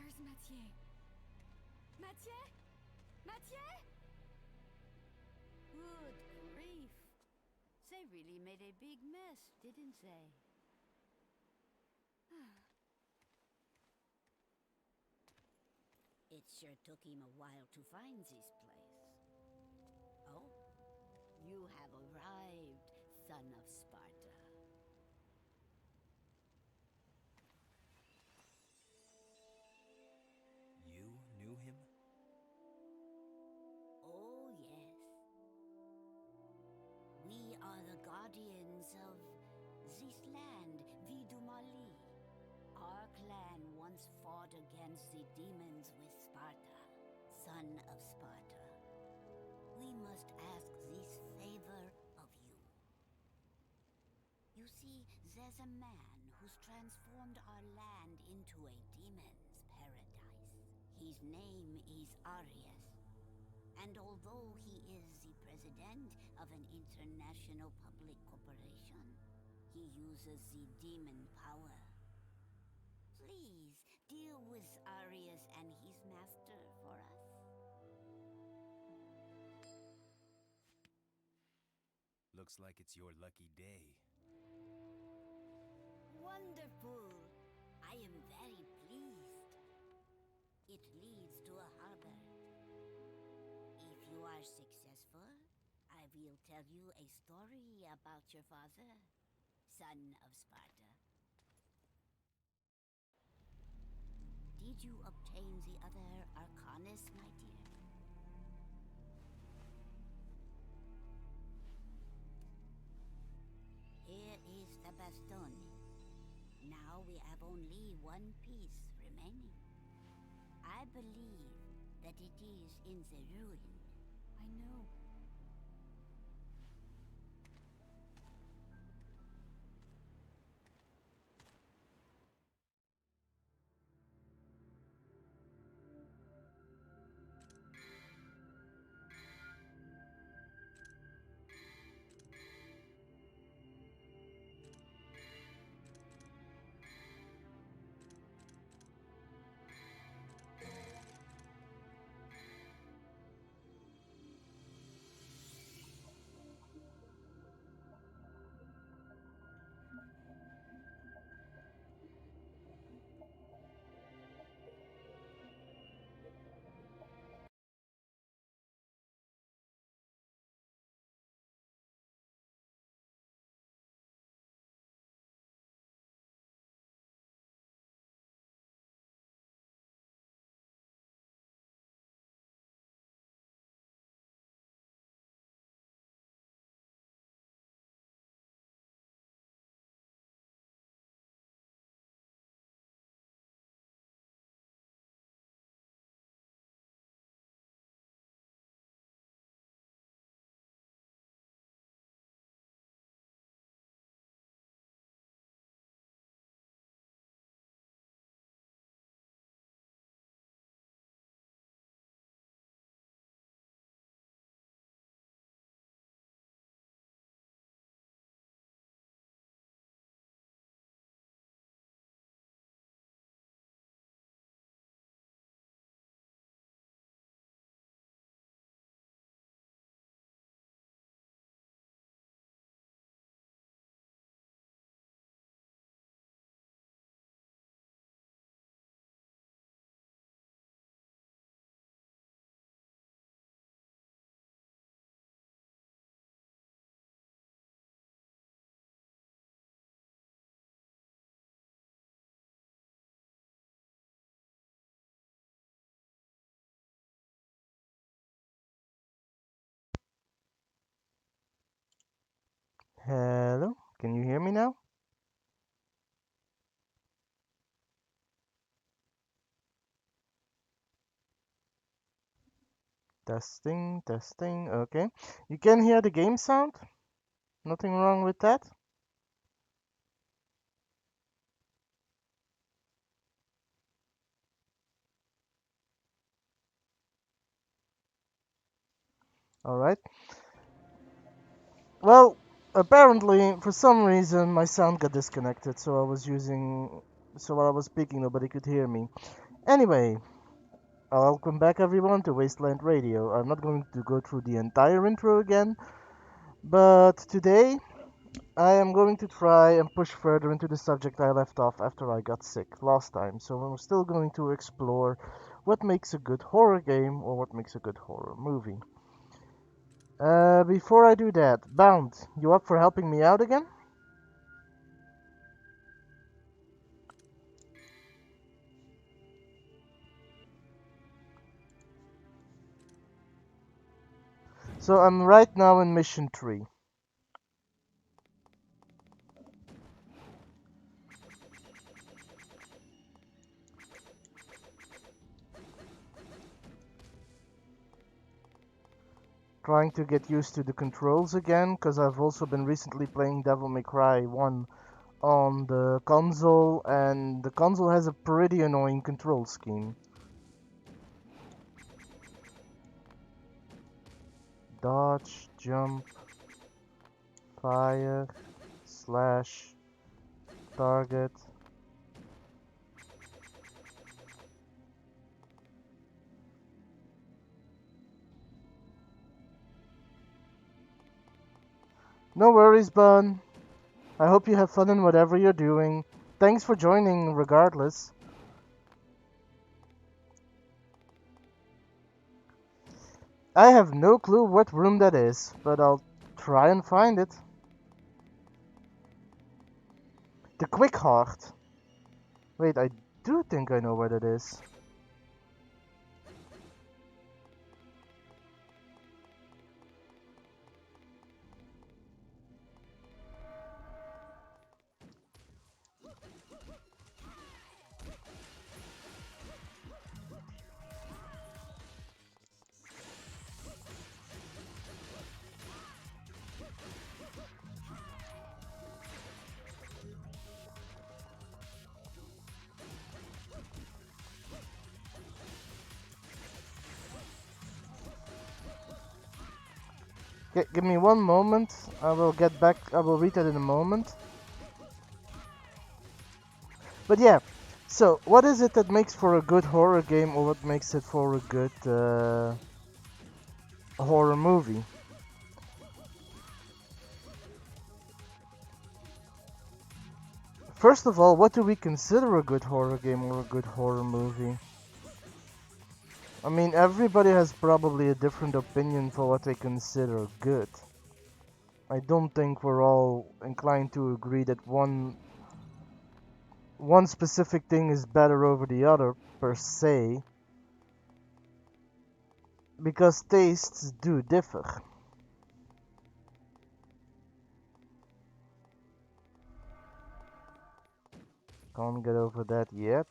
Where's Mathieu? Mathieu? Mathieu? Good grief. They really made a big mess, didn't they? It sure took him a while to find this place. Oh, you have arrived, son of Sparta. You knew him? Oh, yes. We are the guardians of this land, Vidumali. Our clan once fought against the demons with Sparta, son of Sparta. We must ask this favor of you. You see, there's a man who's transformed our land into a demon's paradise. His name is Arius. And although he is the president of an international public corporation, he uses the demon power. Please, deal with Arius and his master for us. Looks like it's your lucky day. Wonderful! I am very pleased. It leads to a harbor. If you are successful, I will tell you a story about your father, son of Sparta. Did you obtain the other Arcanus, my dear? Here is the bastone. Now we have only one piece remaining. I believe that it is in the ruin. I know. Hello, can you hear me now? Testing, testing, okay. You can hear the game sound? Nothing wrong with that? Alright. Well, apparently, for some reason, my sound got disconnected, so while I was speaking, nobody could hear me. Anyway, welcome back everyone to Wasteland Radio. I'm not going to go through the entire intro again, but today I am going to try and push further into the subject I left off after I got sick last time. So we're still going to explore what makes a good horror game or what makes a good horror movie. Before I do that, Bound, you up for helping me out again? So I'm right now in mission 3. Trying to get used to the controls again, because I've also been recently playing Devil May Cry 1 on the console, and the console has a pretty annoying control scheme. Dodge, jump, fire, slash, target. No worries, Bun. I hope you have fun in whatever you're doing. Thanks for joining regardless. I have no clue what room that is, but I'll try and find it. The Quick Heart. Wait, I do think I know where that is. Give me one moment. I will get back. I will read that in a moment. But yeah, so what is it that makes for a good horror game, or what makes it for a good horror movie? First of all, what do we consider a good horror game or a good horror movie? I mean, everybody has probably a different opinion for what they consider good. I don't think we're all inclined to agree that one specific thing is better over the other, per se, because tastes do differ. Can't get over that yet.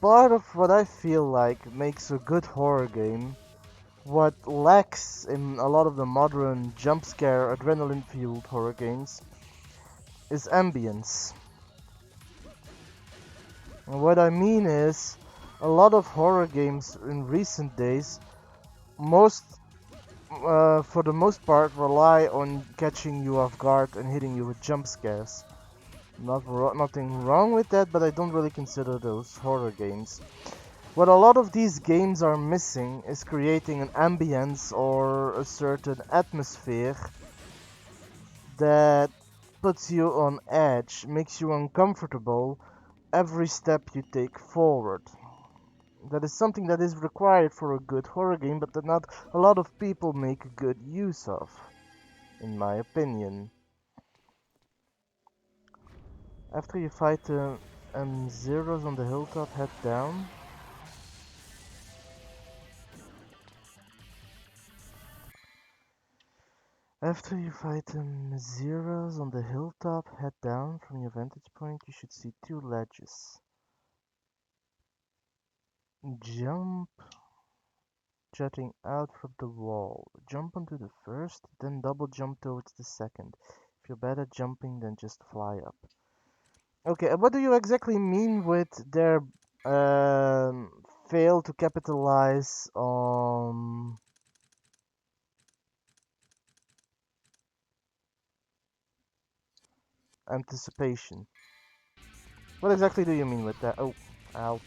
Part of what I feel like makes a good horror game, what lacks in a lot of the modern jump scare adrenaline fueled horror games, is ambience. And what I mean is, a lot of horror games in recent days, for the most part, rely on catching you off guard and hitting you with jump scares. Nothing wrong with that, but I don't really consider those horror games. What a lot of these games are missing is creating an ambience or a certain atmosphere that puts you on edge, makes you uncomfortable every step you take forward. That is something that is required for a good horror game, but that not a lot of people make good use of, in my opinion. After you fight the zeros on the hilltop, head down. After you fight the zeros on the hilltop, head down. From your vantage point, you should see 2 ledges. Jump jutting out from the wall. Jump onto the first, then double jump towards the second. If you're bad at jumping, then just fly up. Okay, and what do you exactly mean with their fail to capitalize on anticipation. What exactly do you mean with that? Oh, ow.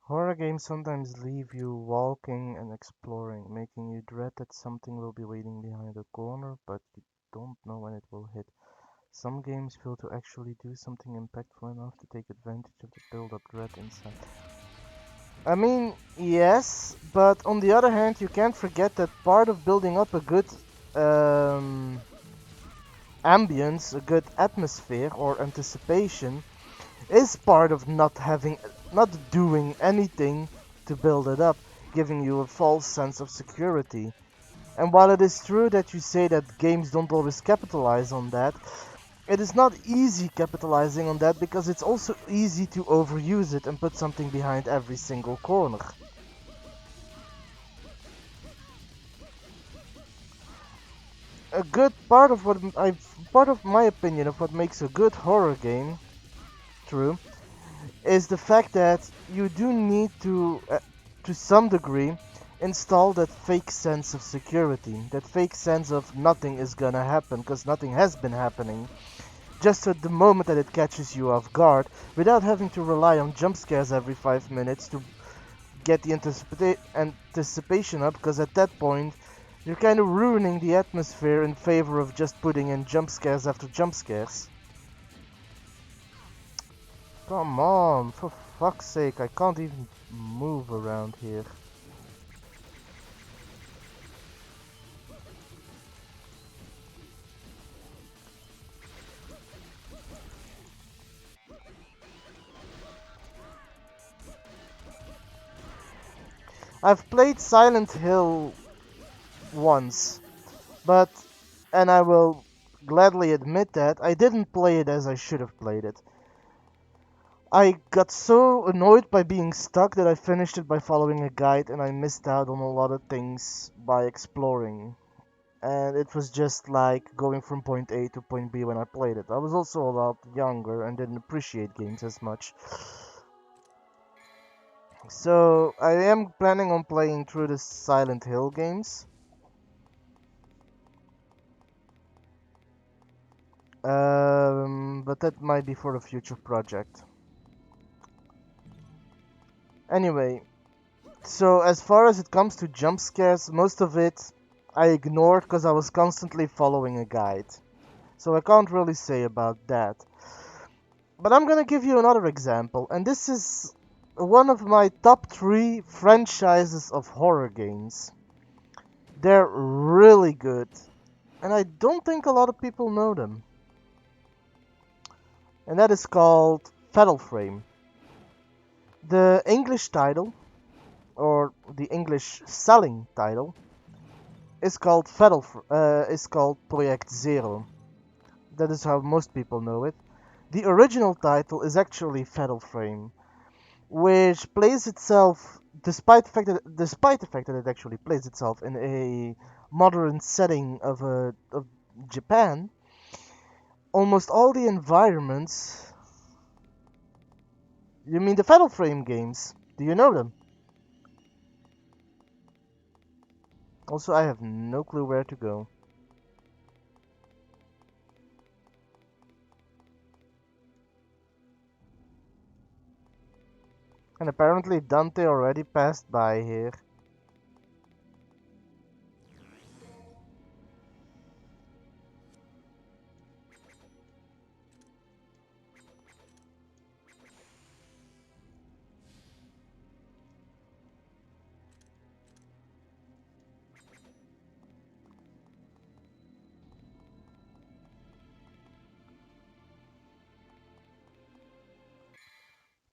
Horror games sometimes leave you walking and exploring, making you dread that something will be waiting behind a corner, but you don't know when it will hit. Some games fail to actually do something impactful enough to take advantage of the build-up dread inside. I mean, yes, but on the other hand, you can't forget that part of building up a good um, ambience, a good atmosphere or anticipation is part of not doing anything to build it up, giving you a false sense of security. And while it is true that you say that games don't always capitalize on that, it is not easy capitalizing on that because it's also easy to overuse it and put something behind every single corner. A good part of my opinion of what makes a good horror game, true, is the fact that you do need to some degree, install that fake sense of security, that fake sense of nothing is gonna happen, because nothing has been happening, just at the moment that it catches you off guard, without having to rely on jump scares every 5 minutes to get the anticipation up, because at that point, you're kind of ruining the atmosphere in favor of just putting in jump scares after jump scares. Come on, for fuck's sake, I can't even move around here. I've played Silent Hill once, but, and I will gladly admit that, I didn't play it as I should have played it. I got so annoyed by being stuck that I finished it by following a guide and I missed out on a lot of things by exploring. And it was just like going from point A to point B when I played it. I was also a lot younger and didn't appreciate games as much. So I am planning on playing through the Silent Hill games. But that might be for a future project. Anyway, so as far as it comes to jump scares, most of it I ignored because I was constantly following a guide. So I can't really say about that. But I'm gonna give you another example, and this is one of my top 3 franchises of horror games. They're really good, and I don't think a lot of people know them. And that is called Fatal Frame. The English title, or the English selling title, is called Project Zero. That is how most people know it. The original title is actually Fatal Frame, which plays itself, despite the fact that it actually plays itself in a modern setting of Japan. Almost all the environments. You mean the Fatal Frame games? Do you know them? Also, I have no clue where to go. And apparently Dante already passed by here.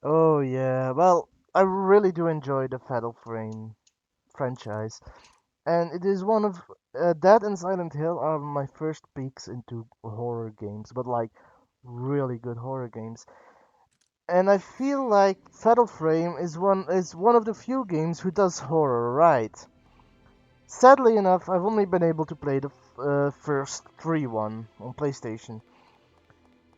Oh yeah, well, I really do enjoy the Fatal Frame franchise, and it is one of that and Silent Hill are my first peeks into horror games, but like really good horror games. And I feel like Fatal Frame is one of the few games who does horror right. Sadly enough, I've only been able to play the first three one on PlayStation.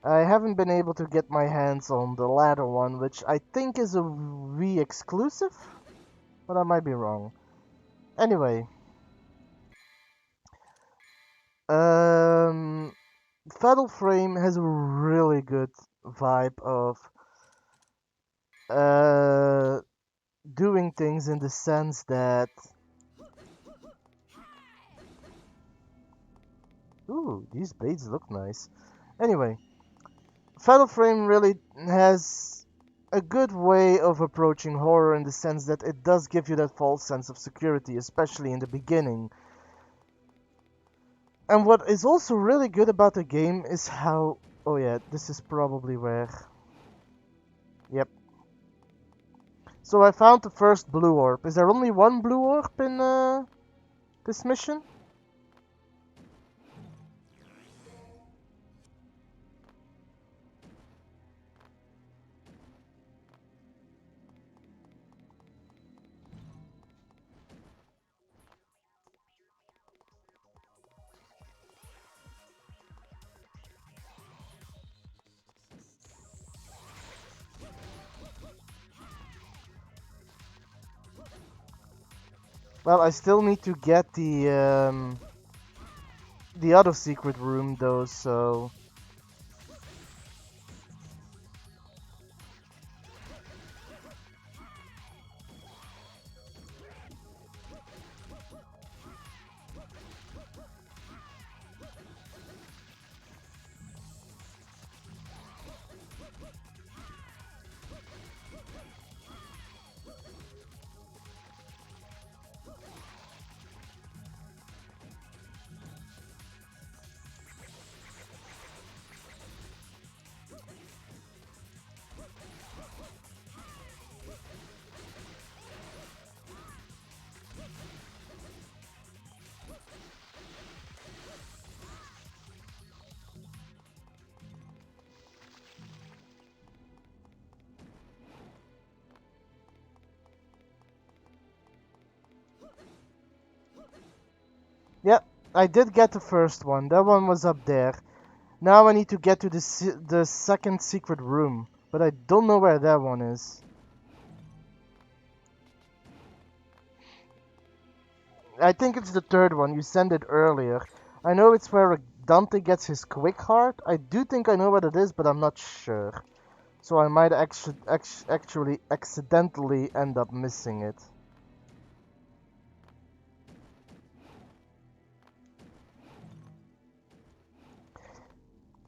I haven't been able to get my hands on the latter one, which I think is a Wii exclusive, but I might be wrong. Anyway, um, Fatal Frame has a really good vibe of uh, doing things in the sense that, ooh, these blades look nice. Anyway, Fatal Frame really has a good way of approaching horror in the sense that it does give you that false sense of security, especially in the beginning. And what is also really good about the game is how... Oh yeah, this is probably where... Yep. So I found the first blue orb. Is there only one blue orb in this mission? Well, I still need to get the other secret room though, so... Yep, I did get the first one. That one was up there. Now I need to get to the second secret room, but I don't know where that one is. I think it's the third one. You sent it earlier. I know it's where Dante gets his quick heart. I do think I know what it is, but I'm not sure. So I might actually accidentally end up missing it.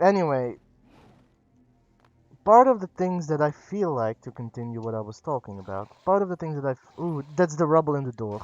Anyway, part of the things that I feel like, to continue what I was talking about, part of the things that ooh, that's the rubble in the door.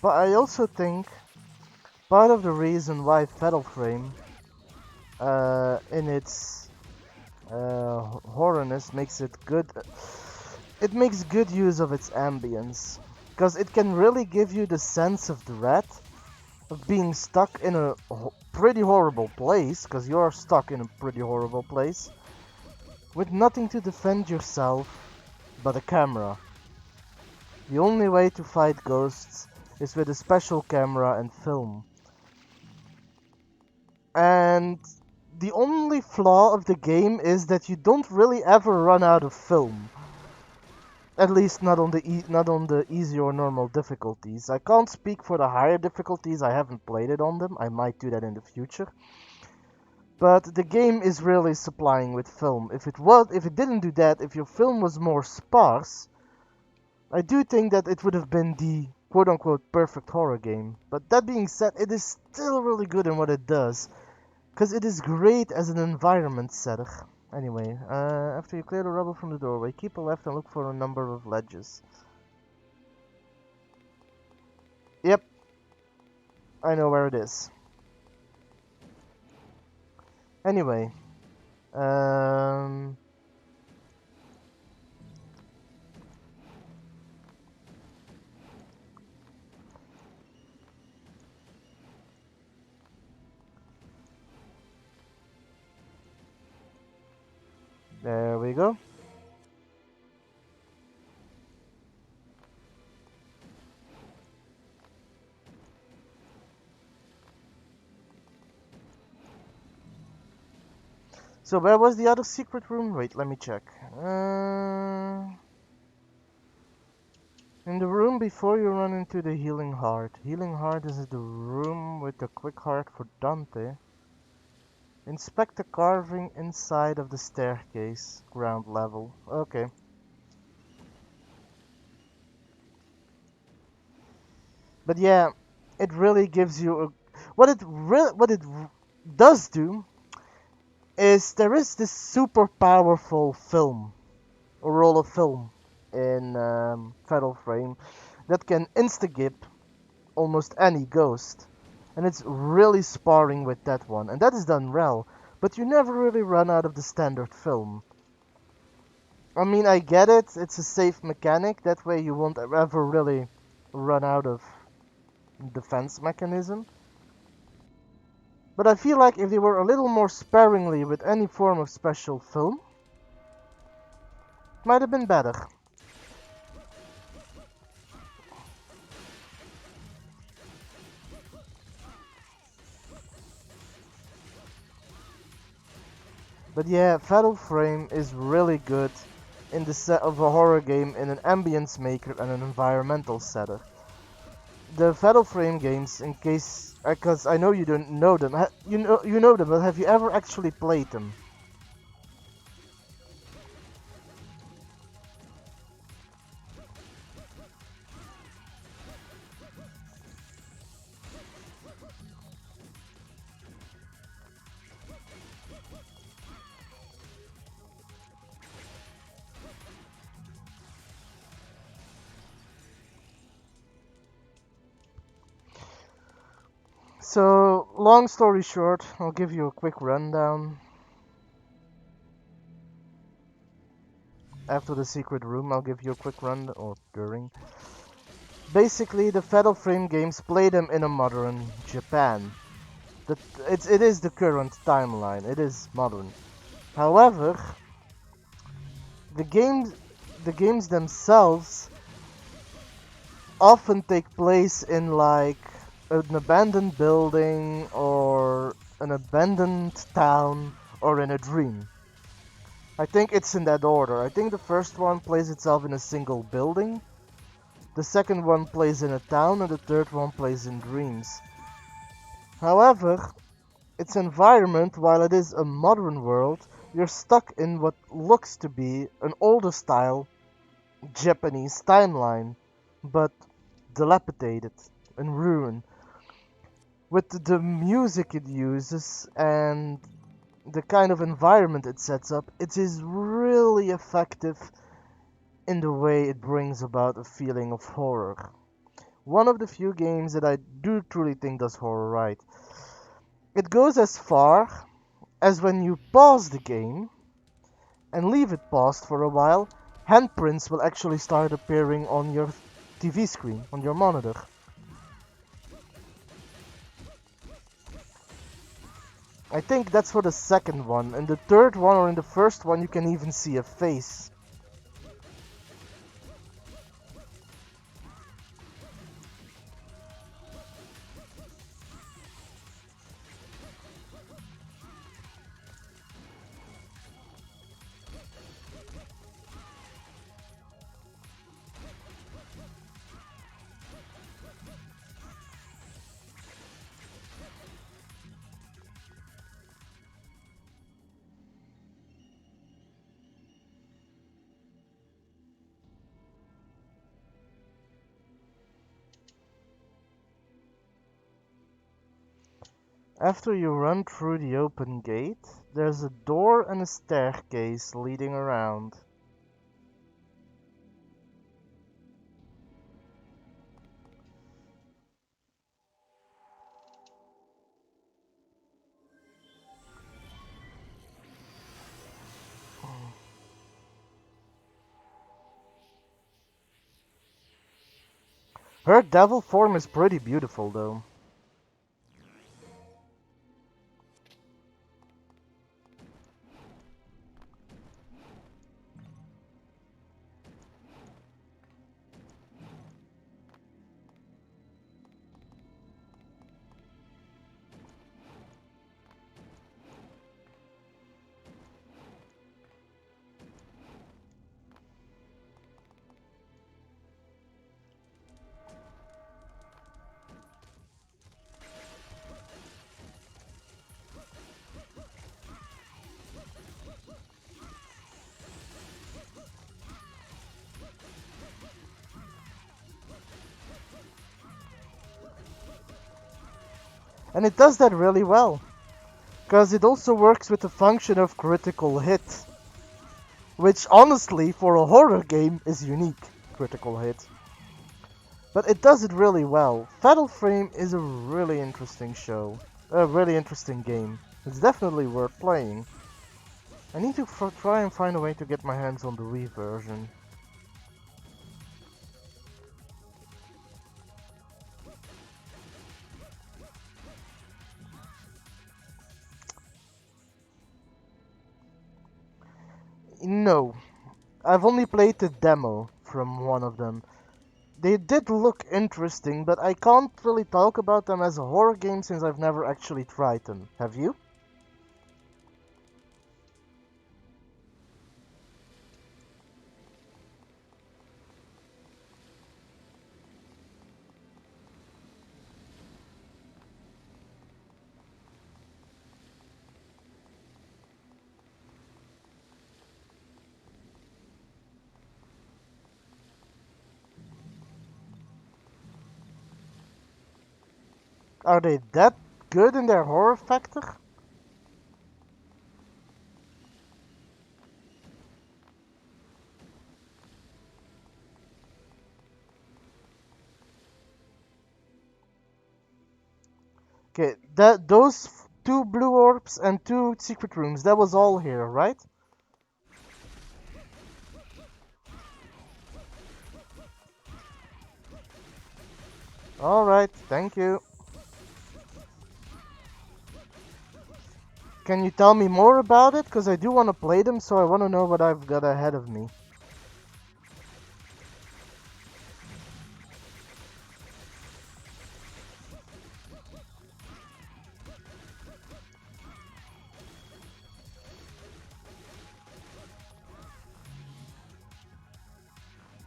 But I also think part of the reason why Fatal Frame, in its horrorness, makes it good, it makes good use of its ambience, because it can really give you the sense of dread of being stuck in a pretty horrible place, because you're stuck in a pretty horrible place, with nothing to defend yourself but a camera. The only way to fight ghosts is with a special camera and film. And the only flaw of the game is that you don't really ever run out of film. At least not on the easy or normal difficulties. I can't speak for the higher difficulties. I haven't played it on them. I might do that in the future. But the game is really supplying with film. If it didn't do that, if your film was more sparse, I do think that it would have been the quote-unquote perfect horror game. But that being said, it is still really good in what it does, because it is great as an environment setter. Anyway, after you clear the rubble from the doorway, keep a left and look for a number of ledges. Yep, I know where it is. Anyway, there we go. So where was the other secret room? Wait, let me check. In the room before you run into the Healing Heart. Healing Heart is the room with the quick heart for Dante. Inspect the carving inside of the staircase, ground level. Okay. But yeah, it really gives you a... What it does do is there is this super powerful film, a roll of film in Fatal Frame that can insta-gip almost any ghost. And it's really sparring with that one, and that is done well, but you never really run out of the standard film. I mean, I get it, it's a safe mechanic, that way you won't ever really run out of defense mechanism. But I feel like if they were a little more sparingly with any form of special film, it might have been better. But yeah, Fatal Frame is really good in the set of a horror game in an ambience maker and an environmental setter. The Fatal Frame games, in case, because I know you don't know them, you know them, but have you ever actually played them? So, long story short, I'll give you a quick rundown. After the secret room, I'll give you a quick run, or during. Basically, the Fatal Frame games play them in a modern Japan. It is the current timeline, it is modern. However, the games themselves often take place in like an abandoned building or an abandoned town or in a dream. I think it's in that order. I think the first one plays itself in a single building, the second one plays in a town, and the third one plays in dreams. However, its environment, while it is a modern world, you're stuck in what looks to be an older style Japanese timeline, but dilapidated and ruined. With the music it uses and the kind of environment it sets up, it is really effective in the way it brings about a feeling of horror. One of the few games that I do truly think does horror right. It goes as far as when you pause the game and leave it paused for a while, handprints will actually start appearing on your TV screen, on your monitor. I think that's for the second one. In the third one or in the first one you can even see a face. After you run through the open gate, there's a door and a staircase leading around. Her devil form is pretty beautiful though. And it does that really well, because it also works with the function of critical hit, which honestly for a horror game is unique, critical hit. But it does it really well. Fatal Frame is a really interesting show, a really interesting game. It's definitely worth playing. I need to try and find a way to get my hands on the Wii version. No, I've only played the demo from one of them. They did look interesting, but I can't really talk about them as a horror game since I've never actually tried them. Have you? Are they that good in their horror factor? Okay, those two blue orbs and two secret rooms, that was all here, right? Alright, thank you. Can you tell me more about it? Because I do want to play them, so I want to know what I've got ahead of me.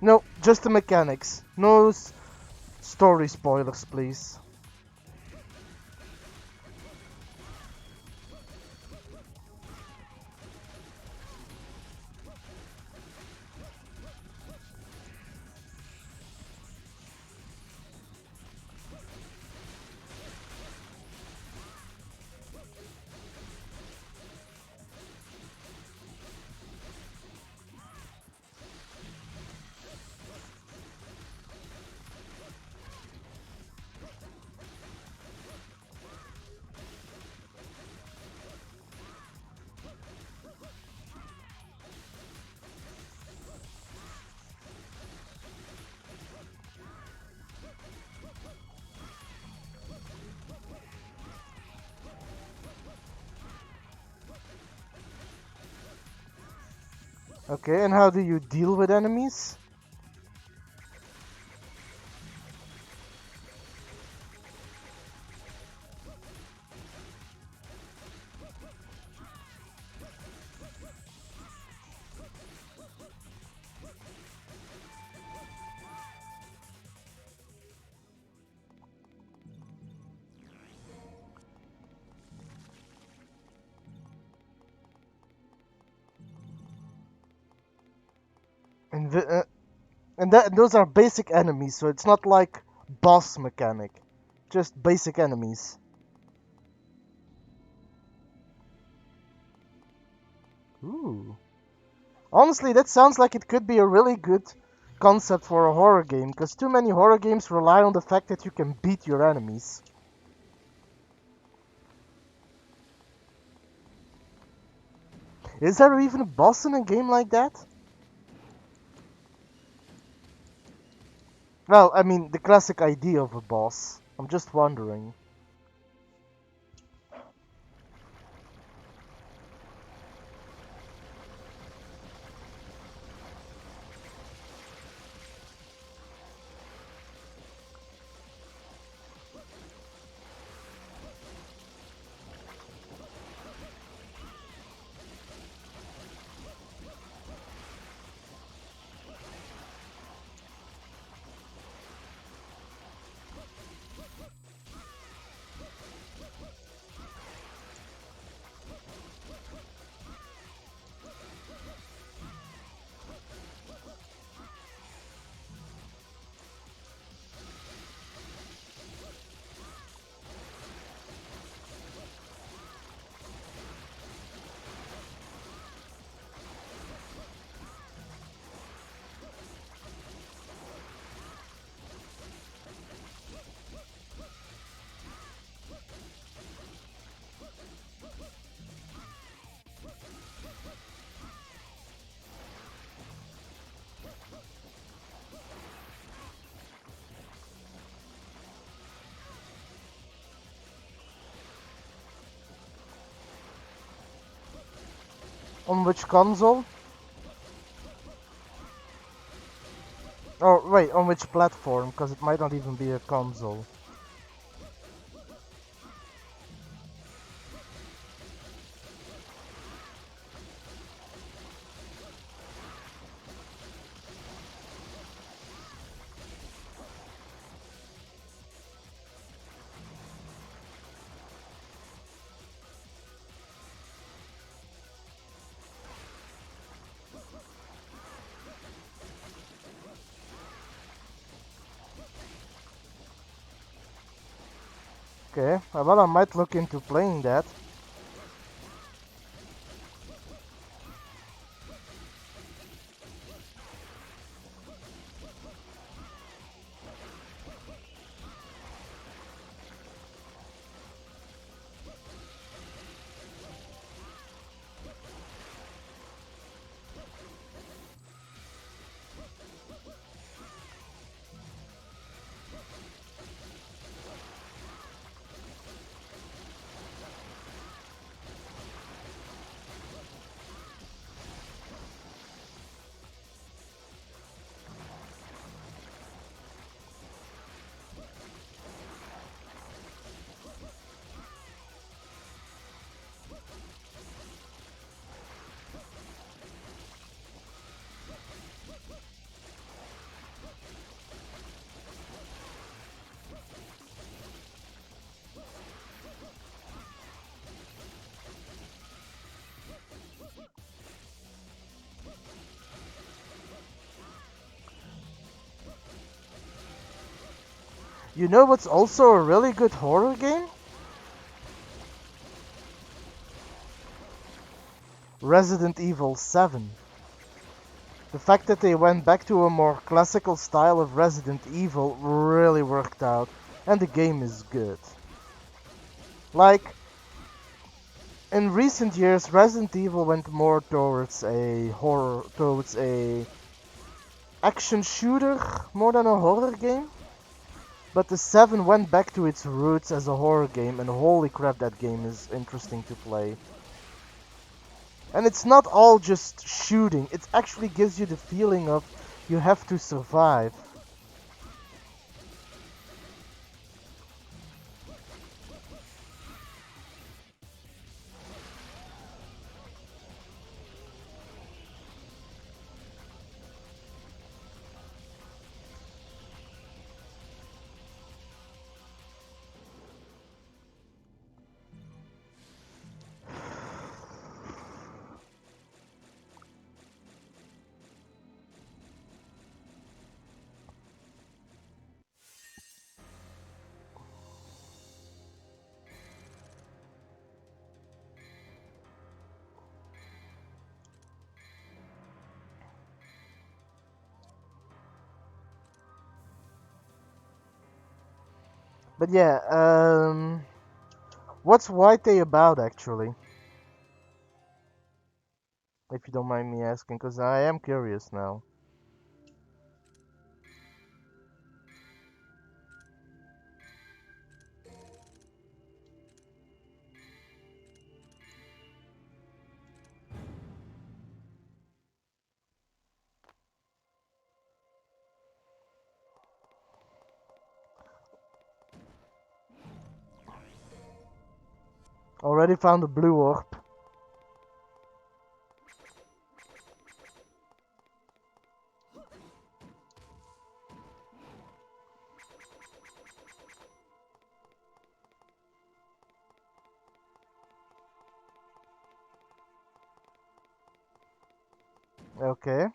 No, just the mechanics. No story spoilers, please. Okay, and how do you deal with enemies? And, those are basic enemies, so it's not like boss mechanic. Just basic enemies. Ooh. Honestly, that sounds like it could be a really good concept for a horror game, because too many horror games rely on the fact that you can beat your enemies. Is there even a boss in a game like that? Well, I mean, the classic idea of a boss. I'm just wondering. On which console? Oh, wait, on which platform? Because it might not even be a console. Okay, well, I might look into playing that. You know what's also a really good horror game? Resident Evil 7. The fact that they went back to a more classical style of Resident Evil really worked out, and the game is good. Like, in recent years, Resident Evil went more towards a action shooter more than a horror game. But the 7 went back to its roots as a horror game, and holy crap, that game is interesting to play. And it's not all just shooting, it actually gives you the feeling of you have to survive. But yeah, what's White Day about actually? If you don't mind me asking, because I am curious now. Already found a blue orb. Okay.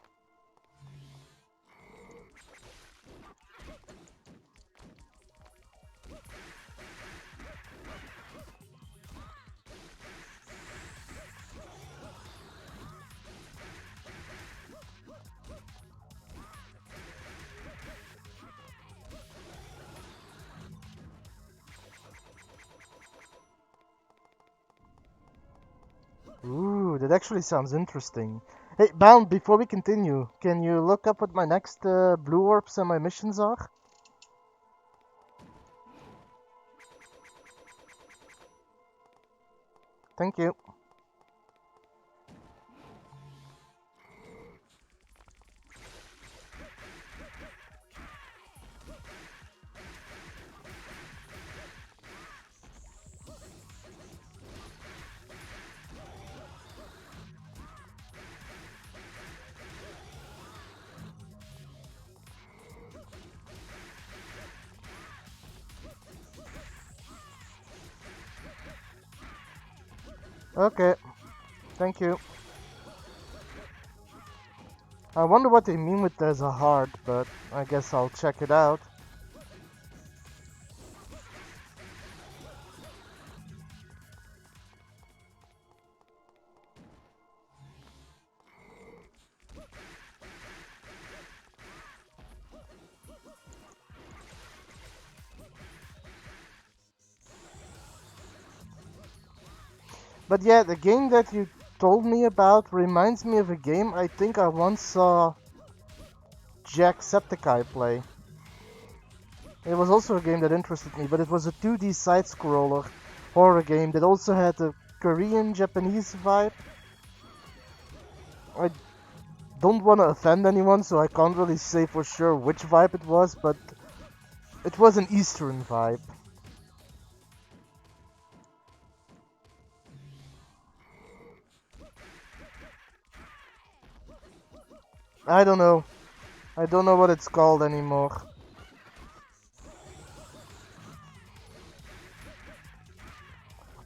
Ooh, that actually sounds interesting. Hey, Bound, before we continue, can you look up what my next blue orbs and my missions are? Thank you. Okay, thank you. I wonder what they mean with there's a heart, but I guess I'll check it out. But yeah, the game that you told me about reminds me of a game I think I once saw Jacksepticeye play. It was also a game that interested me, but it was a 2D side-scroller horror game that also had a Korean-Japanese vibe. I don't want to offend anyone, so I can't really say for sure which vibe it was, but it was an Eastern vibe. I don't know. I don't know what it's called anymore.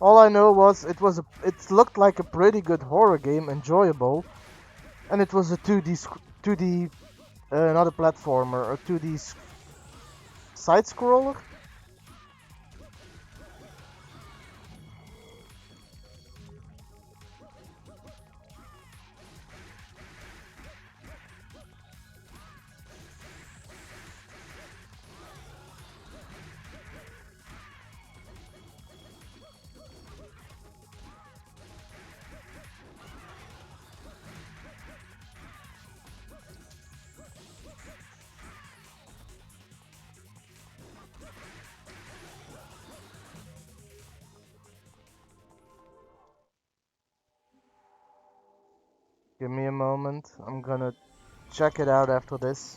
All I know was it looked like a pretty good horror game, enjoyable, and it was a 2D not a platformer, a 2D side scroller. Give me a moment. I'm gonna check it out after this.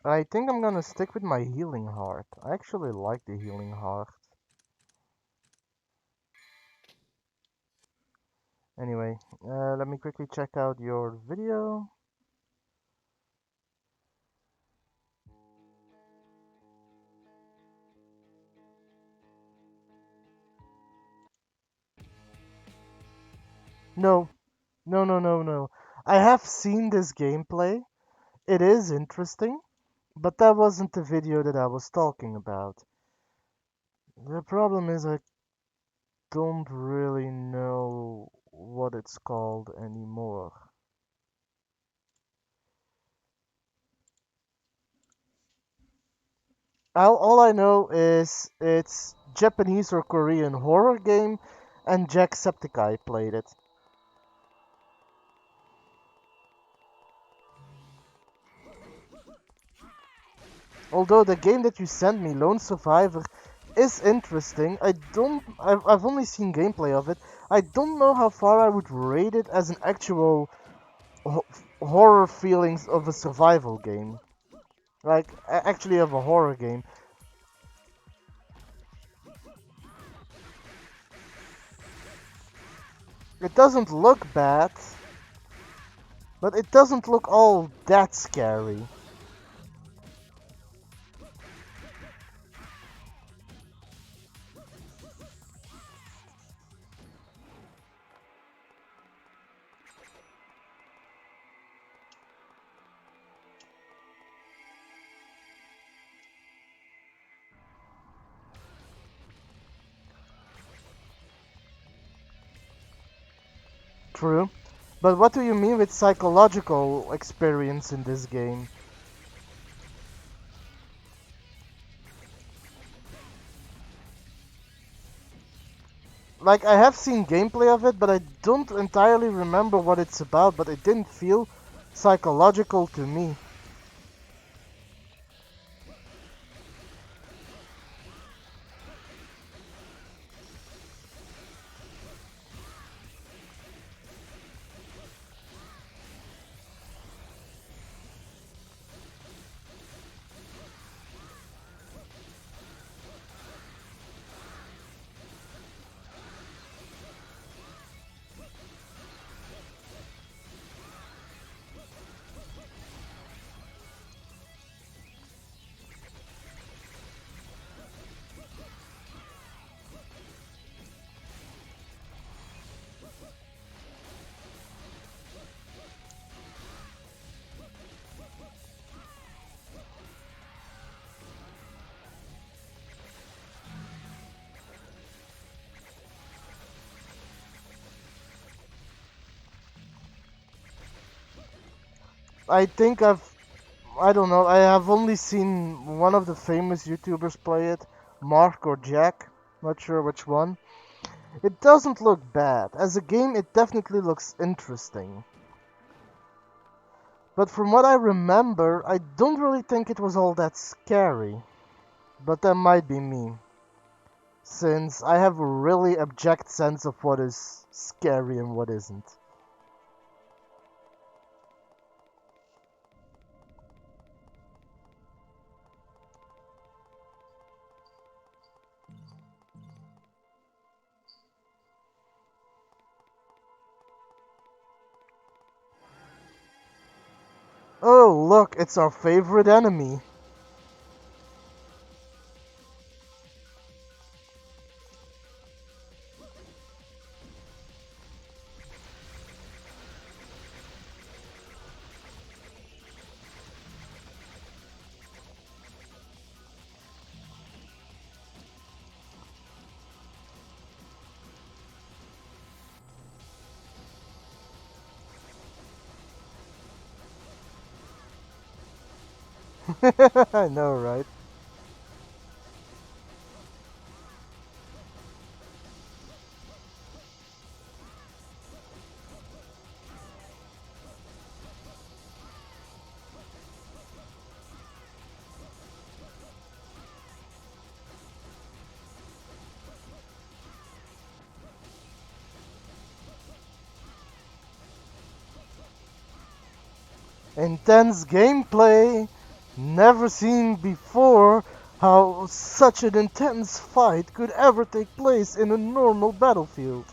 I think I'm gonna stick with my healing heart. I actually like the healing heart. Anyway, let me quickly check out your video. No, no. I have seen this gameplay. It is interesting. But that wasn't the video that I was talking about. The problem is I don't really know what it's called anymore. All I know is it's Japanese or Korean horror game, and Jacksepticeye played it. Although the game that you sent me, Lone Survivor, is interesting. I've only seen gameplay of it. I don't know how far I would rate it as an actual ho- horror feelings of a survival game. Like, actually of a horror game. It doesn't look bad, but it doesn't look all that scary. True. But what do you mean with psychological experience in this game? Like, I have seen gameplay of it, but I don't entirely remember what it's about, but it didn't feel psychological to me. I think I don't know, I have only seen one of the famous YouTubers play it, Mark or Jack, not sure which one. It doesn't look bad. As a game, it definitely looks interesting. But from what I remember, I don't really think it was all that scary. But that might be me, since I have a really abject sense of what is scary and what isn't. Oh, look, it's our favorite enemy. I know, right? Intense gameplay. Never seen before how such an intense fight could ever take place in a normal battlefield.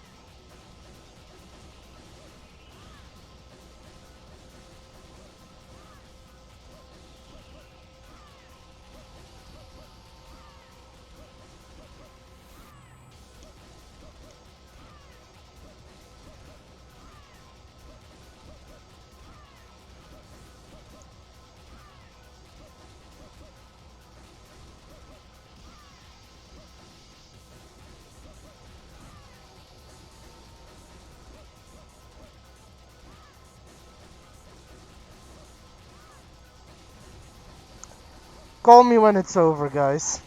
Call me when it's over, guys.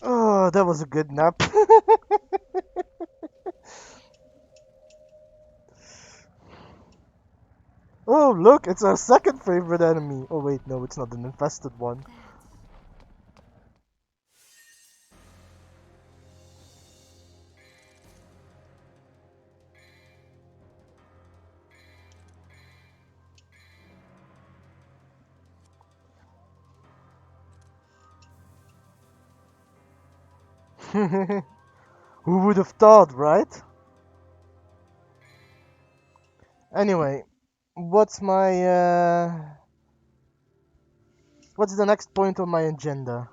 Oh, that was a good nap. Oh, look, it's our second favorite enemy. Oh, wait, no, it's not an infested one. Who would have thought, right? Anyway, what's my, what's the next point on my agenda?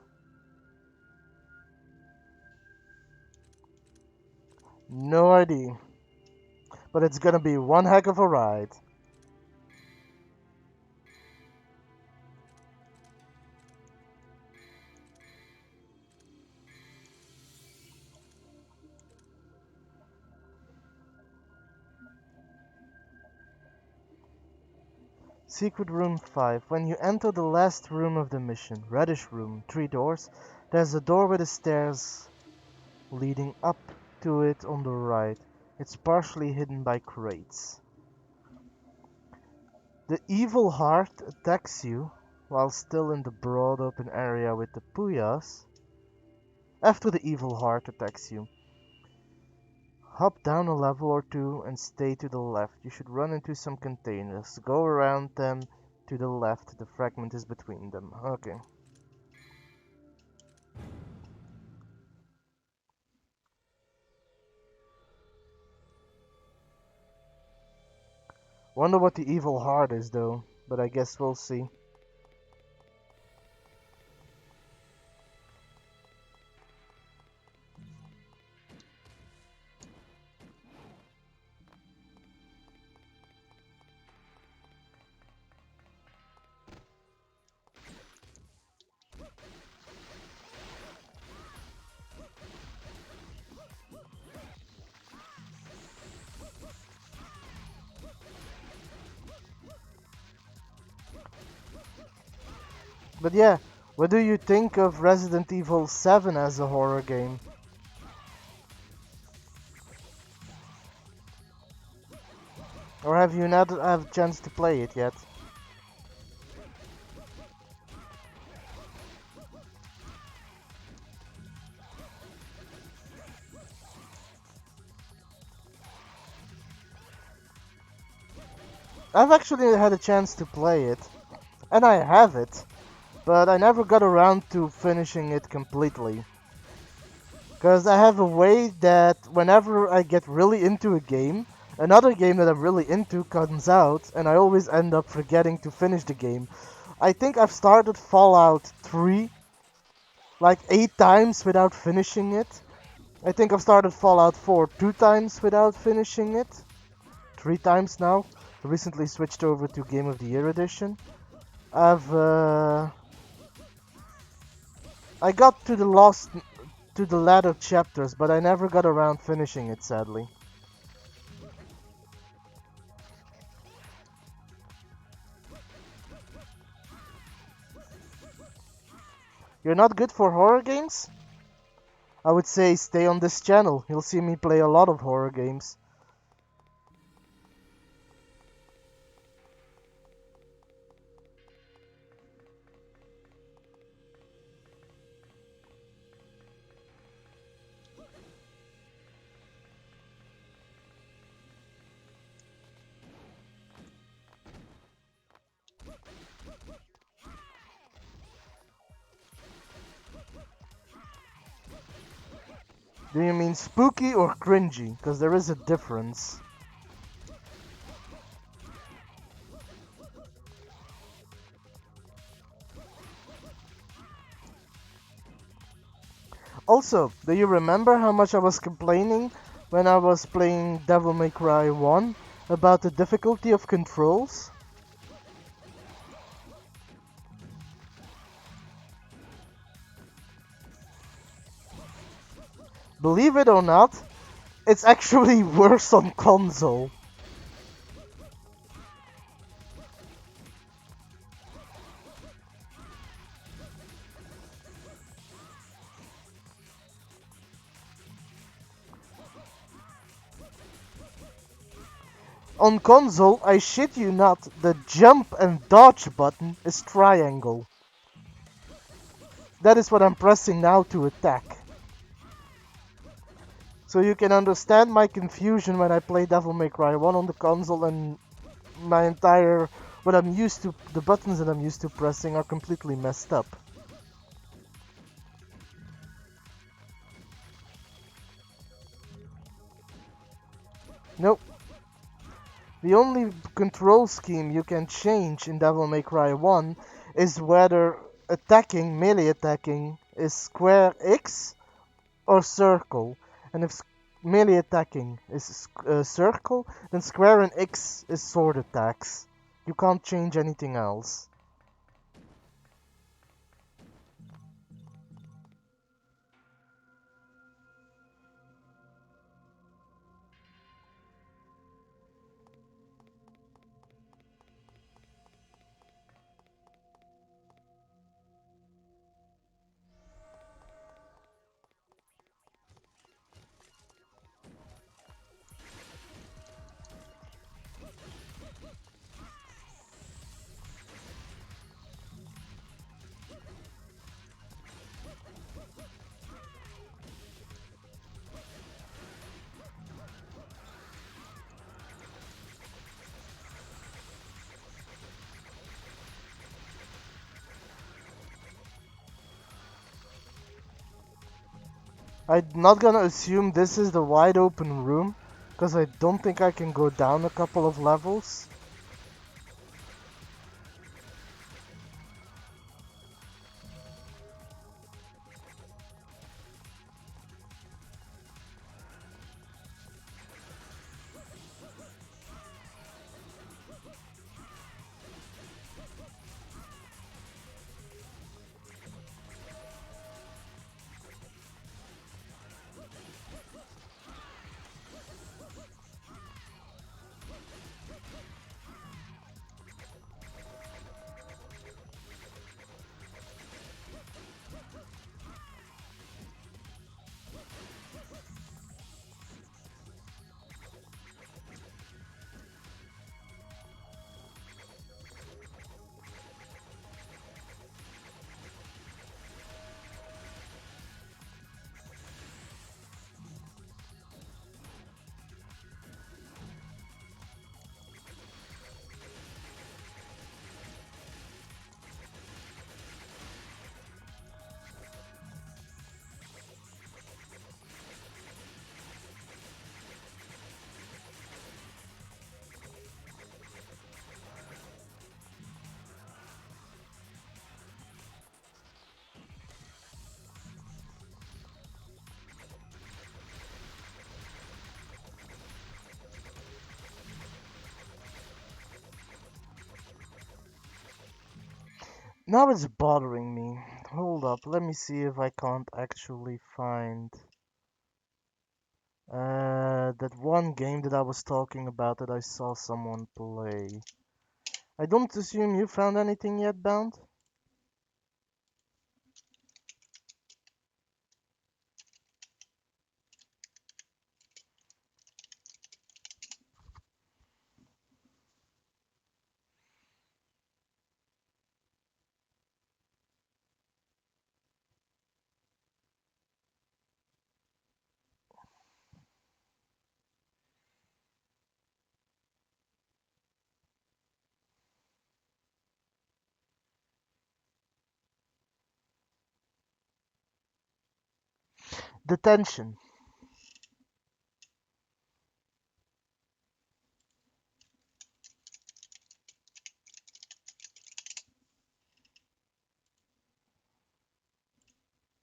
No idea. But it's gonna be one heck of a ride. Secret Room 5. When you enter the last room of the mission, reddish room, 3 doors, there's a door with the stairs leading up to it on the right. It's partially hidden by crates. The evil heart attacks you while still in the broad open area with the Puyas. After the evil heart attacks you, hop down a level or two and stay to the left. You should run into some containers. Go around them to the left. The fragment is between them. Okay. Wonder what the evil heart is though, but I guess we'll see. But yeah, what do you think of Resident Evil 7 as a horror game? Or have you not had a chance to play it yet? I've actually had a chance to play it, and I have it, but I never got around to finishing it completely. Because I have a way that whenever I get really into a game, another game that I'm really into comes out, and I always end up forgetting to finish the game. I think I've started Fallout 3 like 8 times without finishing it. I think I've started Fallout 4 2 times without finishing it. 3 times now. I recently switched over to Game of the Year edition. I got to the latter chapters, but I never got around finishing it, sadly. You're not good for horror games? I would say stay on this channel. You'll see me play a lot of horror games. Do you mean spooky or cringy? Because there is a difference. Also, do you remember how much I was complaining when I was playing Devil May Cry 1 about the difficulty of controls? Believe it or not, it's actually worse on console. On console, I shit you not, the jump and dodge button is triangle. That is what I'm pressing now to attack. So you can understand my confusion when I play Devil May Cry 1 on the console and my entire the buttons that I'm used to pressing are completely messed up. Nope. The only control scheme you can change in Devil May Cry 1 is whether melee attacking, is square X or circle. And if melee attacking is circle, then square and X is sword attacks. You can't change anything else. I'm not gonna assume this is the wide open room, because I don't think I can go down a couple of levels. Now it's bothering me. Hold up, let me see if I can't actually find that one game that I was talking about that I saw someone play. I don't assume you found anything yet, Bound? Detention.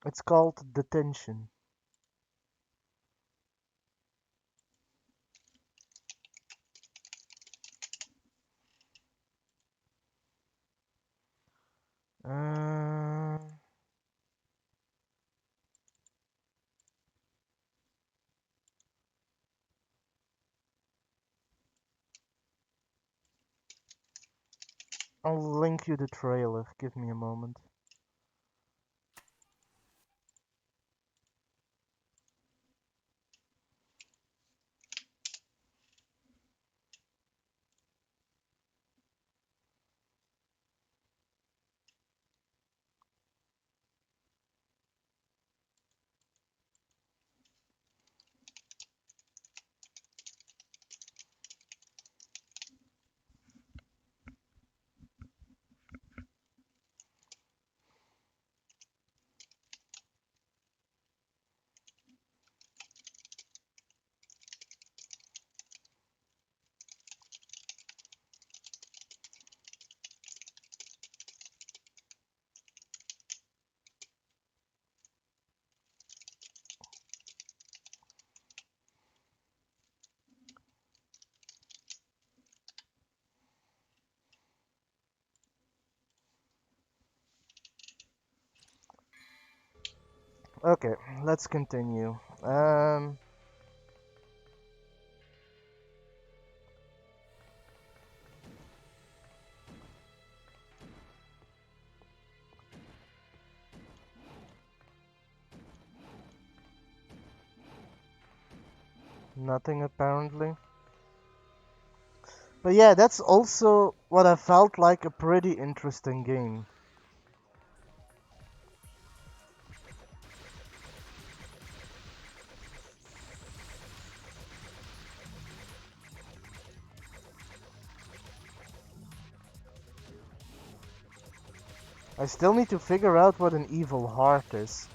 It's called detention. Uh, I'll link you the trailer. Give me a moment. Okay, let's continue. Nothing apparently. But yeah, that's also what I felt like a pretty interesting game. I still need to figure out what an evil heart is.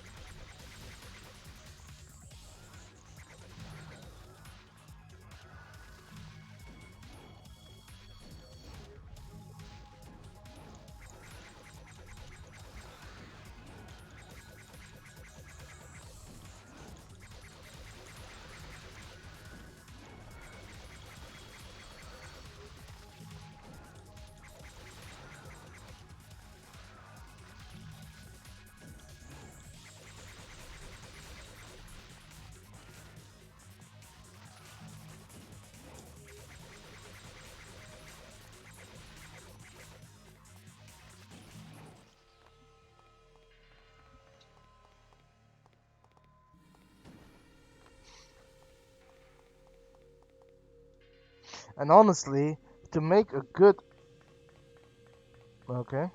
And honestly, to make a good... Okay.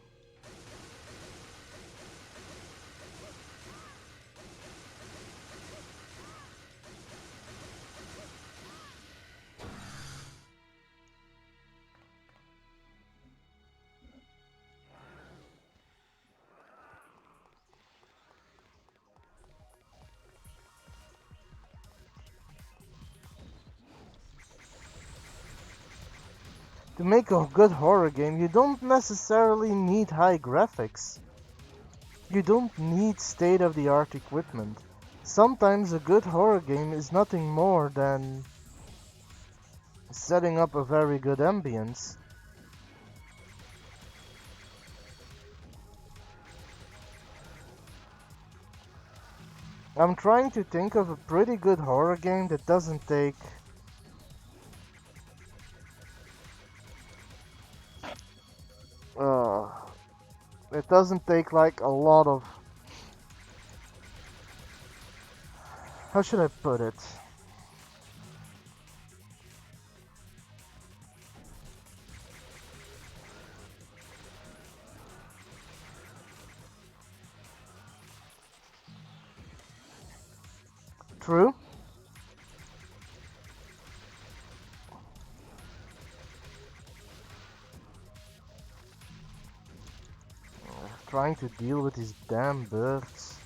To make a good horror game, you don't necessarily need high graphics. You don't need state-of-the-art equipment. Sometimes a good horror game is nothing more than setting up a very good ambience. I'm trying to think of a pretty good horror game that doesn't take... Uh, it doesn't take like a lot of... How should I put it? True? Trying to deal with these damn birds.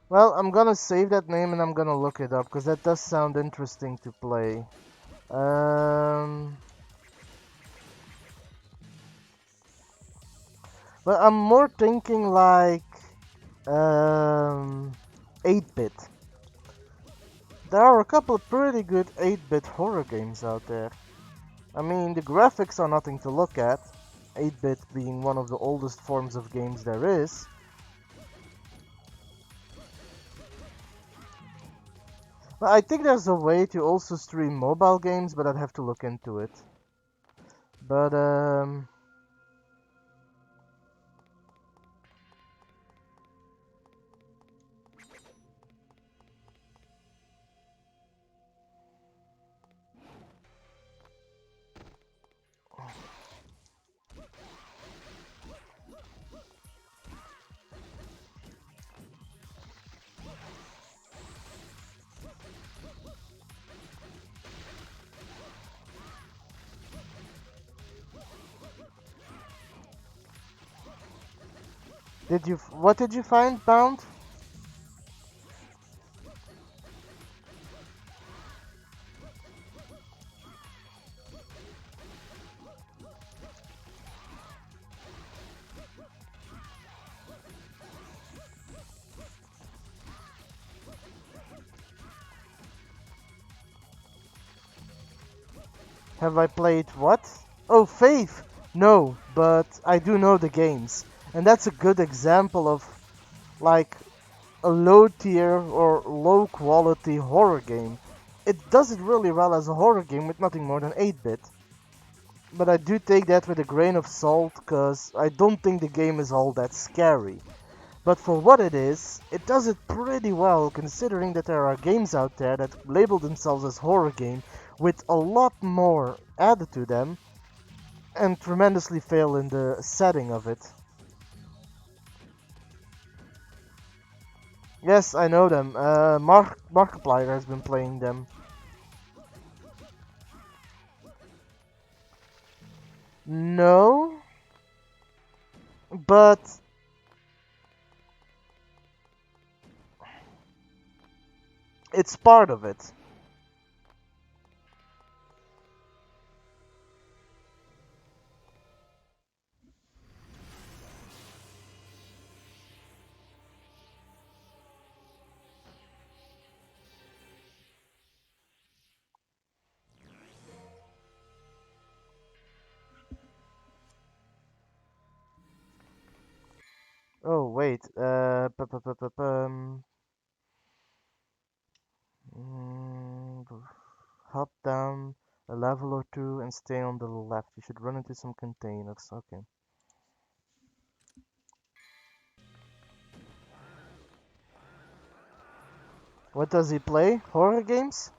Well, I'm gonna save that name and I'm gonna look it up, because that does sound interesting to play. But I'm more thinking like 8-bit. There are a couple of pretty good 8-bit horror games out there. I mean, the graphics are nothing to look at, 8-bit being one of the oldest forms of games there is. I think there's a way to also stream mobile games, but I'd have to look into it. But what did you find, Bound? Have I played what? Oh, Faith! No, but I do know the games. And that's a good example of, like, a low tier or low quality horror game. It does it really well as a horror game with nothing more than 8-bit. But I do take that with a grain of salt, cause I don't think the game is all that scary. But for what it does it pretty well, considering that there are games out there that label themselves as horror game with a lot more added to them and tremendously fail in the setting of it. Yes, I know them. Markiplier has been playing them. No, but it's part of it. Oh wait, mm, hop down a level or two and stay on the left. You should run into some containers. Okay. What does he play? Horror games?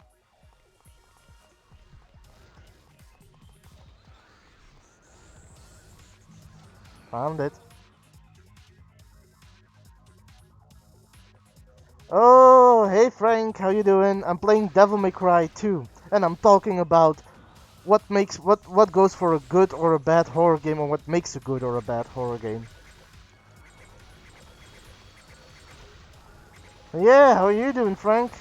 Found it. Oh, hey Frank, how you doing? I'm playing Devil May Cry 2, and I'm talking about what goes for a good or a bad horror game, or what makes a good or a bad horror game. Yeah, how are you doing, Frank?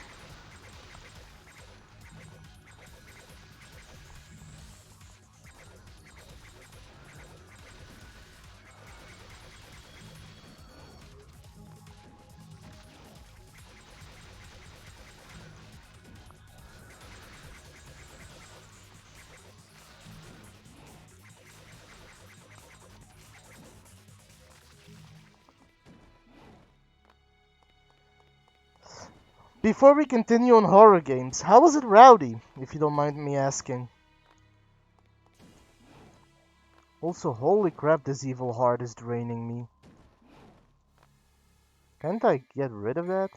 Before we continue on horror games, how was it rowdy, if you don't mind me asking? Also, holy crap, this evil heart is draining me. Can't I get rid of that?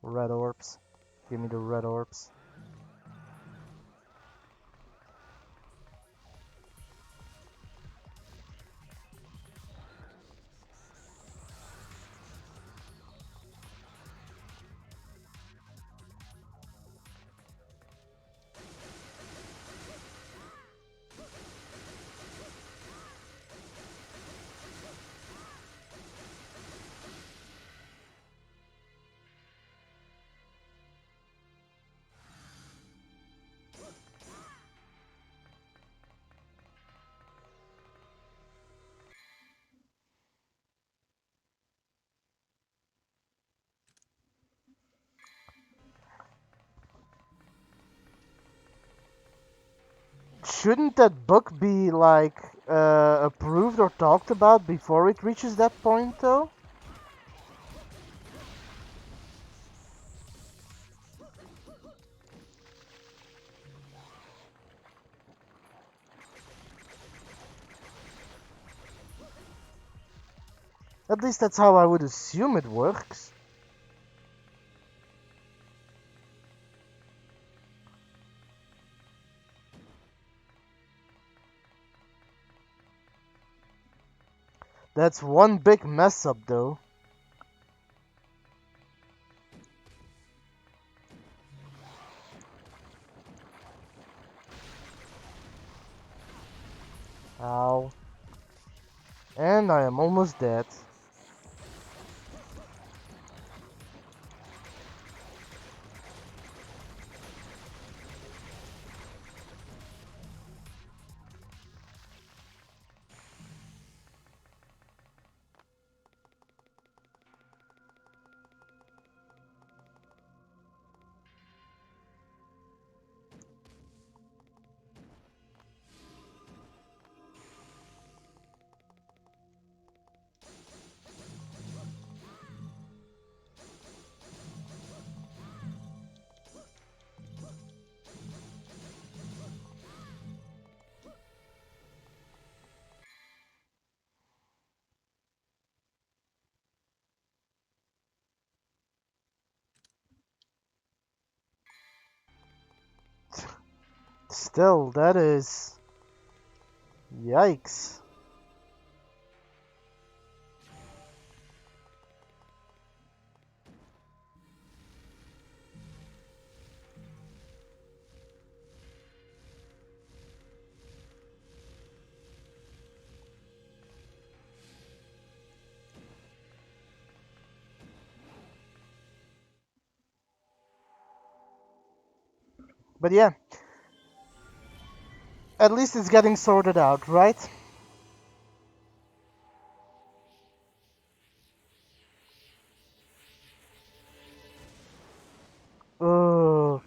Red orbs. Give me the red orbs. shouldn't that book be like approved or talked about before it reaches that point, though? At least that's how I would assume it works. That's one big mess up, though. Ow. And I am almost dead. Still, that is... Yikes. But yeah, at least it's getting sorted out, right? Uh,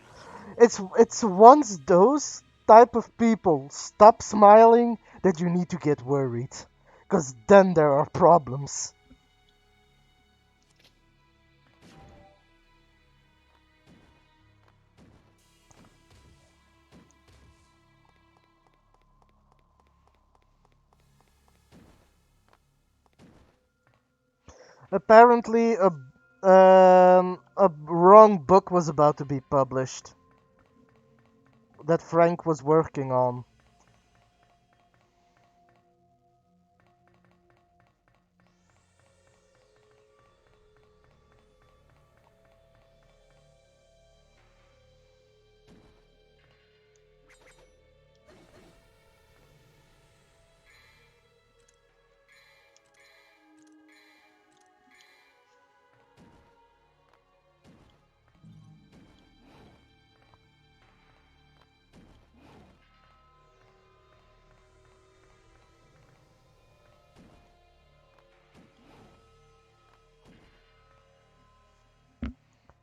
it's once those type of people stop smiling that you need to get worried, cause then there are problems. Apparently, a wrong book was about to be published that Frank was working on.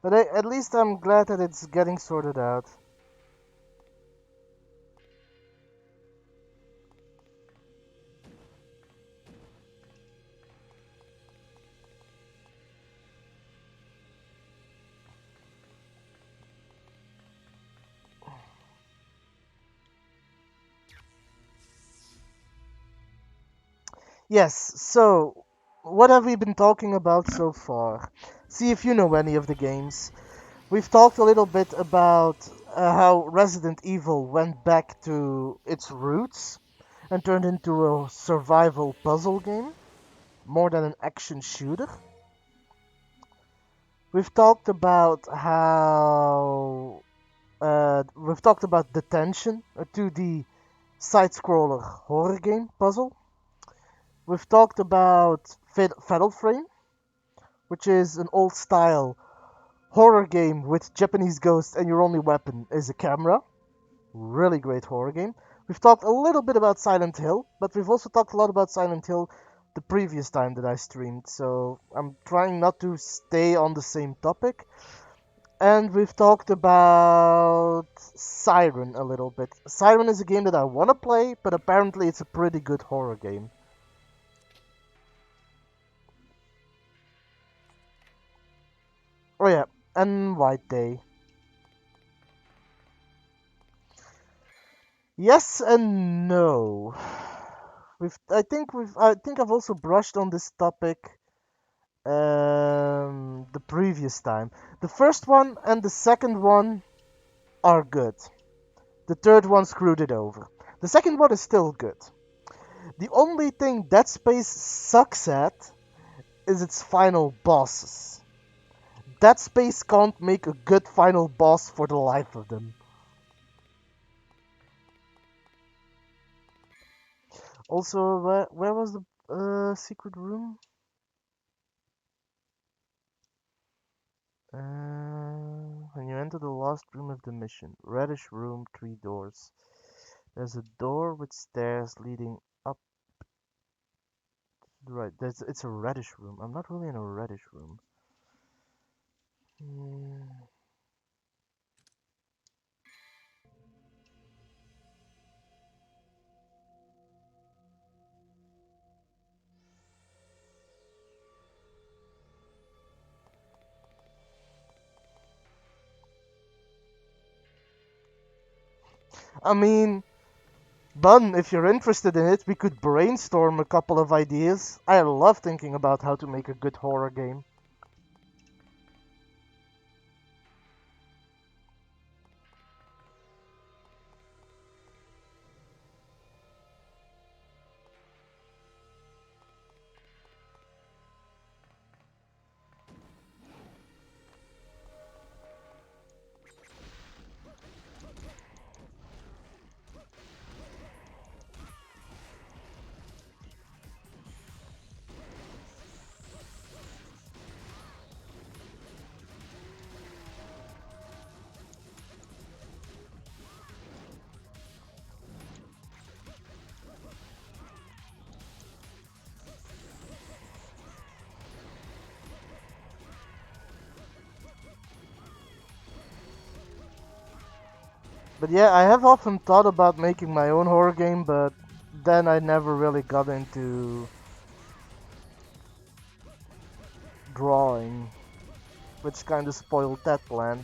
But at least I'm glad that it's getting sorted out. Yes, so what have we been talking about so far? See if you know any of the games. We've talked a little bit about how Resident Evil went back to its roots and turned into a survival puzzle game more than an action shooter. We've talked about how we've talked about Detention, a 2D side-scroller horror game puzzle. We've talked about Fatal Frame, which is an old-style horror game with Japanese ghosts and your only weapon is a camera. Really great horror game. We've talked a little bit about Silent Hill, but we've also talked a lot about Silent Hill the previous time that I streamed, so I'm trying not to stay on the same topic. And we've talked about Siren a little bit. Siren is a game that I want to play, but apparently it's a pretty good horror game. Oh yeah, and White Day. Yes and no. I think I've also brushed on this topic the previous time. The first one and the second one are good. The third one screwed it over. The second one is still good. The only thing Dead Space sucks at is its final bosses. Dead Space can't make a good final boss for the life of them. Also, where was the secret room? When you enter the last room of the mission, reddish room, 3 doors. There's a door with stairs leading up to the right. It's a reddish room. I'm not really in a reddish room. Hmm. I mean, Bun, if you're interested in it, we could brainstorm a couple of ideas. I love thinking about how to make a good horror game. But yeah, I have often thought about making my own horror game, but then I never really got into drawing, which kind of spoiled that plan.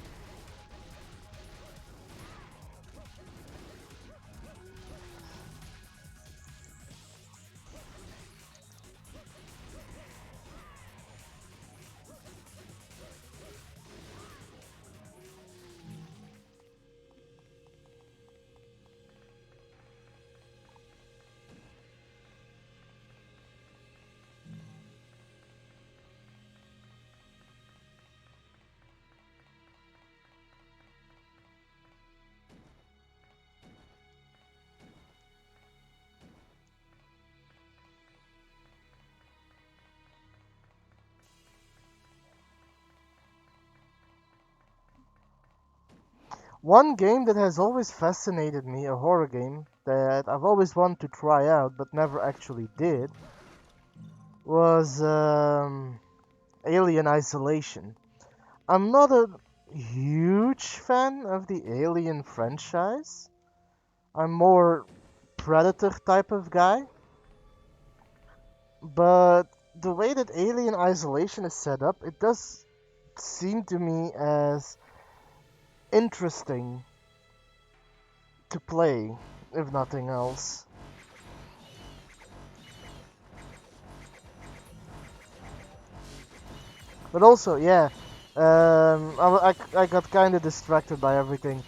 One game that has always fascinated me, a horror game that I've always wanted to try out but never actually did, was Alien Isolation. I'm not a huge fan of the Alien franchise. I'm more Predator type of guy. But the way that Alien Isolation is set up, it does seem to me as interesting to play, if nothing else. But also, yeah, I got kind of distracted by everything.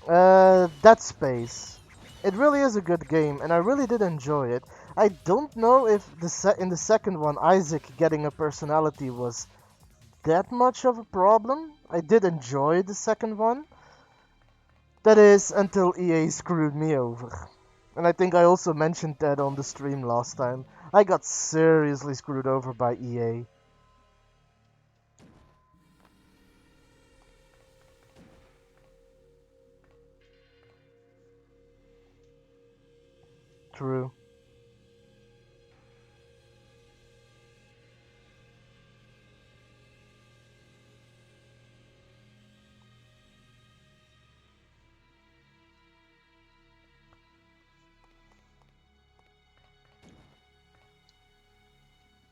Dead Space. It really is a good game, and I really did enjoy it. I don't know if in the second one, Isaac getting a personality was that much of a problem. I did enjoy the second one. That is, until EA screwed me over. And I think I also mentioned that on the stream last time. I got seriously screwed over by EA. True.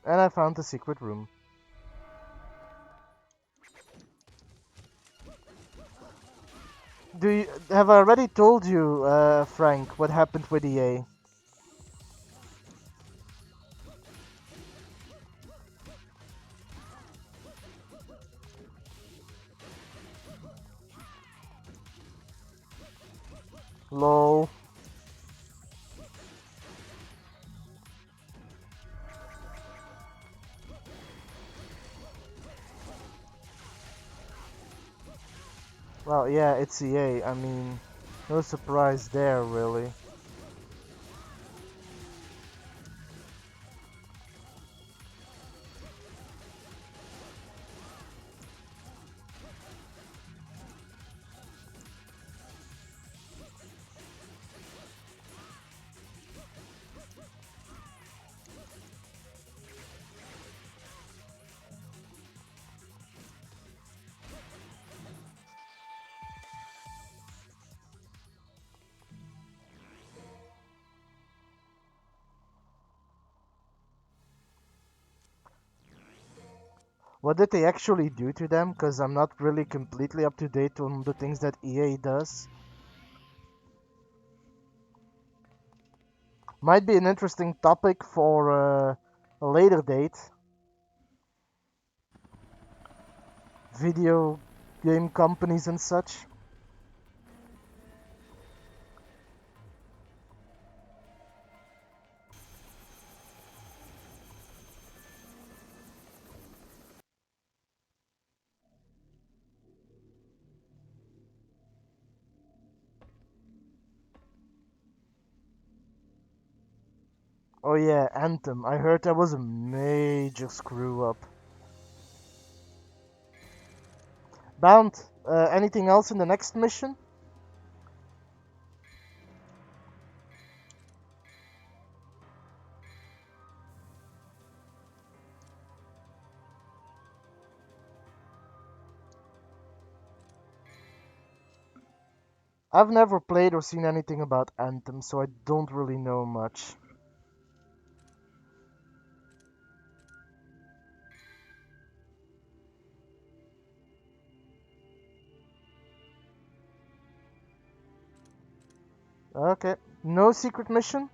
And I found the secret room. Have I already told you, Frank, what happened with EA? Lol. Well, yeah, it's EA. I mean, no surprise there, really. What did they actually do to them? Because I'm not really completely up to date on the things that EA does. Might be an interesting topic for a later date. Video game companies and such. Oh yeah, Anthem. I heard that was a major screw up. Bound, anything else in the next mission? I've never played or seen anything about Anthem, so I don't really know much. Okay, no secret mission?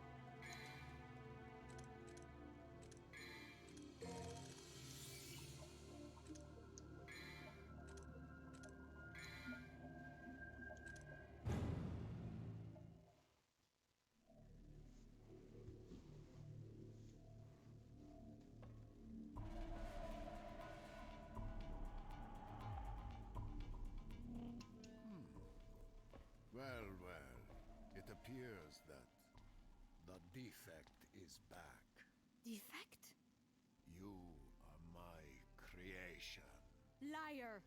Well, well, it appears that the defect is back. Defect? You are my creation. Liar!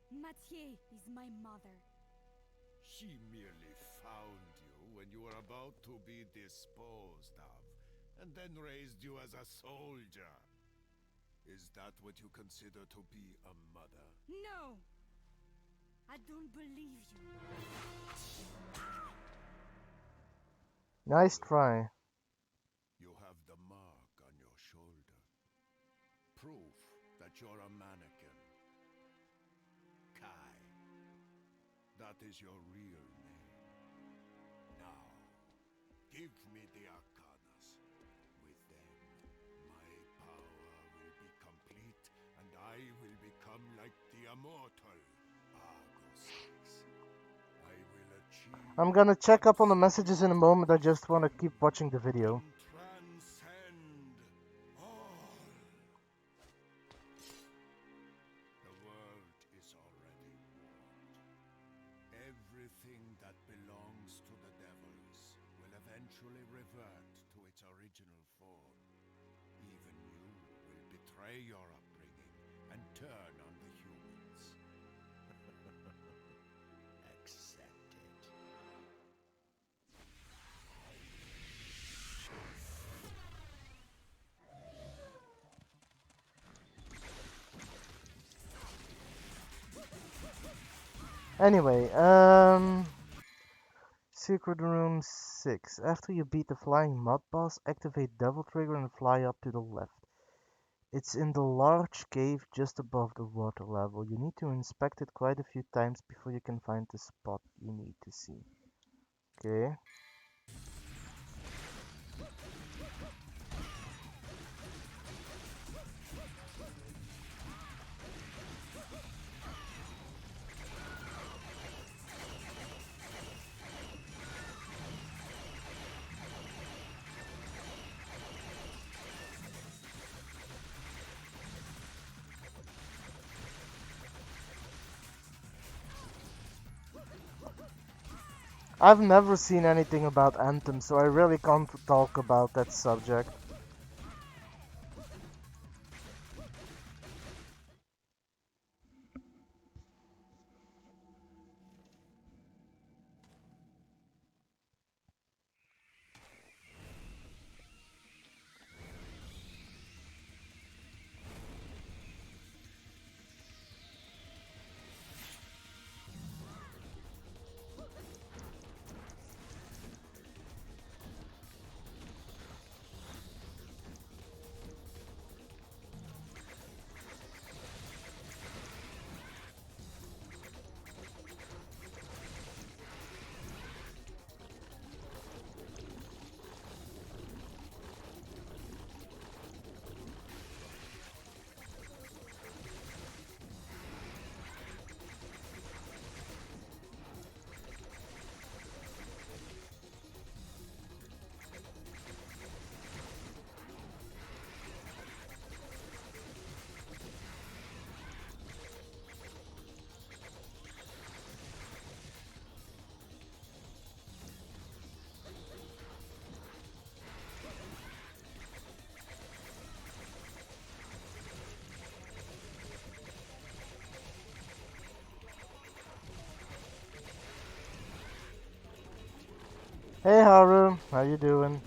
Mathieu is my mother. She merely found you when you were about to be disposed of, and then raised you as a soldier. Is that what you consider to be a mother? No! I don't believe you. Nice try. You have the mark on your shoulder. Proof that you're a mannequin. Kai. That is your real name. Now, give me the Arcanas. With them, my power will be complete, and I will become like the immortal Argos. I will achieve... I'm gonna check up on the messages in a moment, I just wanna keep watching the video. Transcend all. The world is already warped. Everything that belongs to the devils will eventually revert to its original form. Even you will betray your upbringing and turn on the humans. Accept it. Anyway, Secret Room 6. After you beat the flying mud boss, activate Devil Trigger and fly up to the left. It's in the large cave just above the water level. You need to inspect it quite a few times before you can find the spot you need to see. Okay. I've never seen anything about Anthem, so I really can't talk about that subject. Hey Haru, how you doing?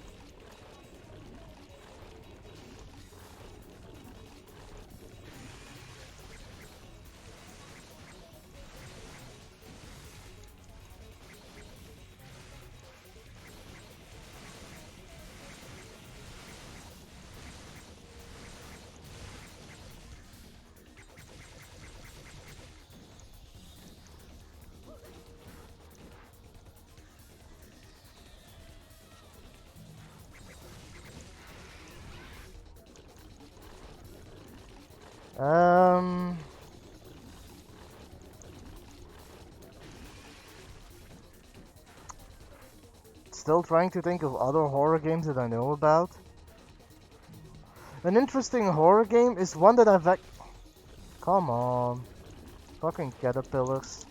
Um, Still trying to think of other horror games that I know about. An interesting horror game is one that Come on. Fucking caterpillars.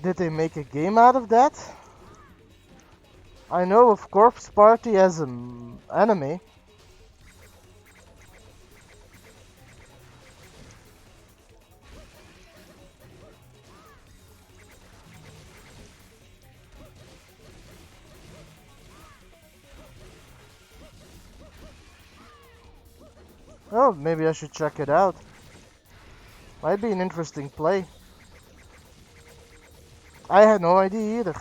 Did they make a game out of that? I know of Corpse Party as an anime. Oh, maybe I should check it out. Might be an interesting play. I had no idea either.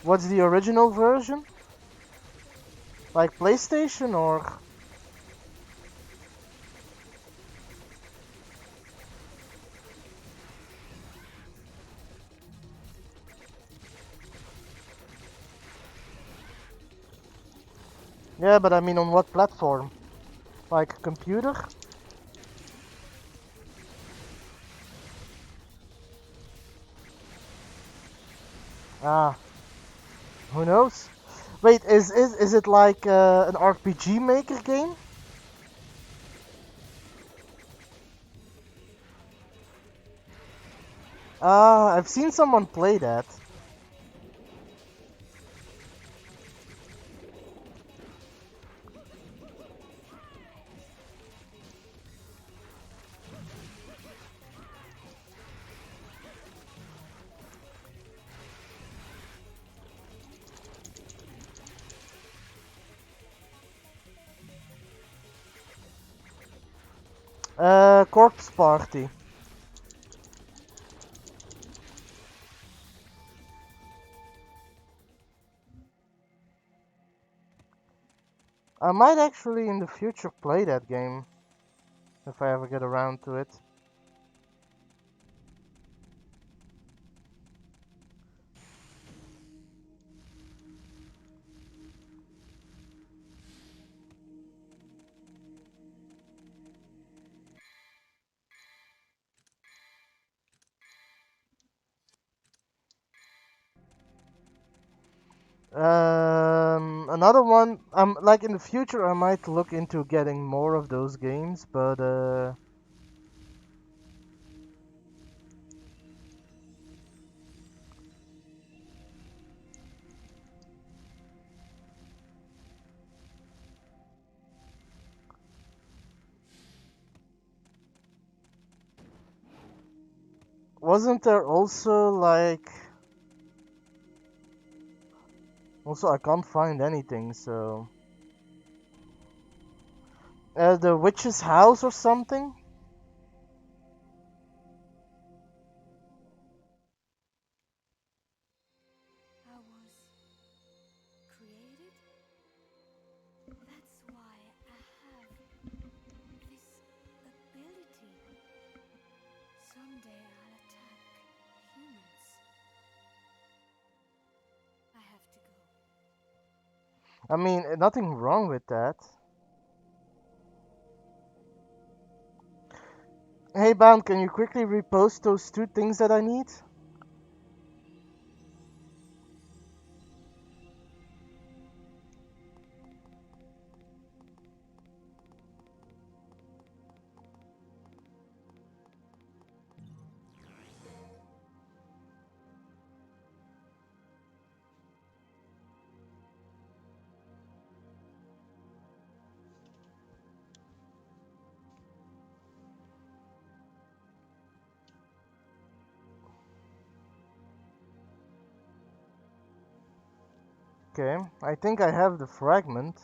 What's the original version? Like PlayStation or... Yeah, but I mean on what platform? Like computer? Ah, who knows? Wait, is it like an RPG Maker game? Ah, I've seen someone play that. Corpse Party. I might actually in the future play that game if I ever get around to it. Another one. Like in the future, I might look into getting more of those games, but wasn't there also like? Also, I can't find anything, so the witch's house or something. I was created. That's why I have this ability. Someday I'll attack humans. I have to go. I mean, nothing wrong with that. Hey, Bound, can you quickly repost those two things that I need? Okay, I think I have the fragment.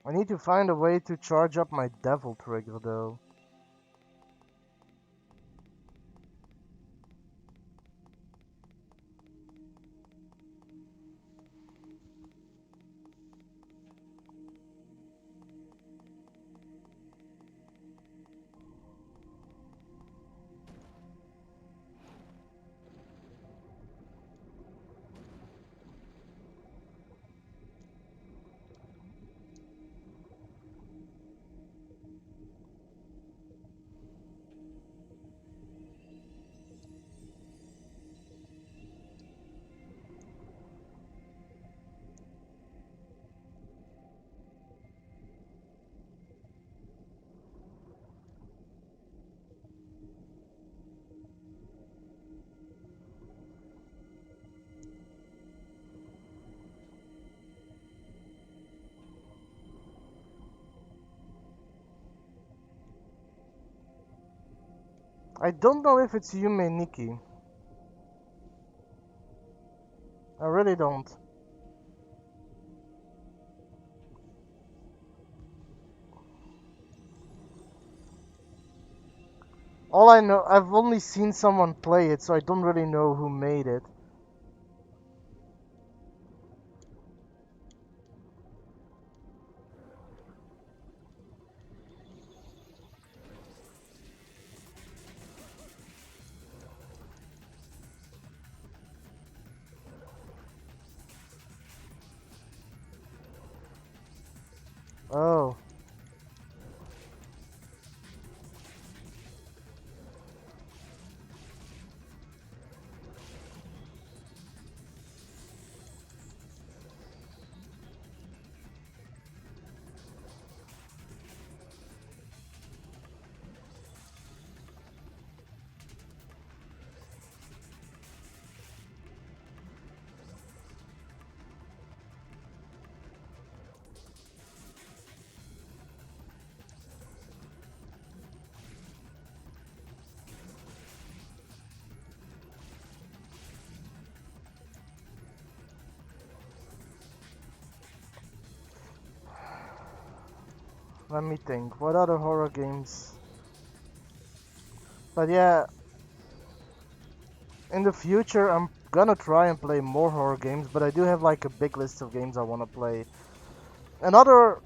I need to find a way to charge up my devil trigger though. I don't know if it's Yume Nikki. I really don't. All I know, I've only seen someone play it, so I don't really know who made it. Oh. Let me think. What other horror games? But yeah, in the future, I'm gonna try and play more horror games, but I do have like a big list of games I want to play. Another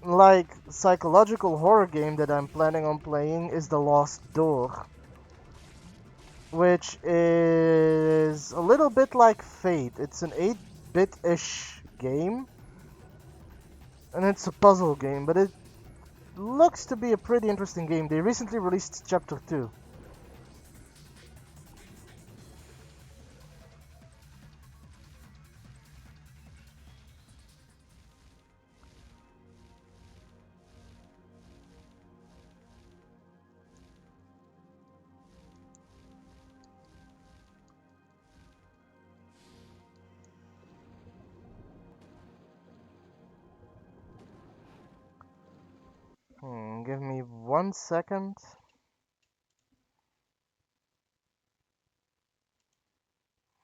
like psychological horror game that I'm planning on playing is The Lost Door, which is a little bit like Fate. It's an 8-bit-ish game, and it's a puzzle game, but it looks to be a pretty interesting game. They recently released Chapter 2. Give me 1 second.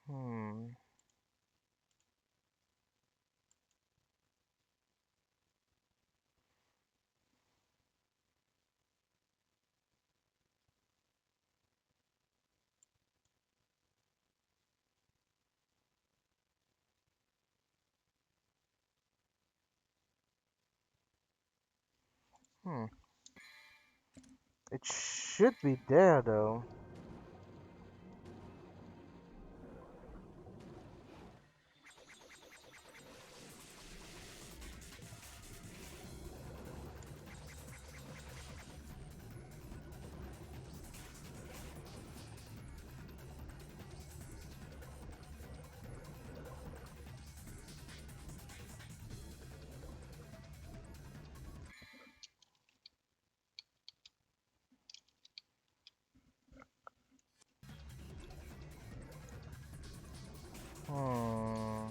Hmm. Hmm. It should be there though. Hmm.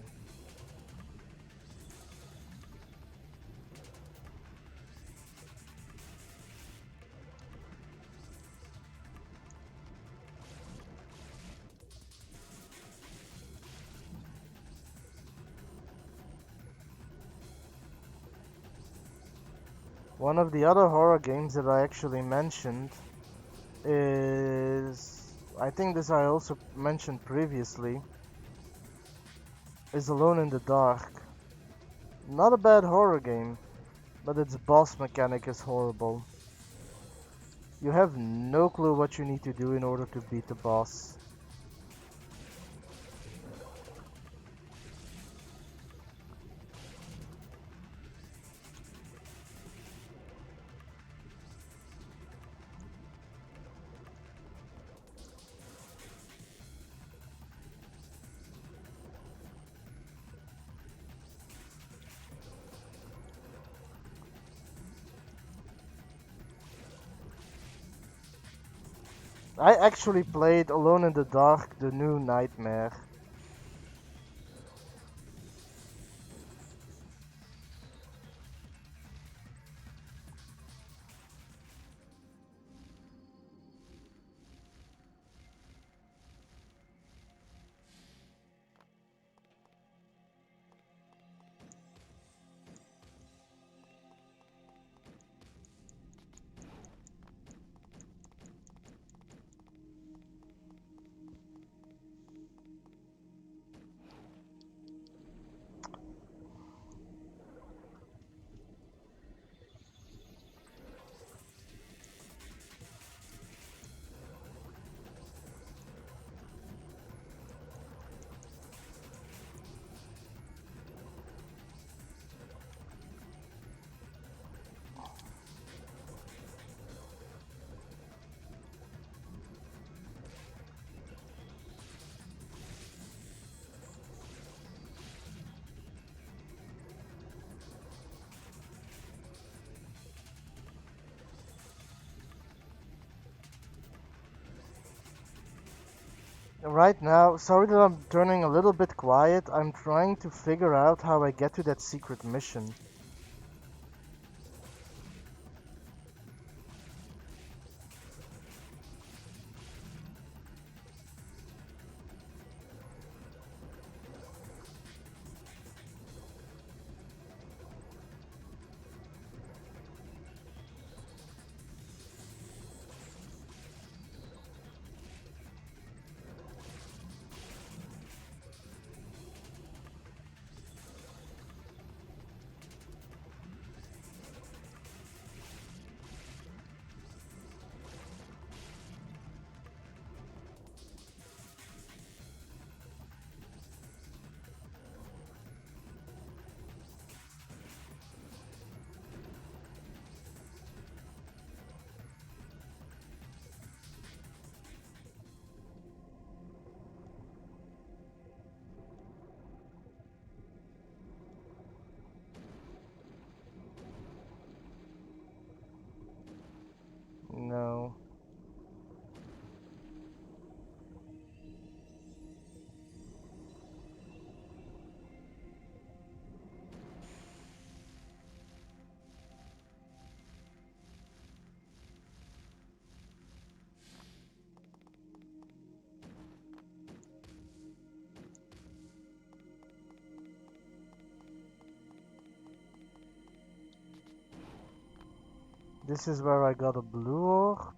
One of the other horror games that I actually mentioned is, I think this I also mentioned previously, is Alone in the Dark. Not a bad horror game, but its boss mechanic is horrible. You have no clue what you need to do in order to beat the boss. I actually played Alone in the Dark, the new Nightmare. Right now, sorry that I'm turning a little bit quiet, I'm trying to figure out how I get to that secret mission. This is where I got a blue orb.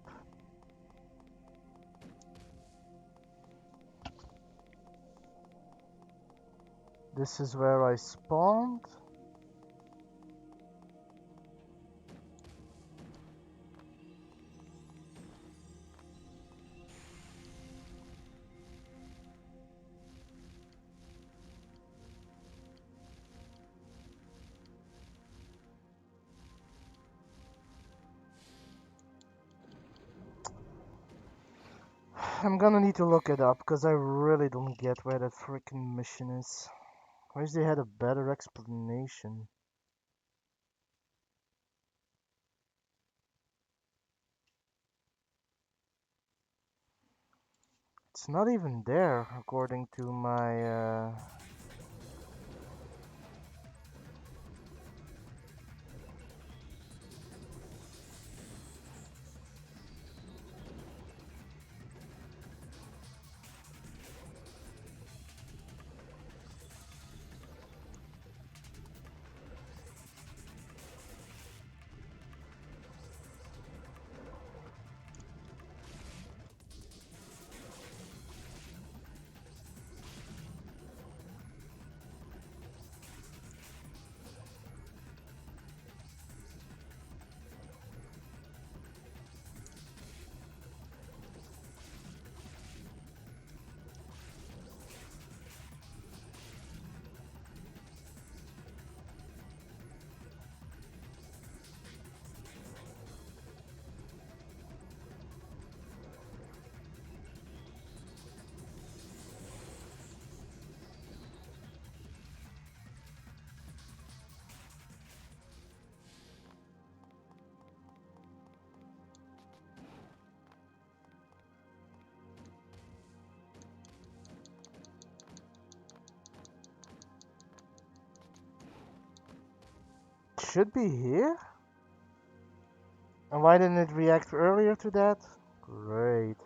This is where I spawned. I'm gonna need to look it up because I really don't get where that freaking mission is. I wish they had a better explanation. It's not even there according to my should be here? And why didn't it react earlier to that? Great.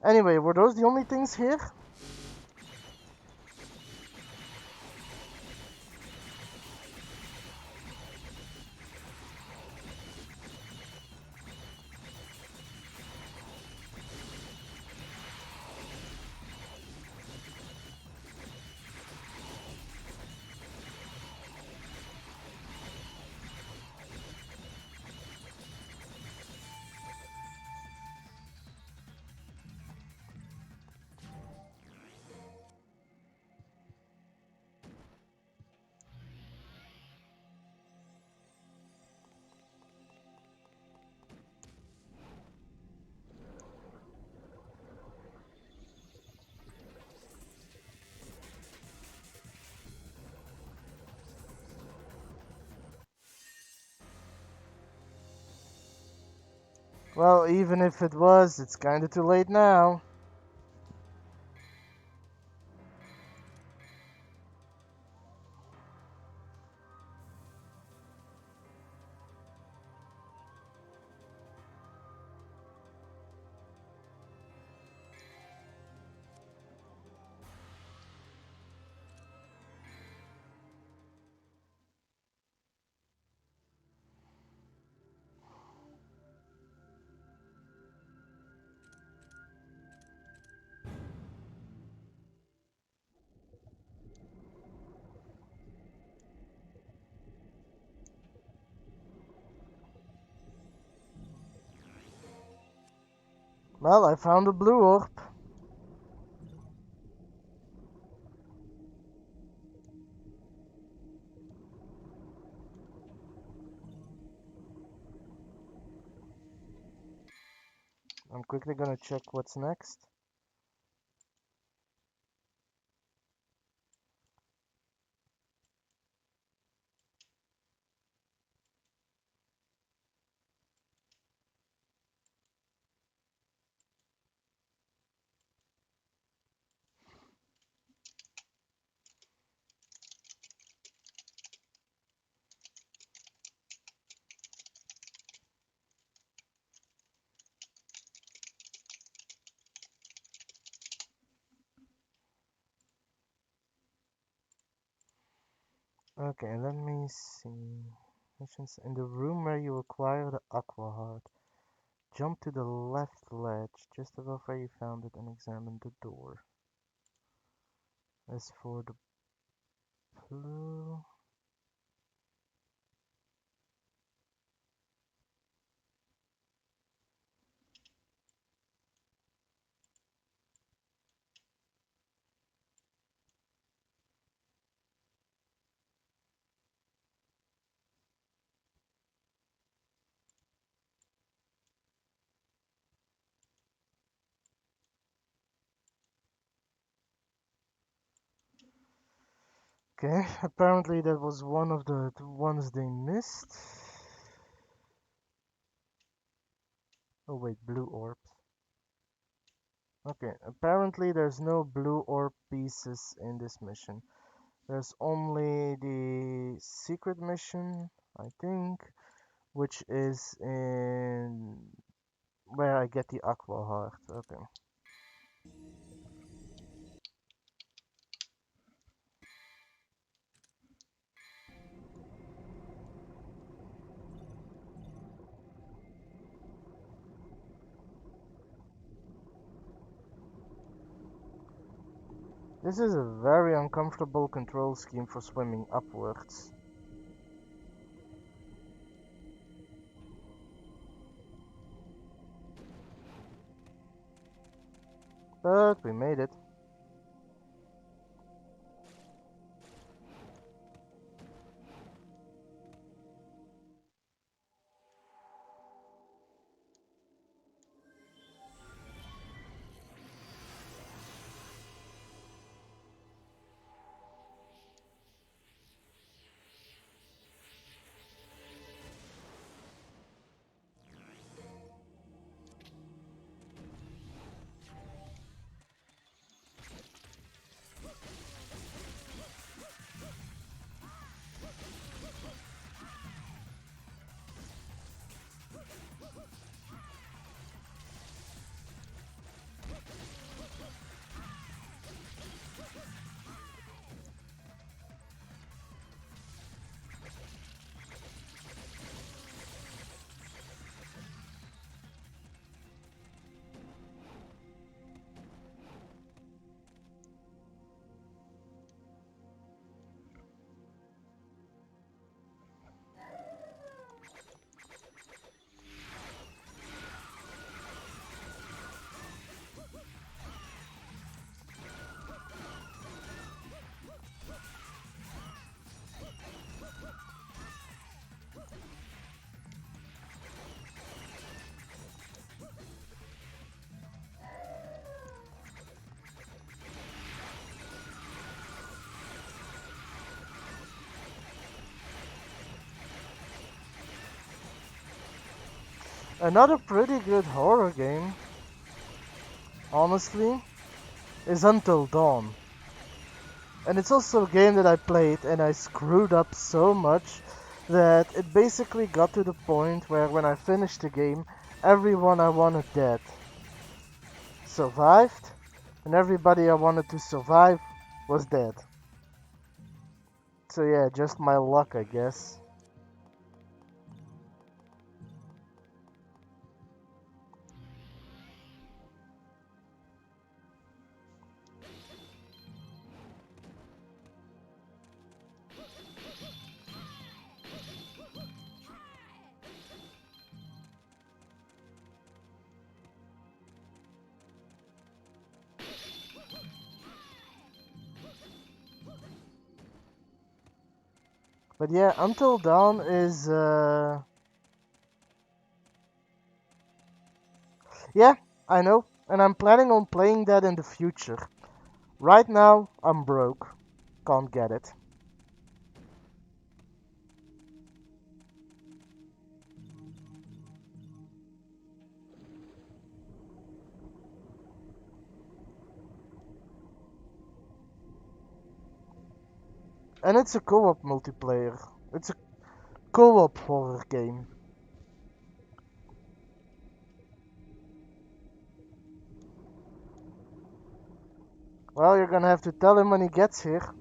Anyway, were those the only things here? Well, even if it was, it's kinda too late now. Well, I found a blue orb. I'm quickly gonna check what's next. Okay, let me see. missions. In the room where you acquire the Aqua Heart, jump to the left ledge, just above where you found it, and examine the door. As for the blue... Okay, apparently that was one of the ones they missed. Oh wait, blue orbs. Okay, apparently there's no blue orb pieces in this mission. There's only the secret mission, I think, which is in where I get the Aqua Heart. Okay. This is a very uncomfortable control scheme for swimming upwards. But we made it. Another pretty good horror game, honestly, is Until Dawn. And it's also a game that I played and I screwed up so much that it basically got to the point where when I finished the game, everyone I wanted dead survived, and everybody I wanted to survive was dead. So yeah, just my luck, I guess. But yeah, Until Dawn is yeah, I know, and I'm planning on playing that in the future. Right now, I'm broke. Can't get it. And it's a co-op multiplayer. It's a co-op horror game. Well, you're gonna have to tell him when he gets here.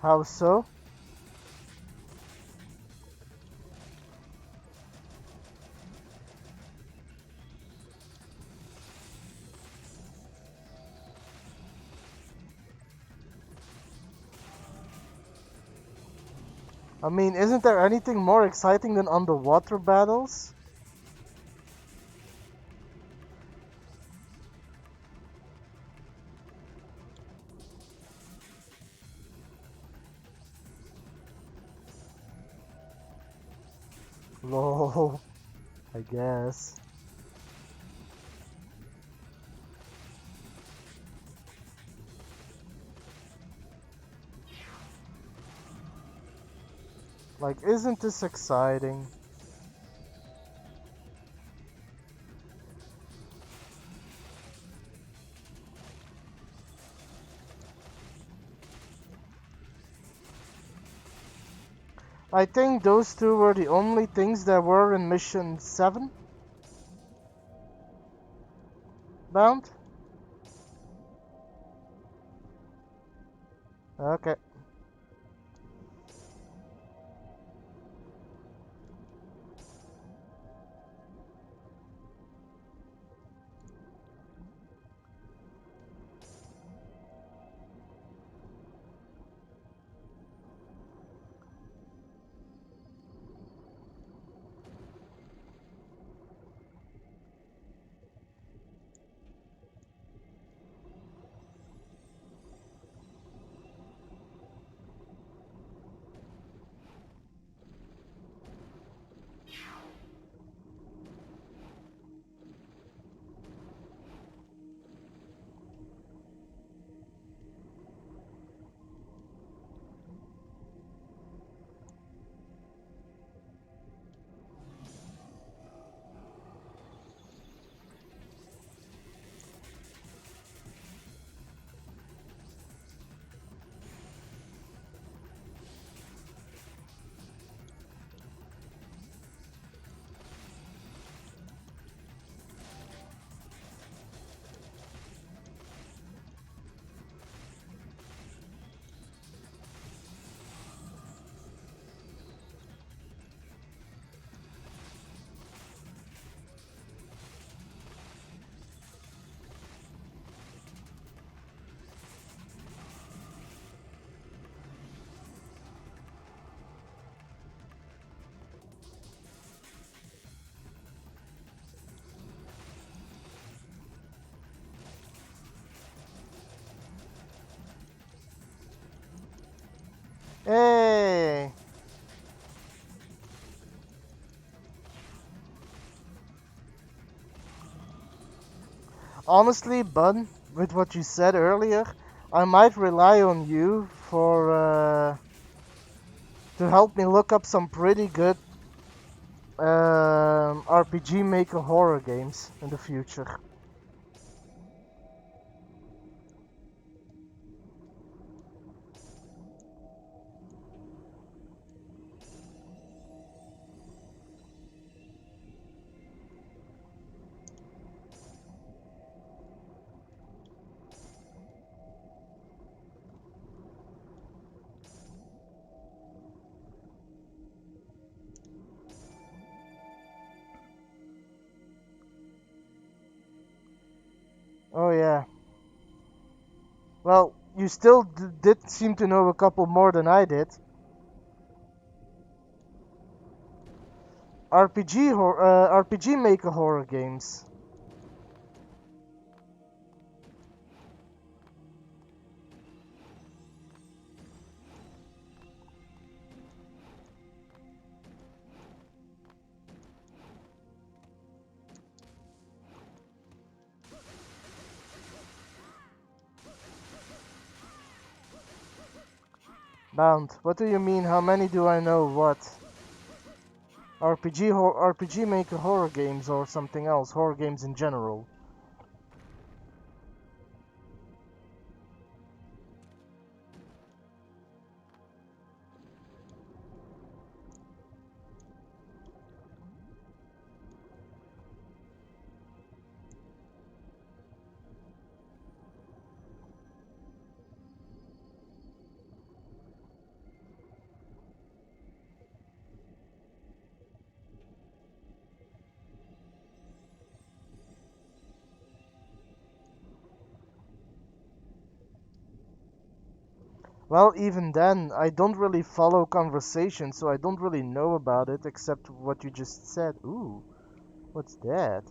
How so? I mean, isn't there anything more exciting than underwater battles? Lol, I guess. Like, isn't this exciting? I think those two were the only things that were in mission 7 bound. Okay. Hey! Honestly, Bud, with what you said earlier, I might rely on you for to help me look up some pretty good RPG Maker horror games in the future. Oh yeah. Well, you still did seem to know a couple more than I did. RPG Maker horror games. Bound. What do you mean? How many do I know? What? RPG Maker horror games or something else? Horror games in general. Well, even then, I don't really follow conversation, so I don't really know about it except what you just said. Ooh, what's that?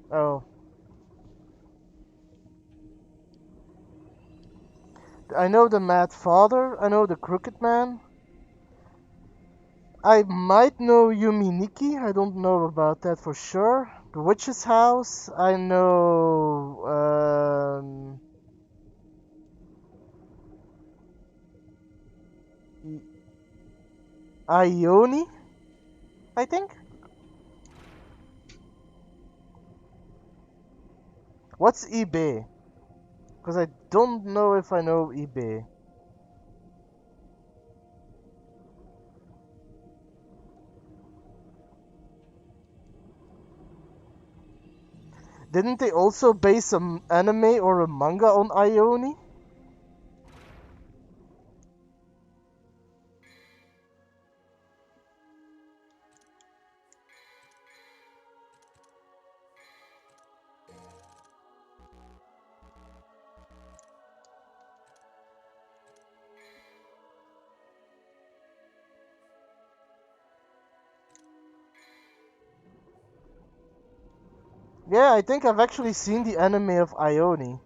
Oh, I know the Mad Father, I know the Crooked Man. I might know Yuminiki, I don't know about that for sure. The Witch's House, I know Ione, I think. What's eBay? Because I don't know if I know eBay. Didn't they also base an anime or a manga on Ione? Yeah, I think I've actually seen the anime of Ione.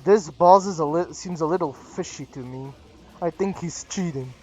This boss is seems a little fishy to me. I think he's cheating.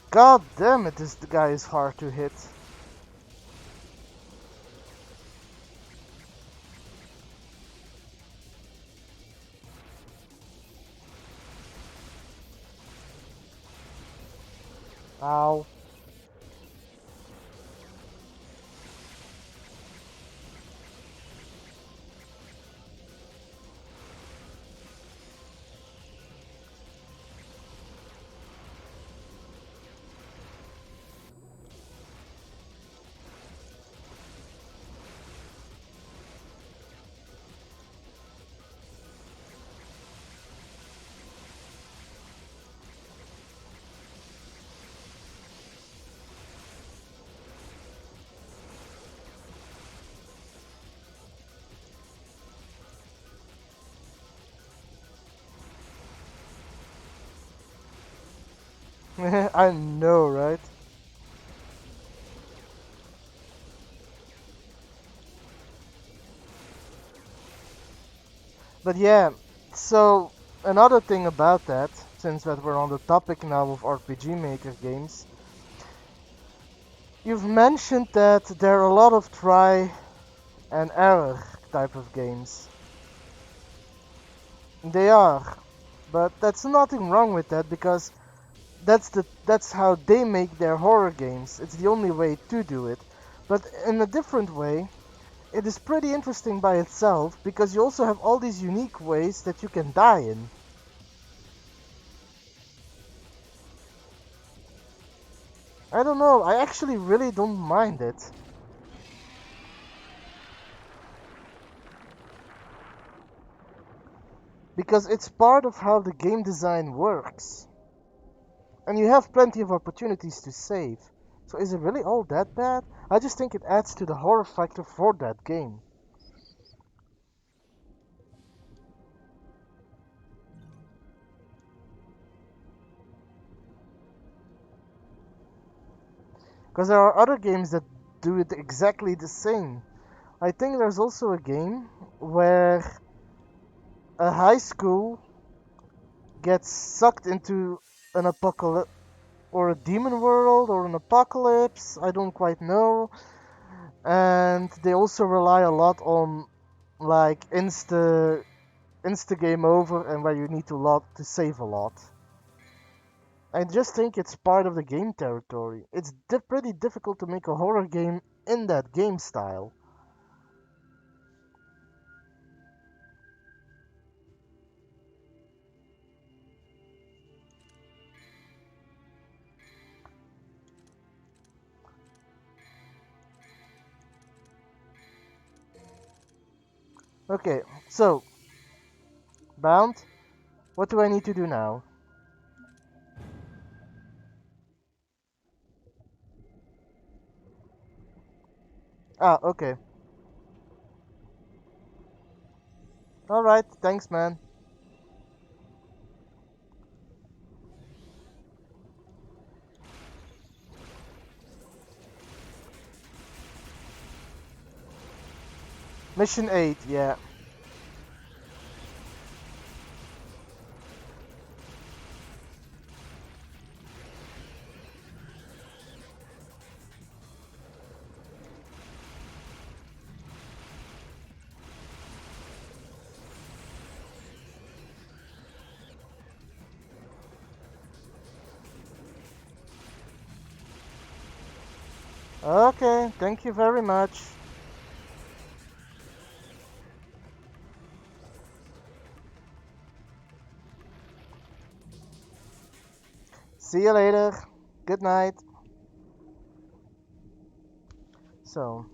God damn it, this guy is hard to hit. Ow. I know, right? But yeah, so another thing about that, since that we're on the topic now of RPG Maker games, you've mentioned that there are a lot of try and error type of games. They are, but that's nothing wrong with that because that's how they make their horror games. It's the only way to do it. But in a different way, it is pretty interesting by itself because you also have all these unique ways that you can die in. I don't know, I actually really don't mind it. Because it's part of how the game design works. And you have plenty of opportunities to save. So is it really all that bad? I just think it adds to the horror factor for that game. Because there are other games that do it exactly the same. I think there's also a game where a high school gets sucked into an apocalypse or a demon world or an apocalypse, I don't quite know. And they also rely a lot on like insta game over and where you need to save a lot. I just think it's part of the game territory. It's pretty difficult to make a horror game in that game style. Okay, so bound. What do I need to do now? Ah, okay. Alright, thanks, man. Mission 8, yeah. Okay, thank you very much. See you later. Good night. So,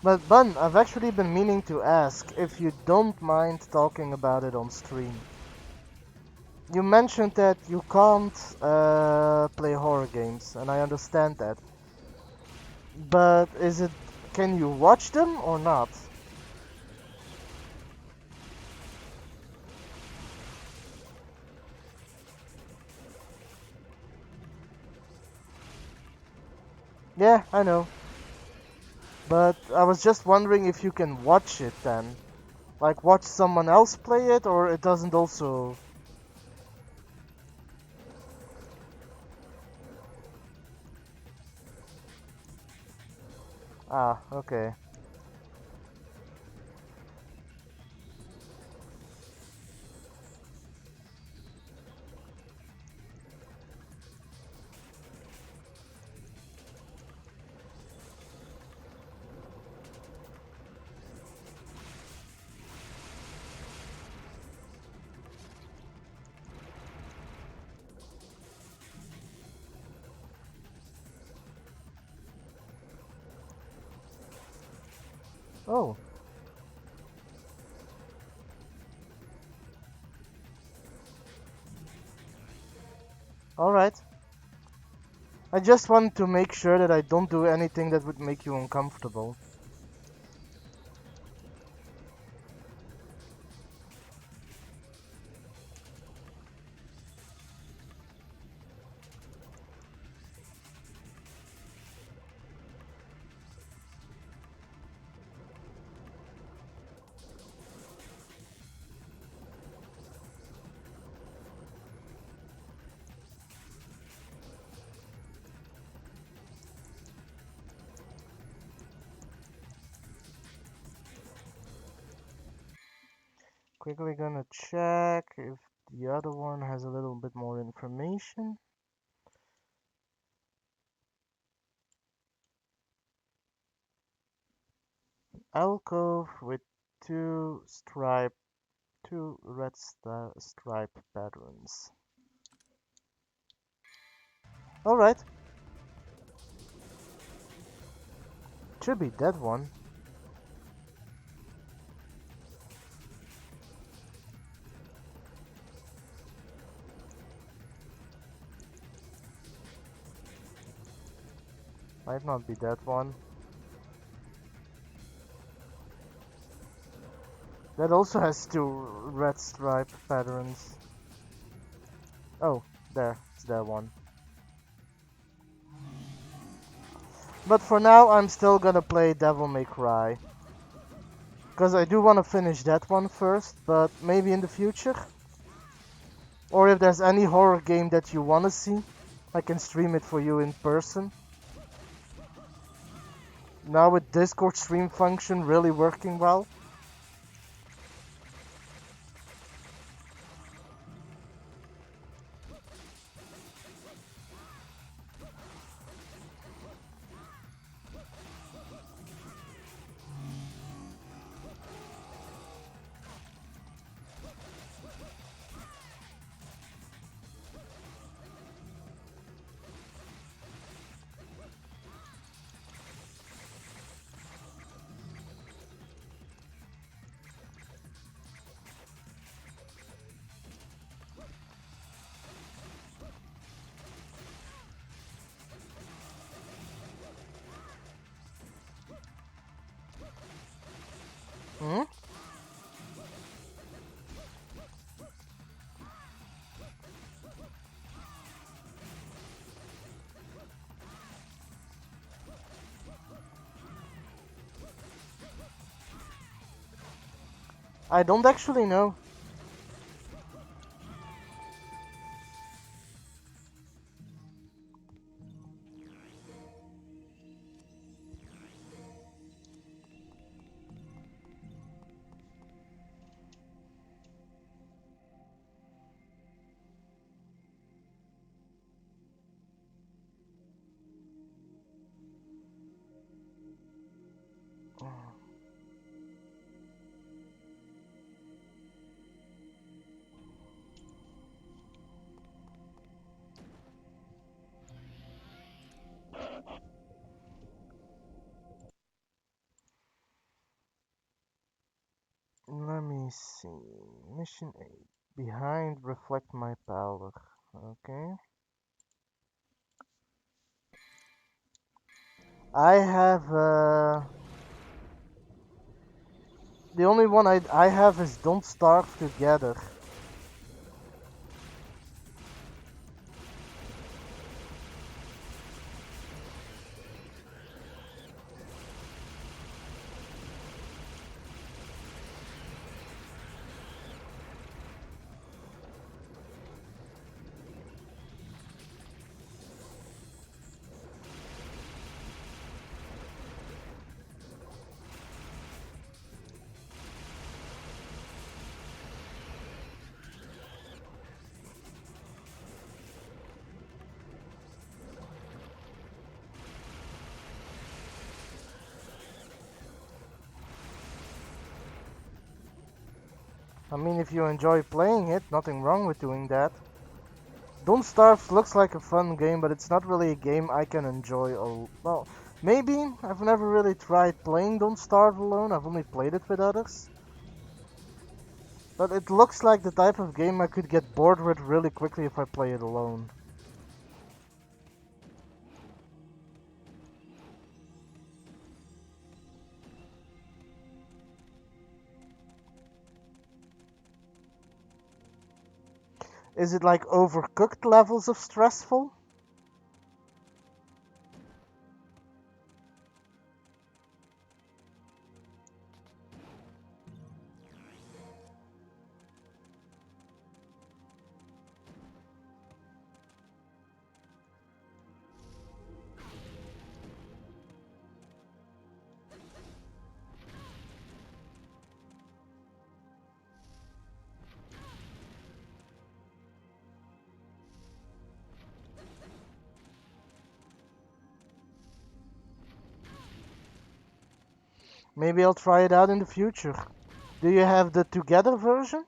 but Bun, I've actually been meaning to ask if you don't mind talking about it on stream. You mentioned that you can't play horror games, and I understand that. But can you watch them or not? Yeah, I know. But I was just wondering if you can watch it then. Like watch someone else play it, or it doesn't also... Ah, okay. Oh, alright. I just want to make sure that I don't do anything that would make you uncomfortable. Quickly gonna check if the other one has a little bit more information. Alcove with two red stripe patterns. Alright. Should be that one. Might not be that one. That also has two red stripe patterns. Oh, there. It's that one. But for now, I'm still gonna play Devil May Cry. Because I do want to finish that one first, but maybe in the future. Or if there's any horror game that you want to see, I can stream it for you in person. Now with Discord stream function really working well. Hmm? I don't actually know. Let me see. Mission 8. Behind reflect my power. Okay. I have the only one I have is Don't Starve Together. I mean, if you enjoy playing it, nothing wrong with doing that. Don't Starve looks like a fun game, but it's not really a game I can enjoy. Well, maybe. I've never really tried playing Don't Starve alone. I've only played it with others. But it looks like the type of game I could get bored with really quickly if I play it alone. Is it like overcooked levels of stressful? Maybe I'll try it out in the future. Do you have the together version?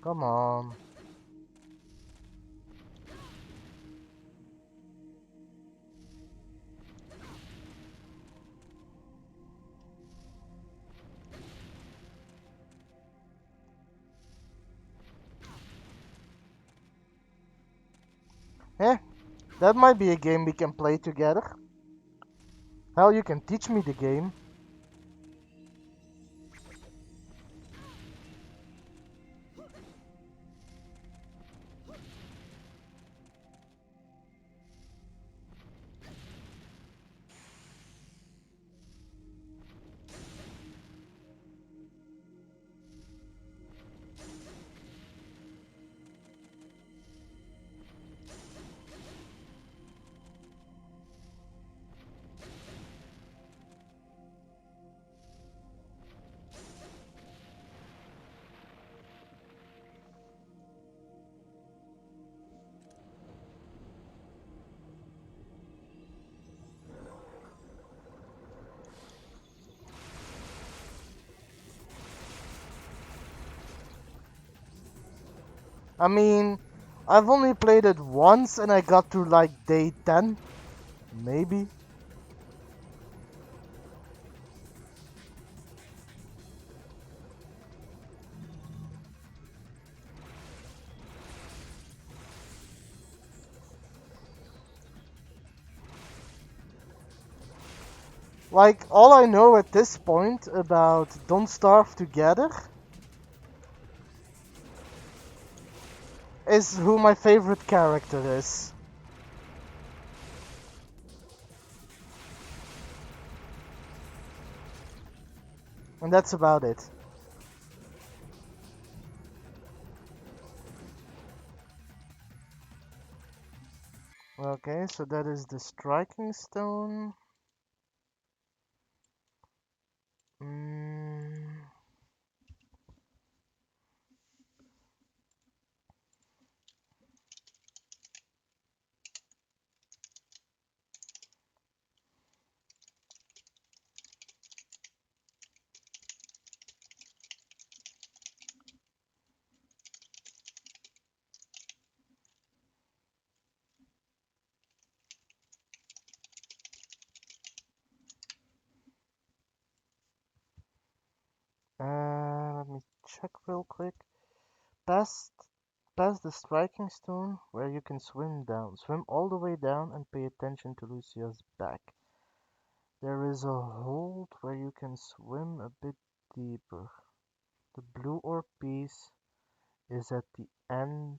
Come on. Eh, that might be a game we can play together. Hell, you can teach me the game. I mean, I've only played it once and I got to like day 10, maybe. Like, all I know at this point about Don't Starve Together is who my favorite character is. And that's about it. Okay, so that is the striking stone. Mm, let me check real quick. Past, past the striking stone, where you can swim down. Swim all the way down and pay attention to Lucia's back. There is a hold where you can swim a bit deeper. The blue orb piece is at the end,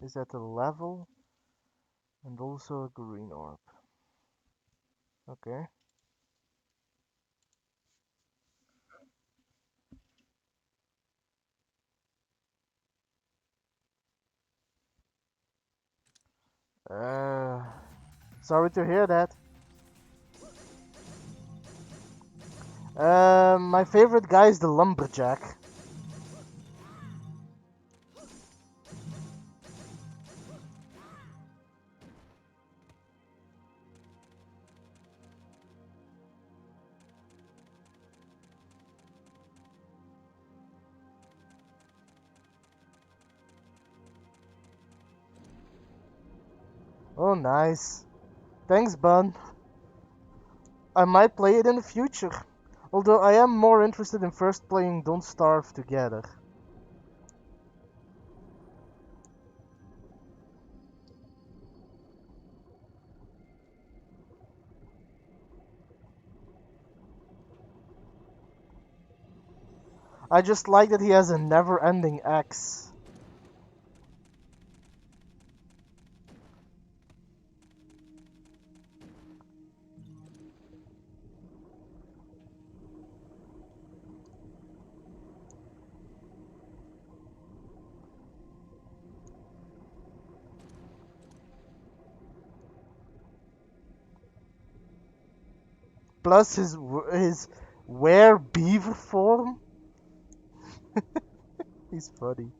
is at a level, and also a green orb. Okay. Sorry to hear that. My favorite guy is the lumberjack. Oh, nice. Thanks, bud. I might play it in the future. Although I am more interested in first playing Don't Starve Together. I just like that he has a never-ending axe. Plus his were beaver form. He's funny.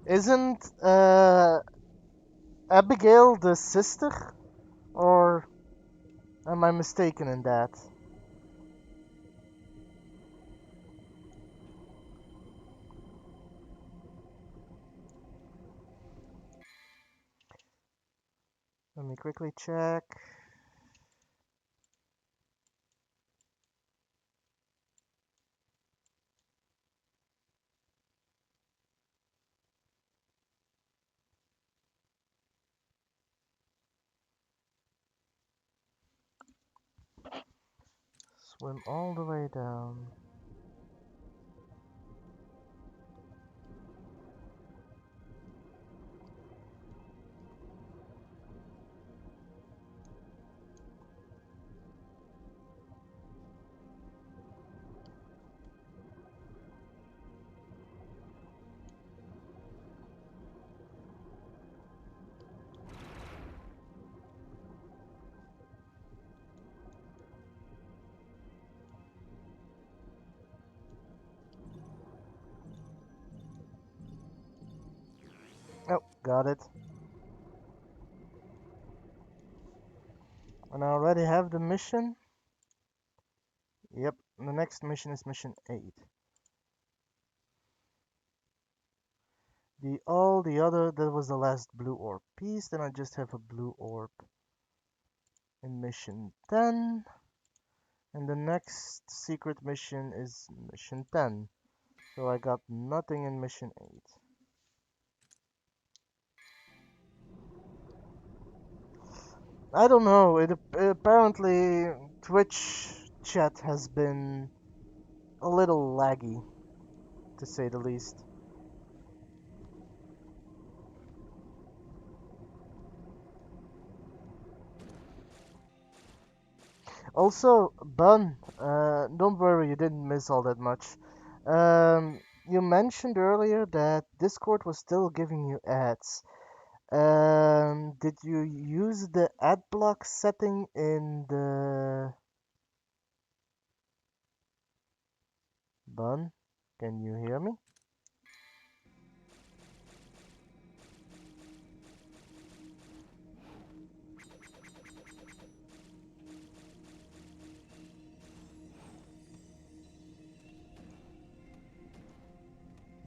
Isn't Abigail the sister? Or am I mistaken in that? Let me quickly check. Swim all the way down. Oh, got it. And I already have the mission. Yep, the next mission is mission 8. The other, that was the last blue orb piece. Then I just have a blue orb in mission 10. And the next secret mission is mission 10. So I got nothing in mission 8. I don't know, apparently Twitch chat has been a little laggy, to say the least. Also, Bun, don't worry, you didn't miss all that much. You mentioned earlier that Discord was still giving you ads. Did you use the ad block setting in the... Bun, can you hear me?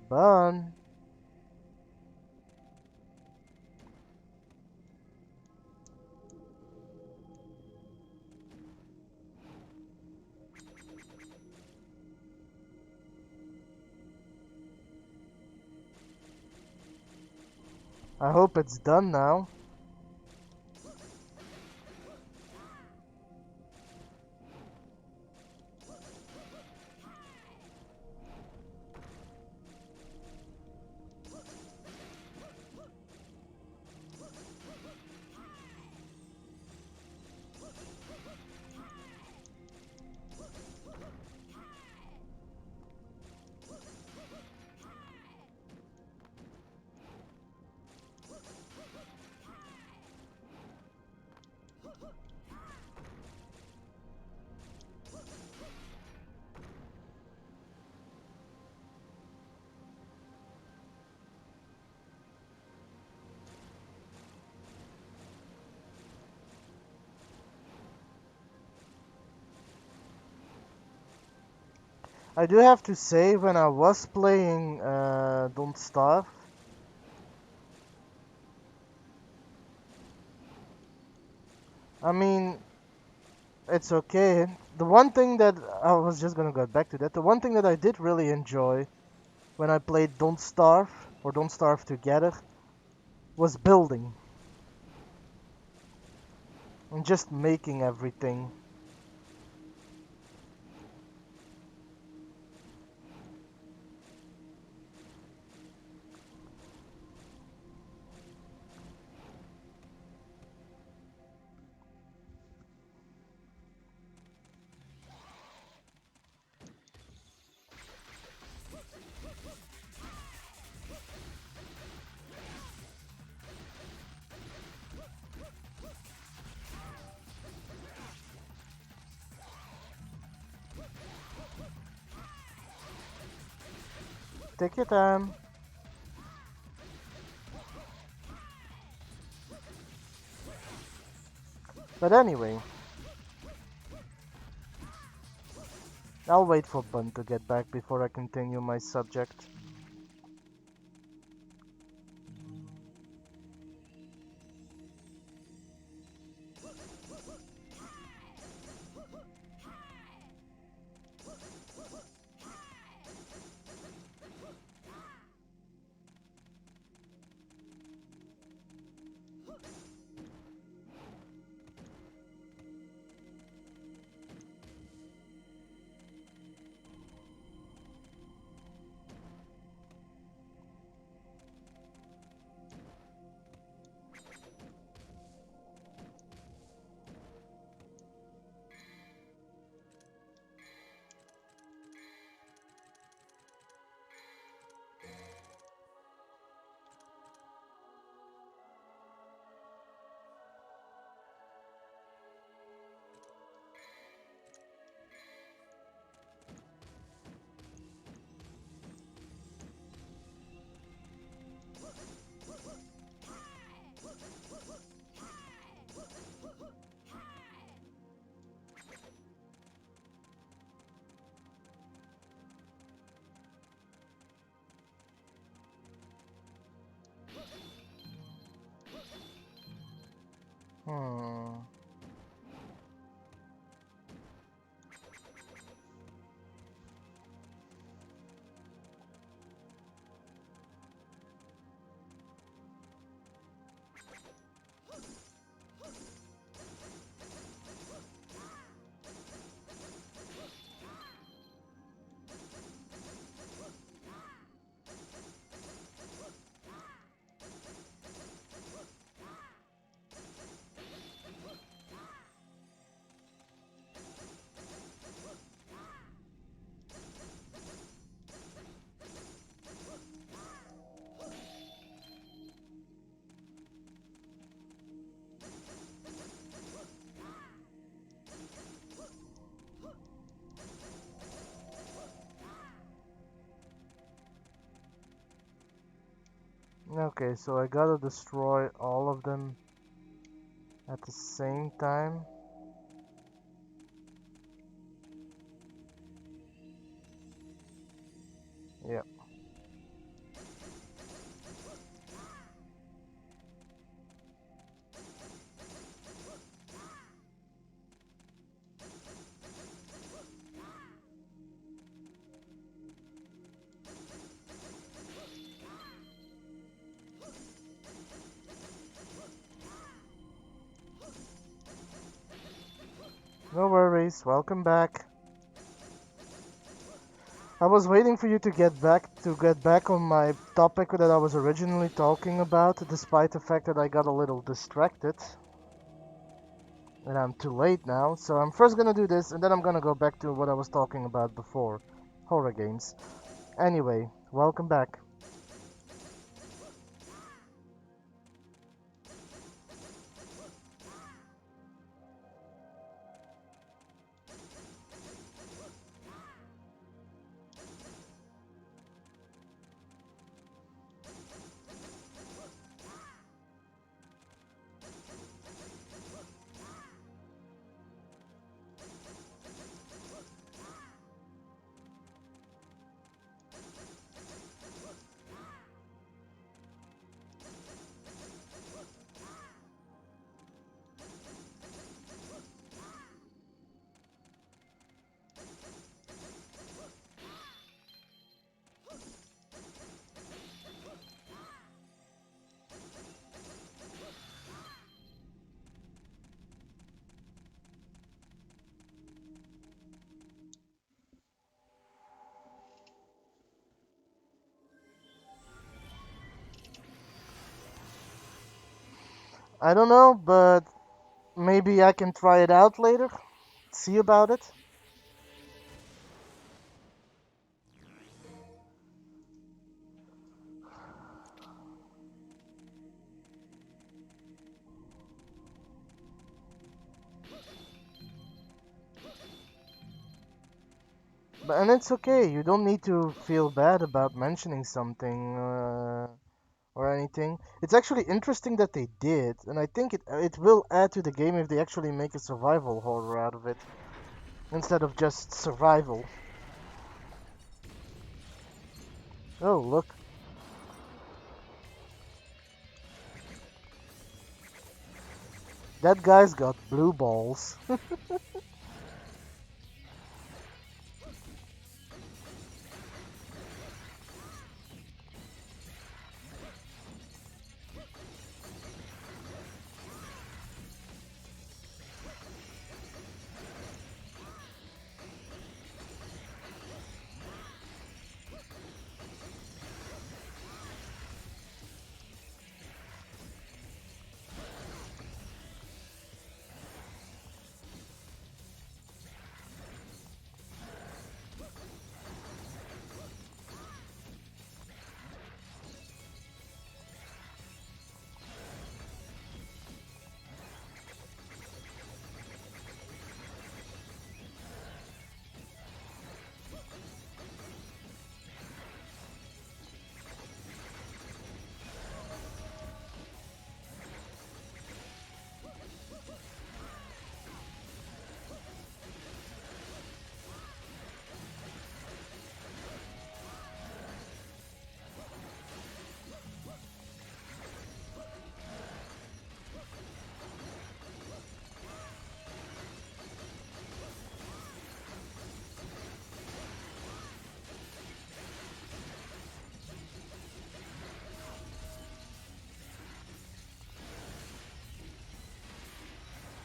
Bun? I hope it's done now. I do have to say, when I was playing Don't Starve, I mean, it's okay. The one thing that I was just gonna get back to that. The one thing that I did really enjoy when I played Don't Starve or Don't Starve Together was building and just making everything. Take your time. But anyway, I'll wait for Bun to get back before I continue my subject. Hmm. Okay, so I gotta destroy all of them at the same time. Yep. No worries, welcome back. I was waiting for you to get back on my topic that I was originally talking about, despite the fact that I got a little distracted. And I'm too late now, so I'm first gonna do this and then I'm gonna go back to what I was talking about before. Horror games. Anyway, welcome back. I don't know, but maybe I can try it out later. See about it. And it's okay. You don't need to feel bad about mentioning something or anything. It's actually interesting that they did, and I think it will add to the game if they actually make a survival horror out of it instead of just survival. Oh, look. That guy's got blue balls.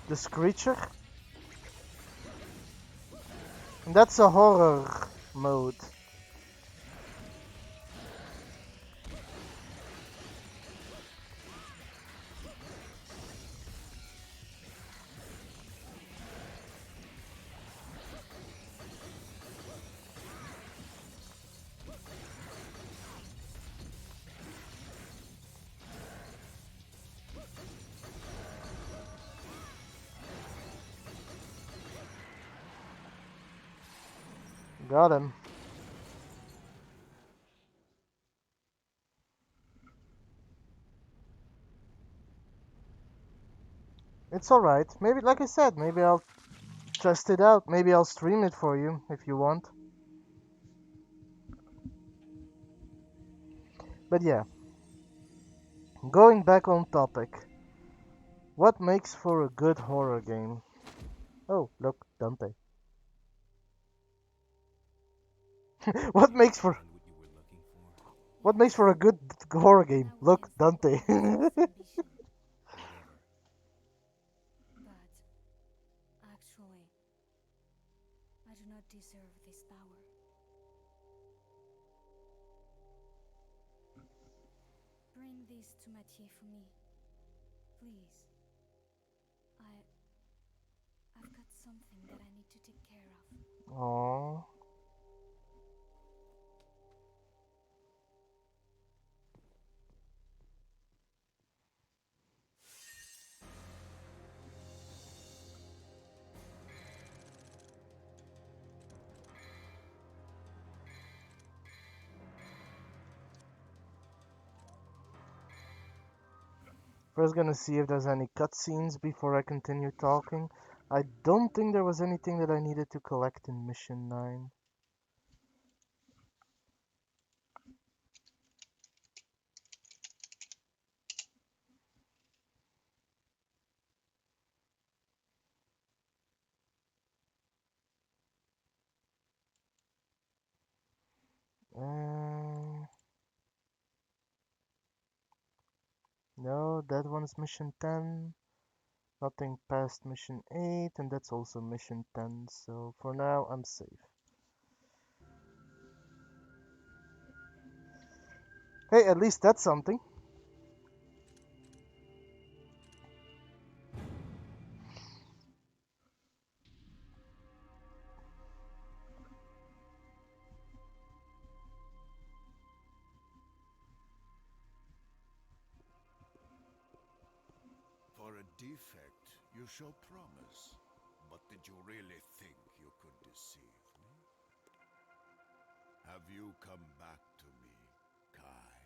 The Screecher? That's a horror mode. Got him. It's alright. Maybe, like I said, maybe I'll test it out. Maybe I'll stream it for you if you want. But yeah, going back on topic. What makes for a good horror game? Oh, look, Dante. what makes for Found what you were looking for? what makes for a good horror game? Look, Dante. Ambition, Whatever. but actually, I do not deserve this power. Bring this to Mathieu for me, please. I've got something that I need to take care of. Aww. First gonna see if there's any cutscenes before I continue talking. I don't think there was anything that I needed to collect in Mission 9. Uh, no, that one's Mission 10. Nothing past Mission 8, and that's also Mission 10, so for now I'm safe. Hey, at least that's something. defect, you show promise. But did you really think you could deceive me? Have you come back to me, Kai?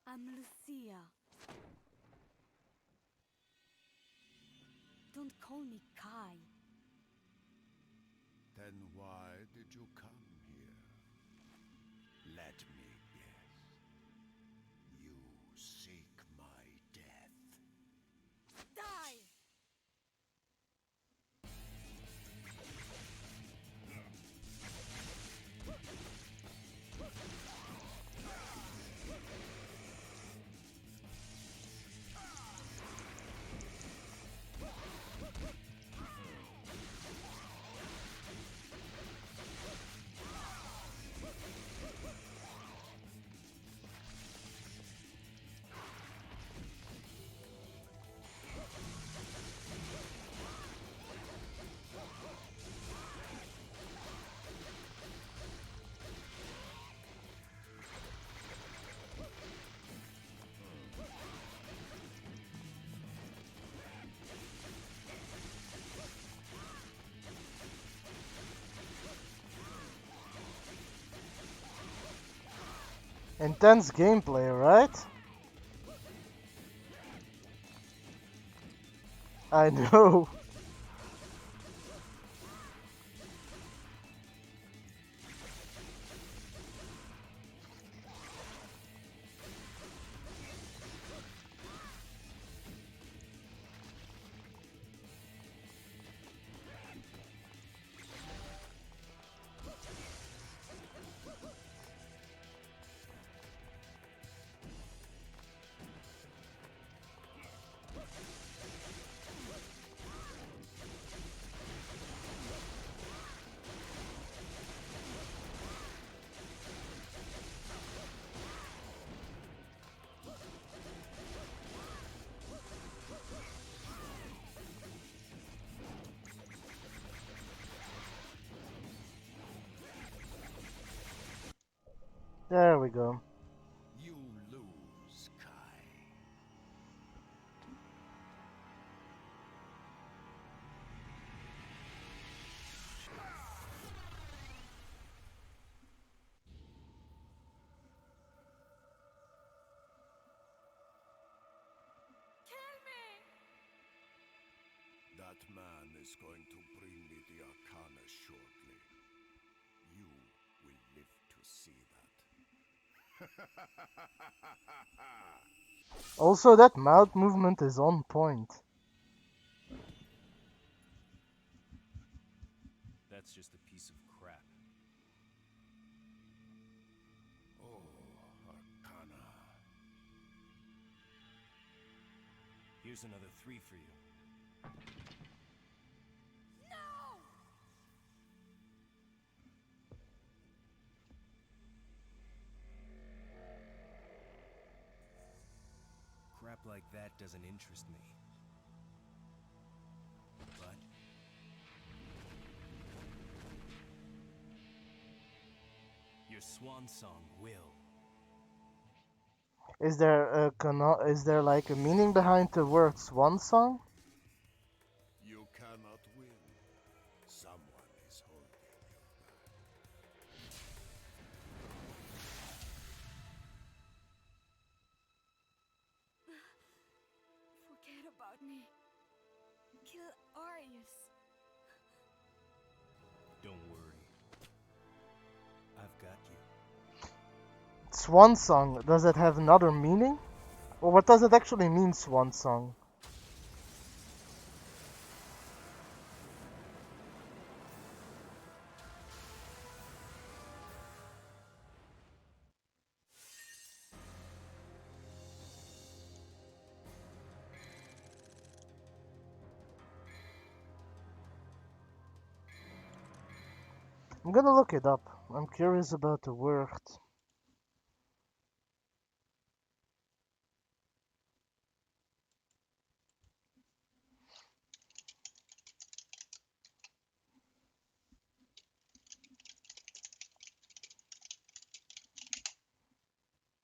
I'm Lucia. Don't call me Kai. Then why did you come here? Let me guess. You seek my death. Die! Intense gameplay, right? I know. There we go. You lose, Kai. Kill me! That man is going to bring me the Arcana shortly. You will live to see that. Also, that mouth movement is on point. That's just a piece of crap. Oh, Arcana. Here's another 3 for you. No! Crap like that doesn't interest me. But your swan song will. Is there like a meaning behind the word swan song? You cannot win. Someone is holding you back. Forget about me. Kill Arius. Don't worry. I've got you. Swan song, does it have another meaning? Or what does it actually mean, swan song? I'm gonna look it up. I'm curious about the word.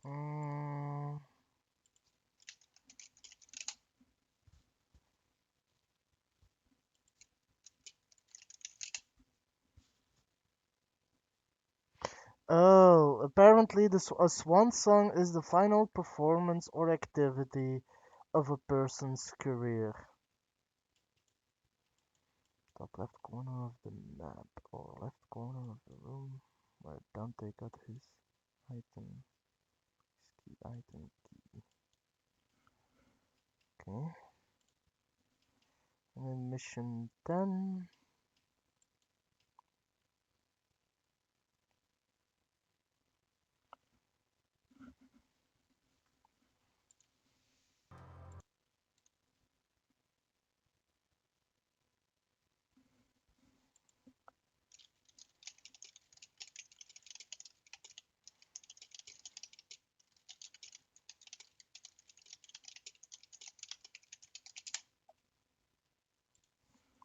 Mm, Oh, apparently a swan song is the final performance or activity of a person's career. Top left corner of the map or left corner of the room where Dante got his item. His key item key. Okay. And then mission 10.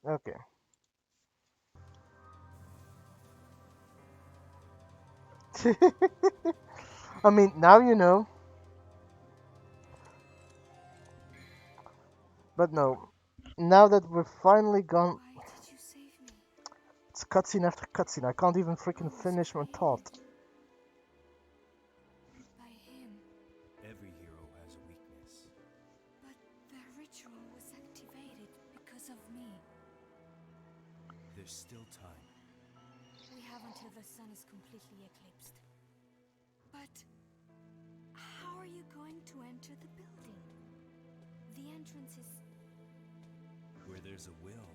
Okay. I mean, now you know. But no. Now that we're finally gone. Why did you save me? It's cutscene after cutscene. I can't even freaking I was finish my thought. created by him, Every hero has a weakness. but the ritual was activated because of me. There's still time. We have until the sun is completely eclipsed. But how are you going to enter the building? The entrance is... Where there's a will,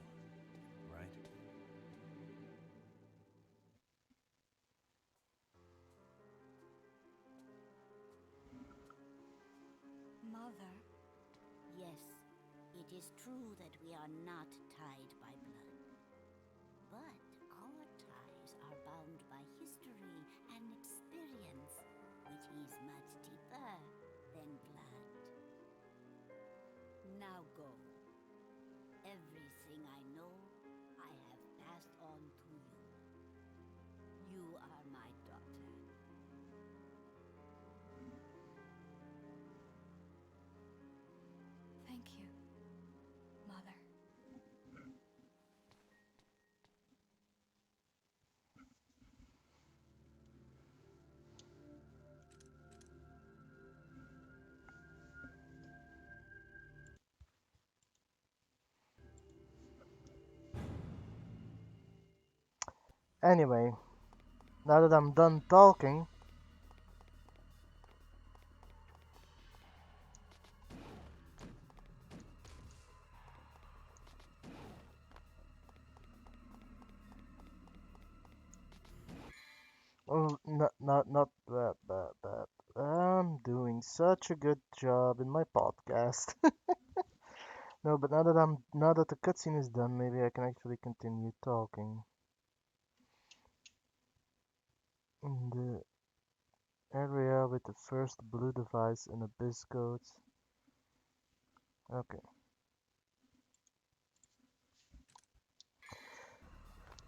right? Mother, Yes, it is true that we are not tied by blood. But our ties are bound by history and experience, which is much deeper than blood. Now go. Everything I know, I have passed on to you. You are my daughter. thank you, Mother. Anyway, now that I'm done talking, oh, not that. I'm doing such a good job in my podcast. No, but now that the cutscene is done, maybe I can actually continue talking. In the area with the first blue device and abyss codes. Okay.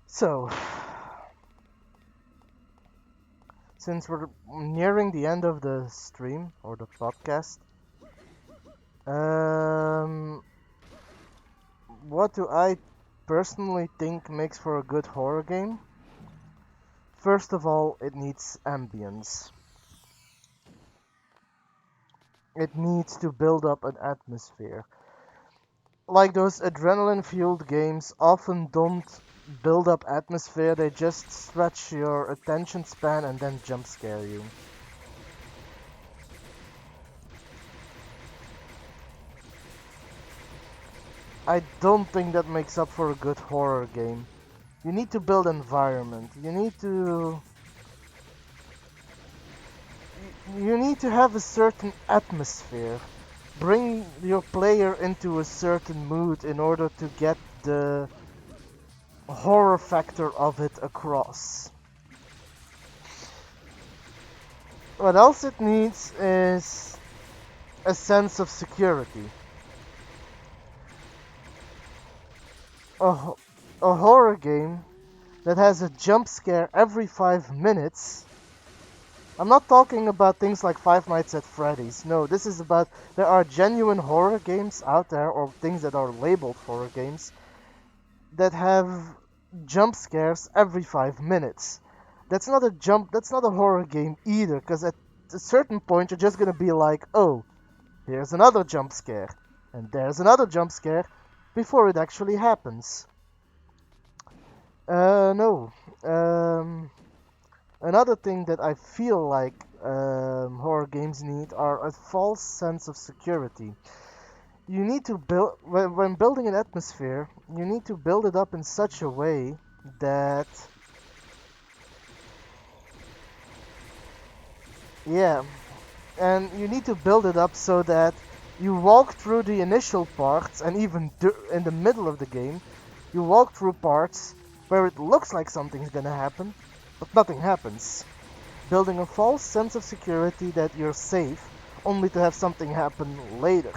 So, since we're nearing the end of the stream or the podcast, um, what do I personally think makes for a good horror game? First of all, it needs ambience. It needs to build up an atmosphere. Like those adrenaline-fueled games often don't build up atmosphere, they just stretch your attention span and then jump scare you. I don't think that makes up for a good horror game. You need to build environment. You need to have a certain atmosphere. Bring your player into a certain mood in order to get the horror factor of it across. What else it needs is a sense of security. A, a horror game that has a jump scare every 5 minutes. I'm not talking about things like Five Nights at Freddy's. No, this is about there are genuine horror games out there, or things that are labeled horror games, that have jump scares every 5 minutes. That's not a jump. That's not a horror game either, because at a certain point you're just gonna be like, oh, here's another jump scare, and there's another jump scare before it actually happens. No. Another thing that I feel like horror games need are a false sense of security. You need to build when building an atmosphere, you need to build it up in such a way that yeah, and you need to build it up so that you walk through the initial parts, and even in the middle of the game, you walk through parts where it looks like something's gonna happen, but nothing happens. Building a false sense of security that you're safe, only to have something happen later.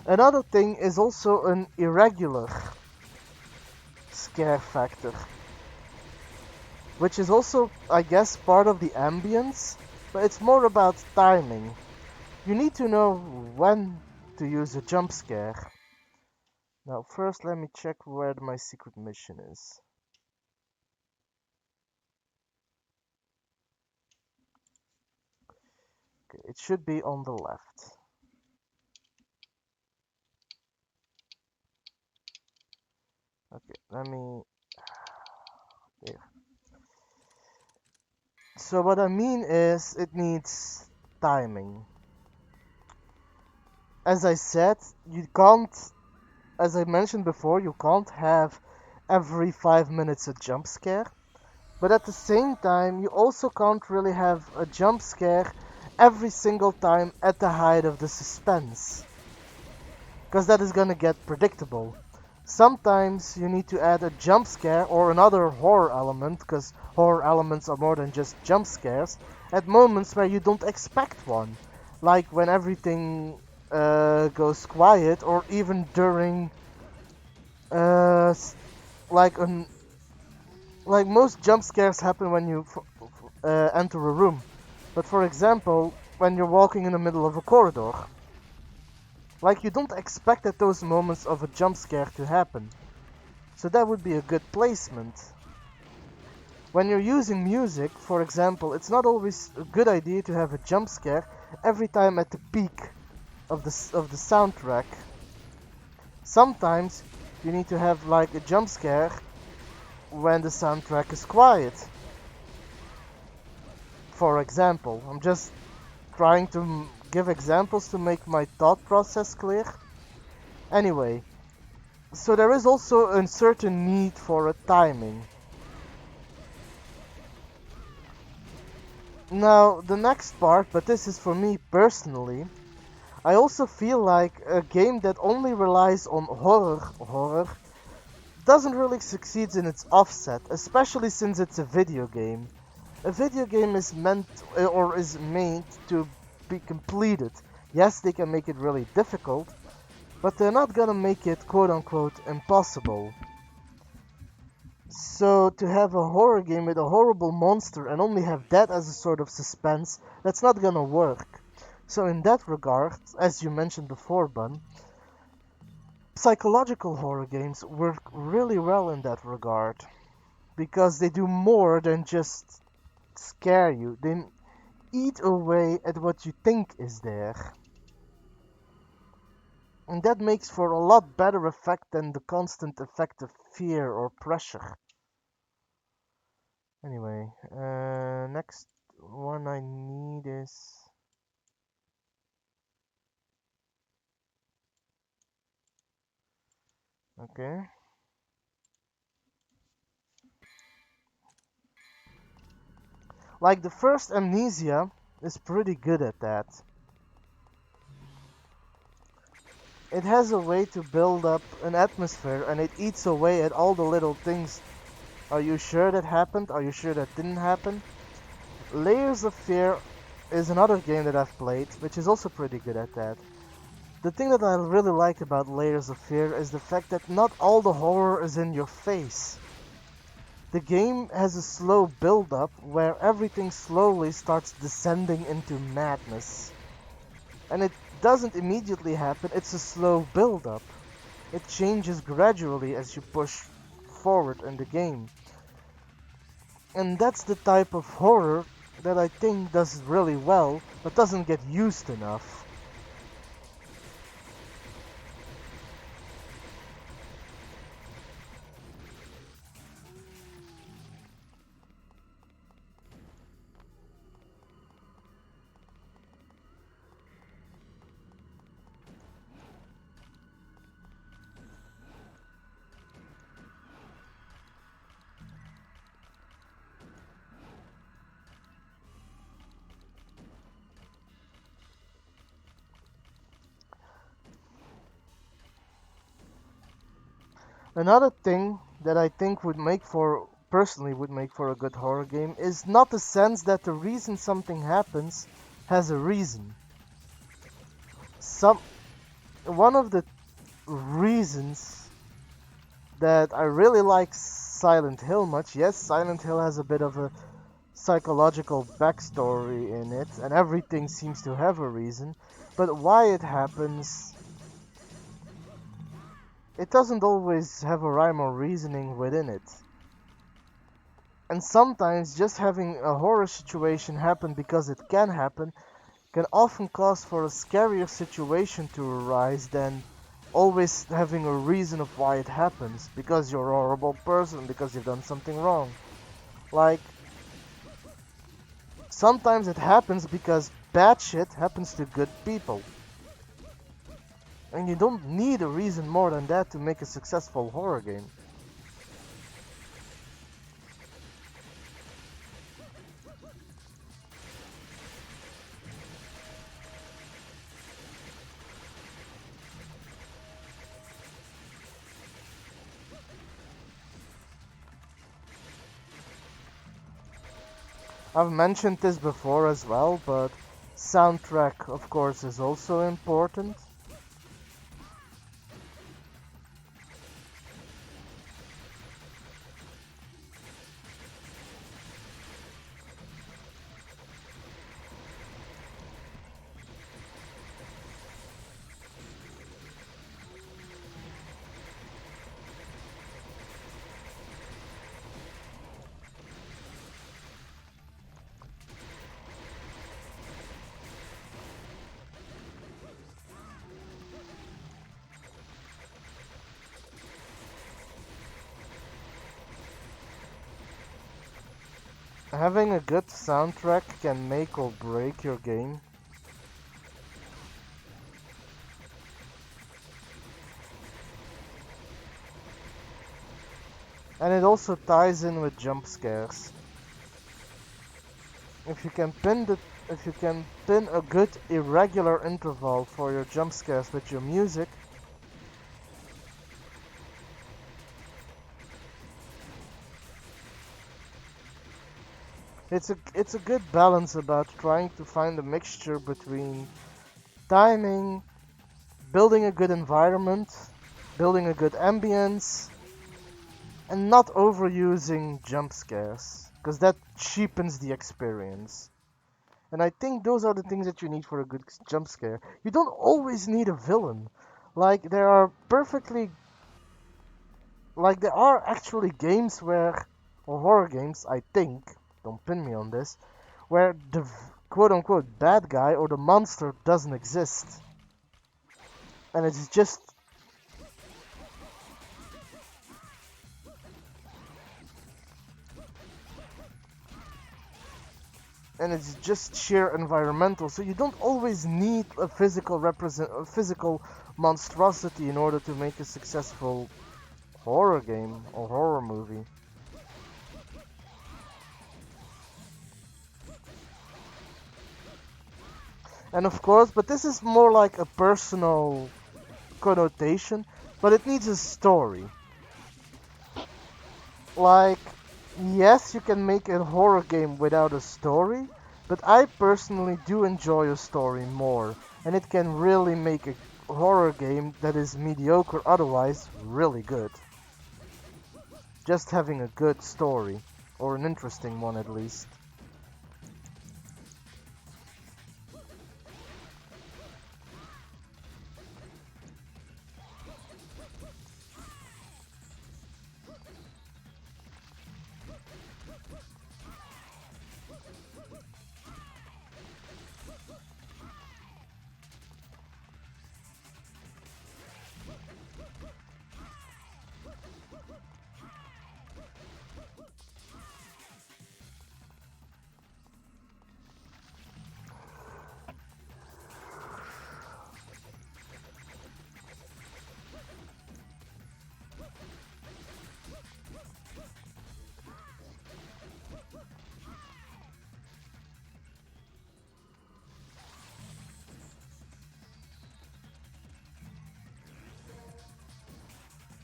Another thing is also an irregular scare factor, which is also, I guess, part of the ambience, but it's more about timing. You need to know when to use a jump scare. Now, first let me check where my secret mission is. Okay, it should be on the left. Okay, let me... There. So what I mean is, it needs timing. As I said, you can't, as I mentioned before, you can't have every 5 minutes a jump scare. But at the same time, you also can't really have a jump scare every single time at the height of the suspense, because that is gonna get predictable. Sometimes you need to add a jump scare or another horror element, because horror elements are more than just jump scares, at moments where you don't expect one, like when everything goes quiet, or even during like an like most jump scares happen when you enter a room. But for example, when you're walking in the middle of a corridor. Like, you don't expect at those moments of a jump scare to happen. So that would be a good placement. When you're using music, for example, it's not always a good idea to have a jump scare every time at the peak of the soundtrack. Sometimes you need to have like a jump scare when the soundtrack is quiet. For example, I'm just trying to give examples to make my thought process clear. Anyway, so there is also a certain need for a timing. Now, the next part, but this is for me personally, I also feel like a game that only relies on horror doesn't really succeed in its offset, especially since it's a video game. A video game is meant or is made to be completed. Yes, they can make it really difficult, but they're not gonna make it quote-unquote impossible. So to have a horror game with a horrible monster and only have that as a sort of suspense, that's not gonna work. So in that regard, as you mentioned before, Bun, psychological horror games work really well in that regard, because they do more than just scare you. They eat away at what you think is there. And that makes for a lot better effect than the constant effect of fear or pressure. Anyway, next one I need is... Okay. Like, the first Amnesia is pretty good at that. It has a way to build up an atmosphere, and it eats away at all the little things. Are you sure that happened? Are you sure that didn't happen? Layers of Fear is another game that I've played, which is also pretty good at that. The thing that I really like about Layers of Fear is the fact that not all the horror is in your face. The game has a slow build-up where everything slowly starts descending into madness. And it doesn't immediately happen, it's a slow build-up. It changes gradually as you push forward in the game. And that's the type of horror that I think does really well, but doesn't get used enough. Another thing that I think personally would make for a good horror game is not the sense that the reason something happens has a reason. Some One of the reasons that I really like Silent Hill much, yes, Silent Hill has a bit of a psychological backstory in it, and everything seems to have a reason, but why it happens, it doesn't always have a rhyme or reasoning within it. And sometimes just having a horror situation happen because it can often cause for a scarier situation to arise than always having a reason of why it happens. Because you're a horrible person, because you've done something wrong. Like, sometimes it happens because bad shit happens to good people. And you don't need a reason more than that to make a successful horror game. I've mentioned this before as well, but soundtrack, of course, is also important. Having a good soundtrack can make or break your game. And it also ties in with jump scares. If you can pin a good irregular interval for your jump scares with your music, it's a good balance about trying to find a mixture between timing, building a good environment, building a good ambience, and not overusing jump scares, because that cheapens the experience. And I think those are the things that you need for a good jump scare. You don't always need a villain. Like there are actually games where, or horror games, I think, don't pin me on this, where the quote unquote bad guy or the monster doesn't exist. And it's just sheer environmental. So you don't always need a physical monstrosity in order to make a successful horror game or horror movie. And of course, but this is more like a personal connotation, but it needs a story. Like, yes, you can make a horror game without a story, but I personally do enjoy a story more, and it can really make a horror game that is mediocre otherwise really good. Just having a good story, or an interesting one at least.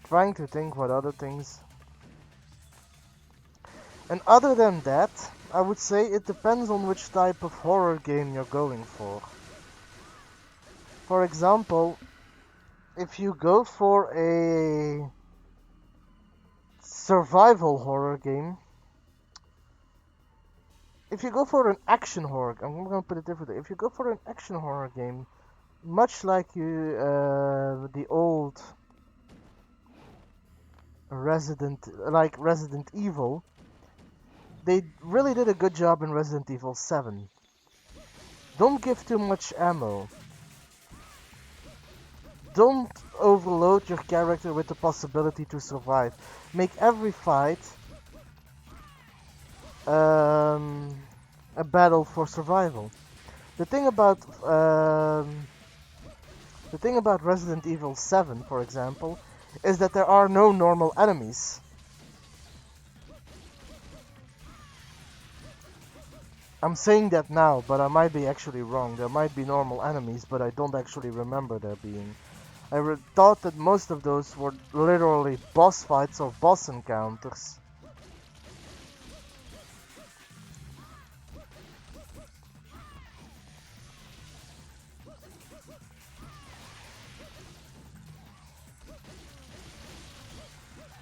trying to think what other things. And other than that, I would say it depends on which type of horror game you're going for. For example, if you go for a survival horror game, if you go for an action horror, I'm gonna put it differently. If you go for an action horror game, much like the old Resident Evil, they really did a good job in Resident Evil 7. Don't give too much ammo. Don't overload your character with the possibility to survive. Make every fight a battle for survival. The thing about Resident Evil 7, for example, is that there are no normal enemies. I'm saying that now, but I might be actually wrong. There might be normal enemies, but I don't actually remember there being. I thought that most of those were literally boss fights or boss encounters.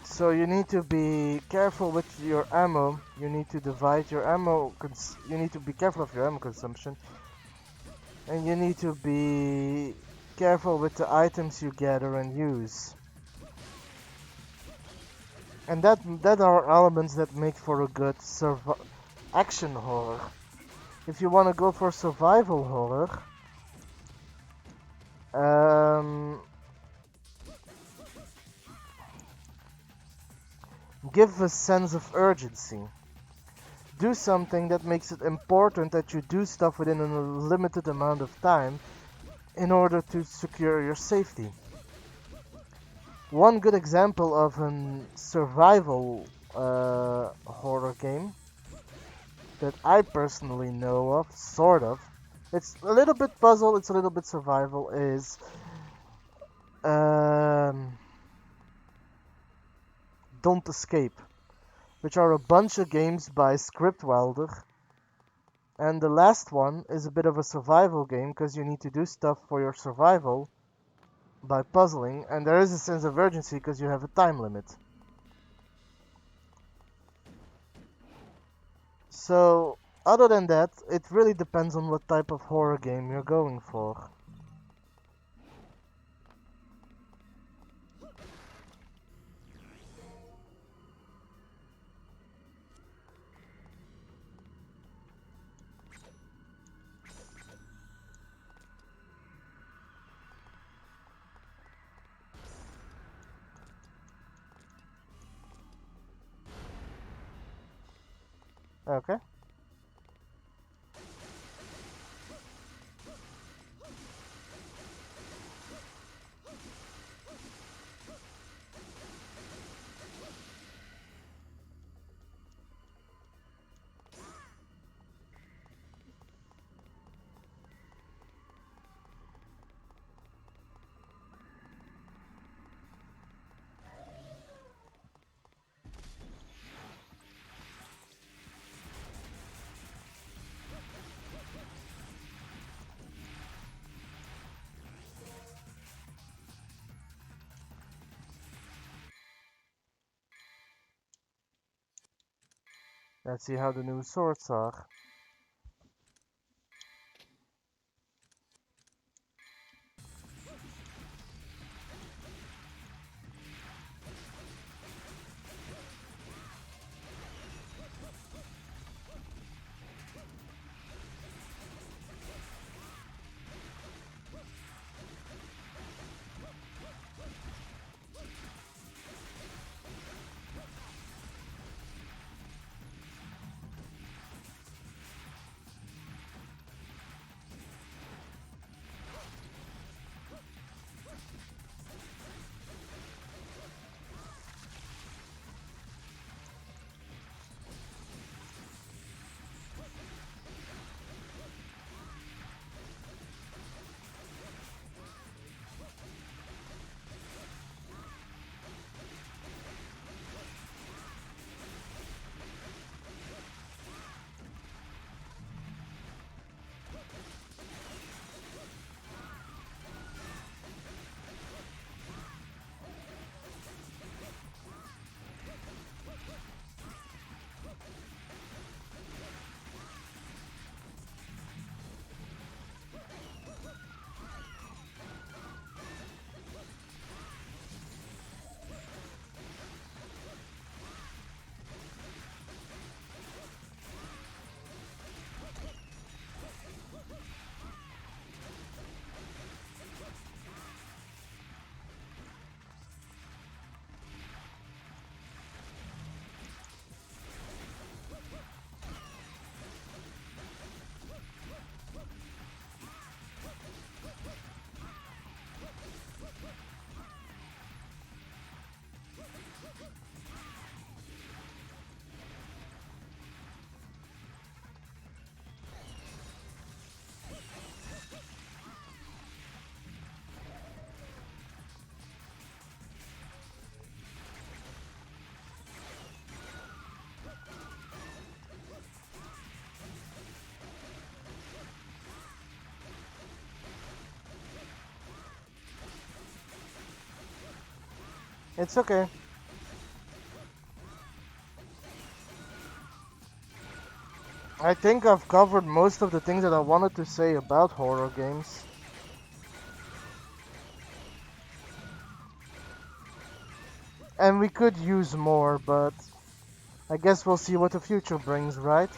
So you need to be careful with your ammo. You need to divide your ammo. You need to be careful of your ammo consumption, and you need to be careful with the items you gather and use. And that are elements that make for a good action horror. If you want to go for survival horror, give a sense of urgency. Do something that makes it important that you do stuff within a limited amount of time in order to secure your safety. One good example of a survival horror game that I personally know of, sort of, it's a little bit puzzle, it's a little bit survival, is Don't Escape, which are a bunch of games by Scriptwelder. And the last one is a bit of a survival game because you need to do stuff for your survival by puzzling, and there is a sense of urgency because you have a time limit. So, other than that, it really depends on what type of horror game you're going for. Okay. Let's see how the new swords are. It's okay. I think I've covered most of the things that I wanted to say about horror games. And we could use more, but I guess we'll see what the future brings, right?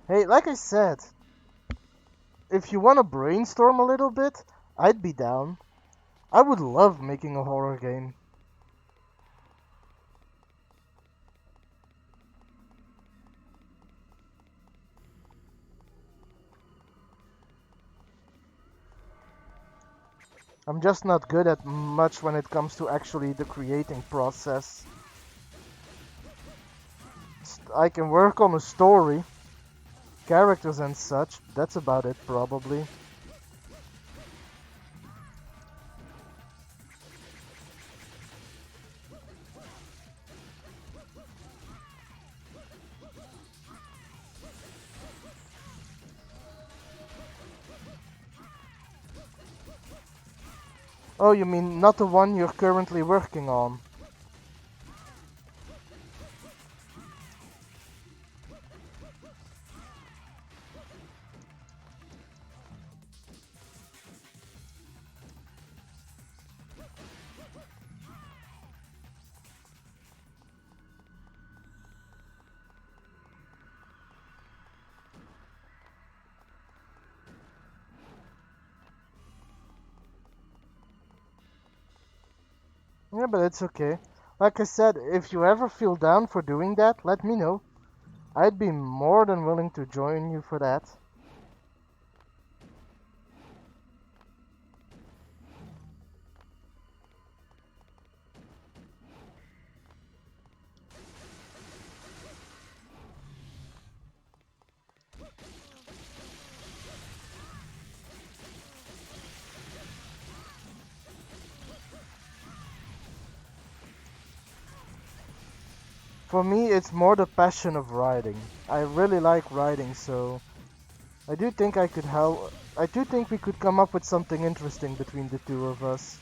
Hey, like I said, if you want to brainstorm a little bit, I'd be down. I would love making a horror game. I'm just not good at much when it comes to actually the creating process. I can work on a story, characters and such. That's about it, probably. Oh, you mean not the one you're currently working on? Yeah, but it's okay. Like I said, if you ever feel down for doing that, let me know. I'd be more than willing to join you for that. For me, it's more the passion of writing. I really like writing, so I do think I could help. I do think we could come up with something interesting between the two of us.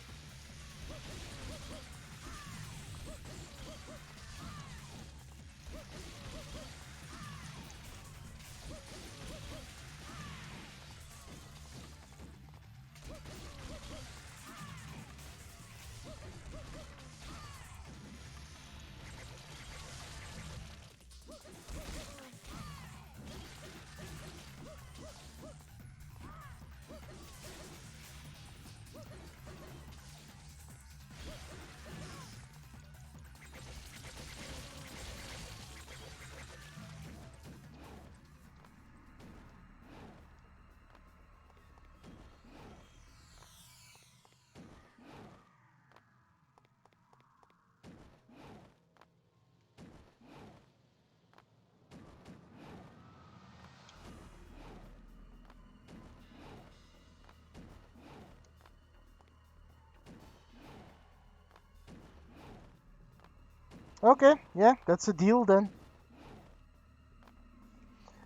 Okay, yeah, that's a deal then.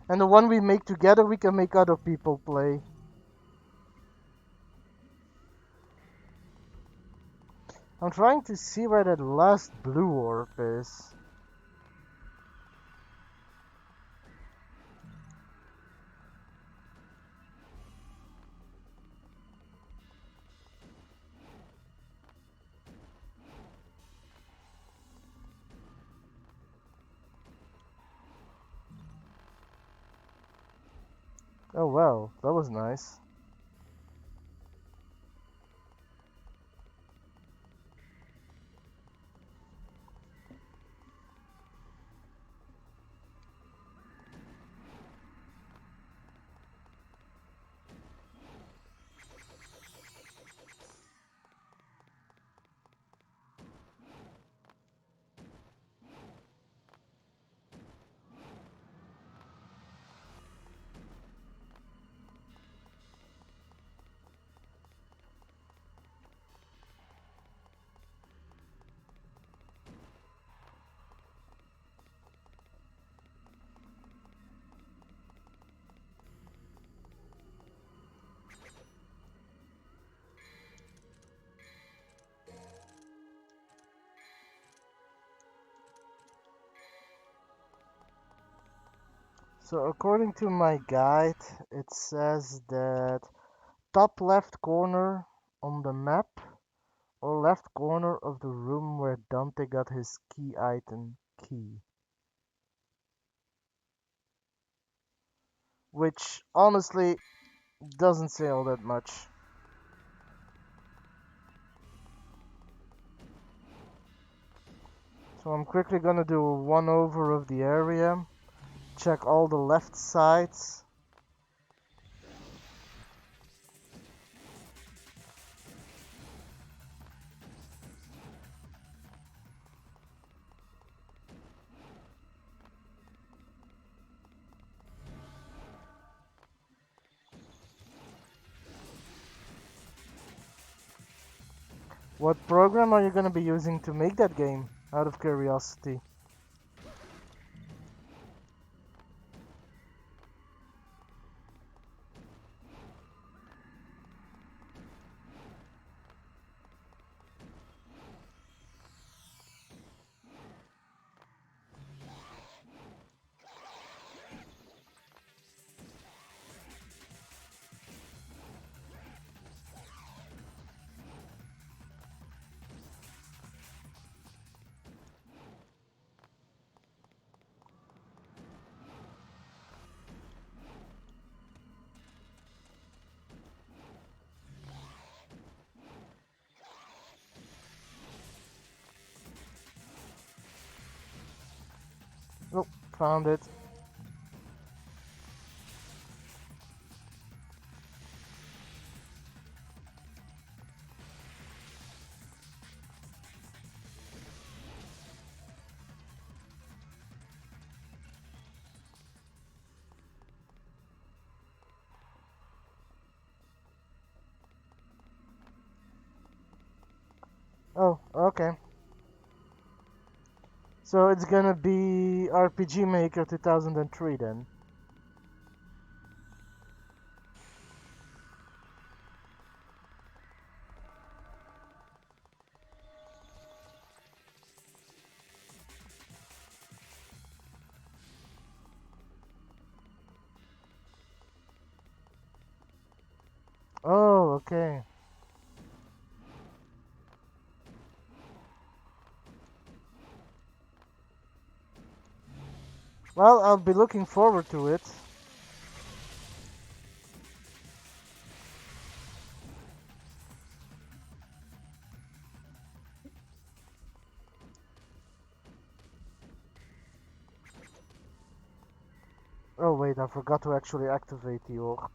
And the one we make together, we can make other people play. I'm trying to see where that last blue orb is. Oh well, that was nice. So according to my guide, it says that top left corner on the map or left corner of the room where Dante got his key item key. Which honestly doesn't say all that much. So I'm quickly gonna do a one over of the area, check all the left sides. What program are you gonna be using to make that game, out of curiosity? Oh, found it. Oh, okay. So it's gonna be RPG Maker 2003 then. Oh, okay. Well, I'll be looking forward to it. Oh wait, I forgot to actually activate the orb.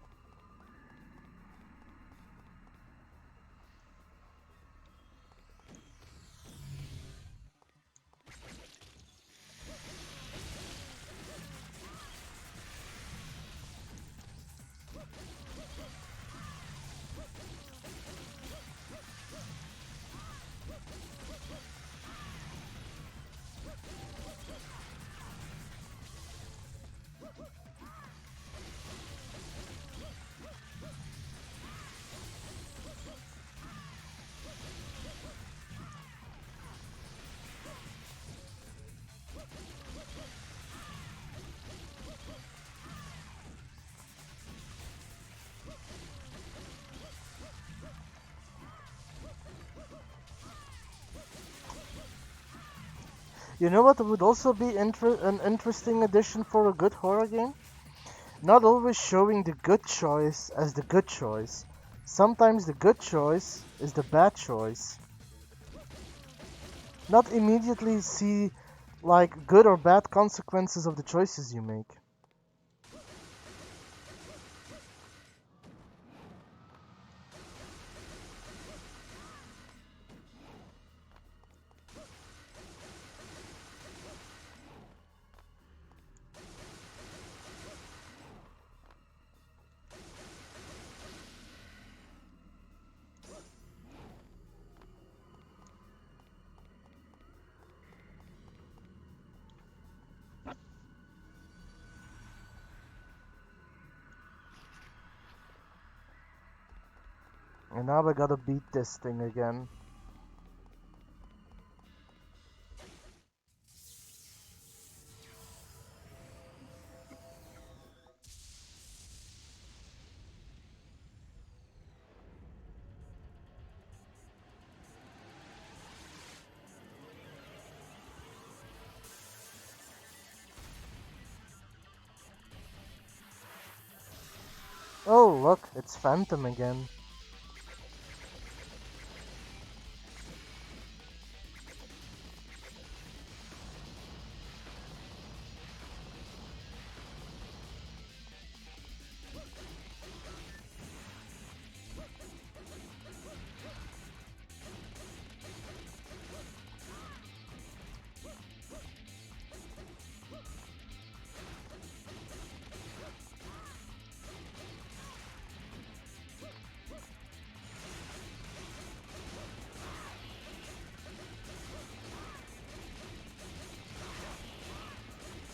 You know what would also be an interesting addition for a good horror game? Not always showing the good choice as the good choice. Sometimes the good choice is the bad choice. Not immediately see like good or bad consequences of the choices you make. And now I gotta beat this thing again. Oh, look, it's Phantom again.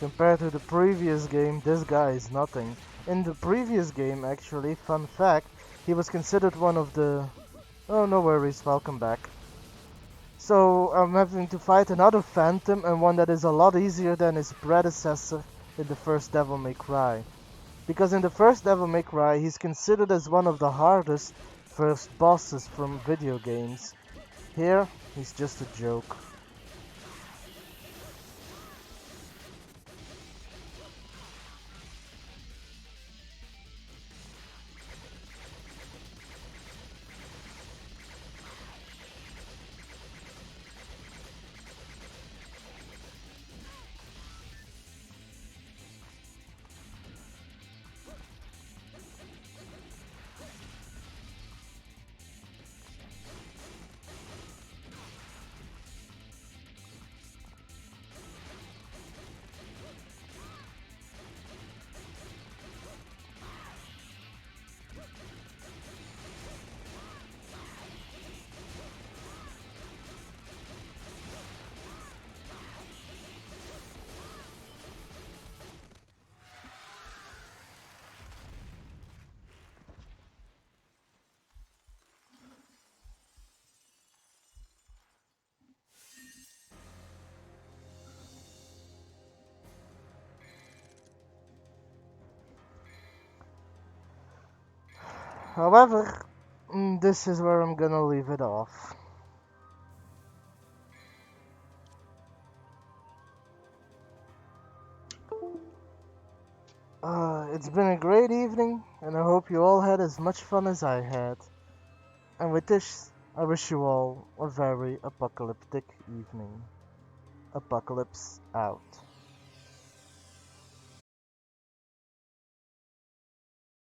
Compared to the previous game, this guy is nothing. In the previous game, actually, fun fact, he was considered one of the... Oh, no worries, welcome back. So, I'm having to fight another Phantom, and one that is a lot easier than his predecessor in the first Devil May Cry. Because in the first Devil May Cry, he's considered as one of the hardest first bosses from video games. Here, he's just a joke. However, this is where I'm gonna leave it off. It's been a great evening, and I hope you all had as much fun as I had. And with this, I wish you all a very apocalyptic evening. Apocalypse out.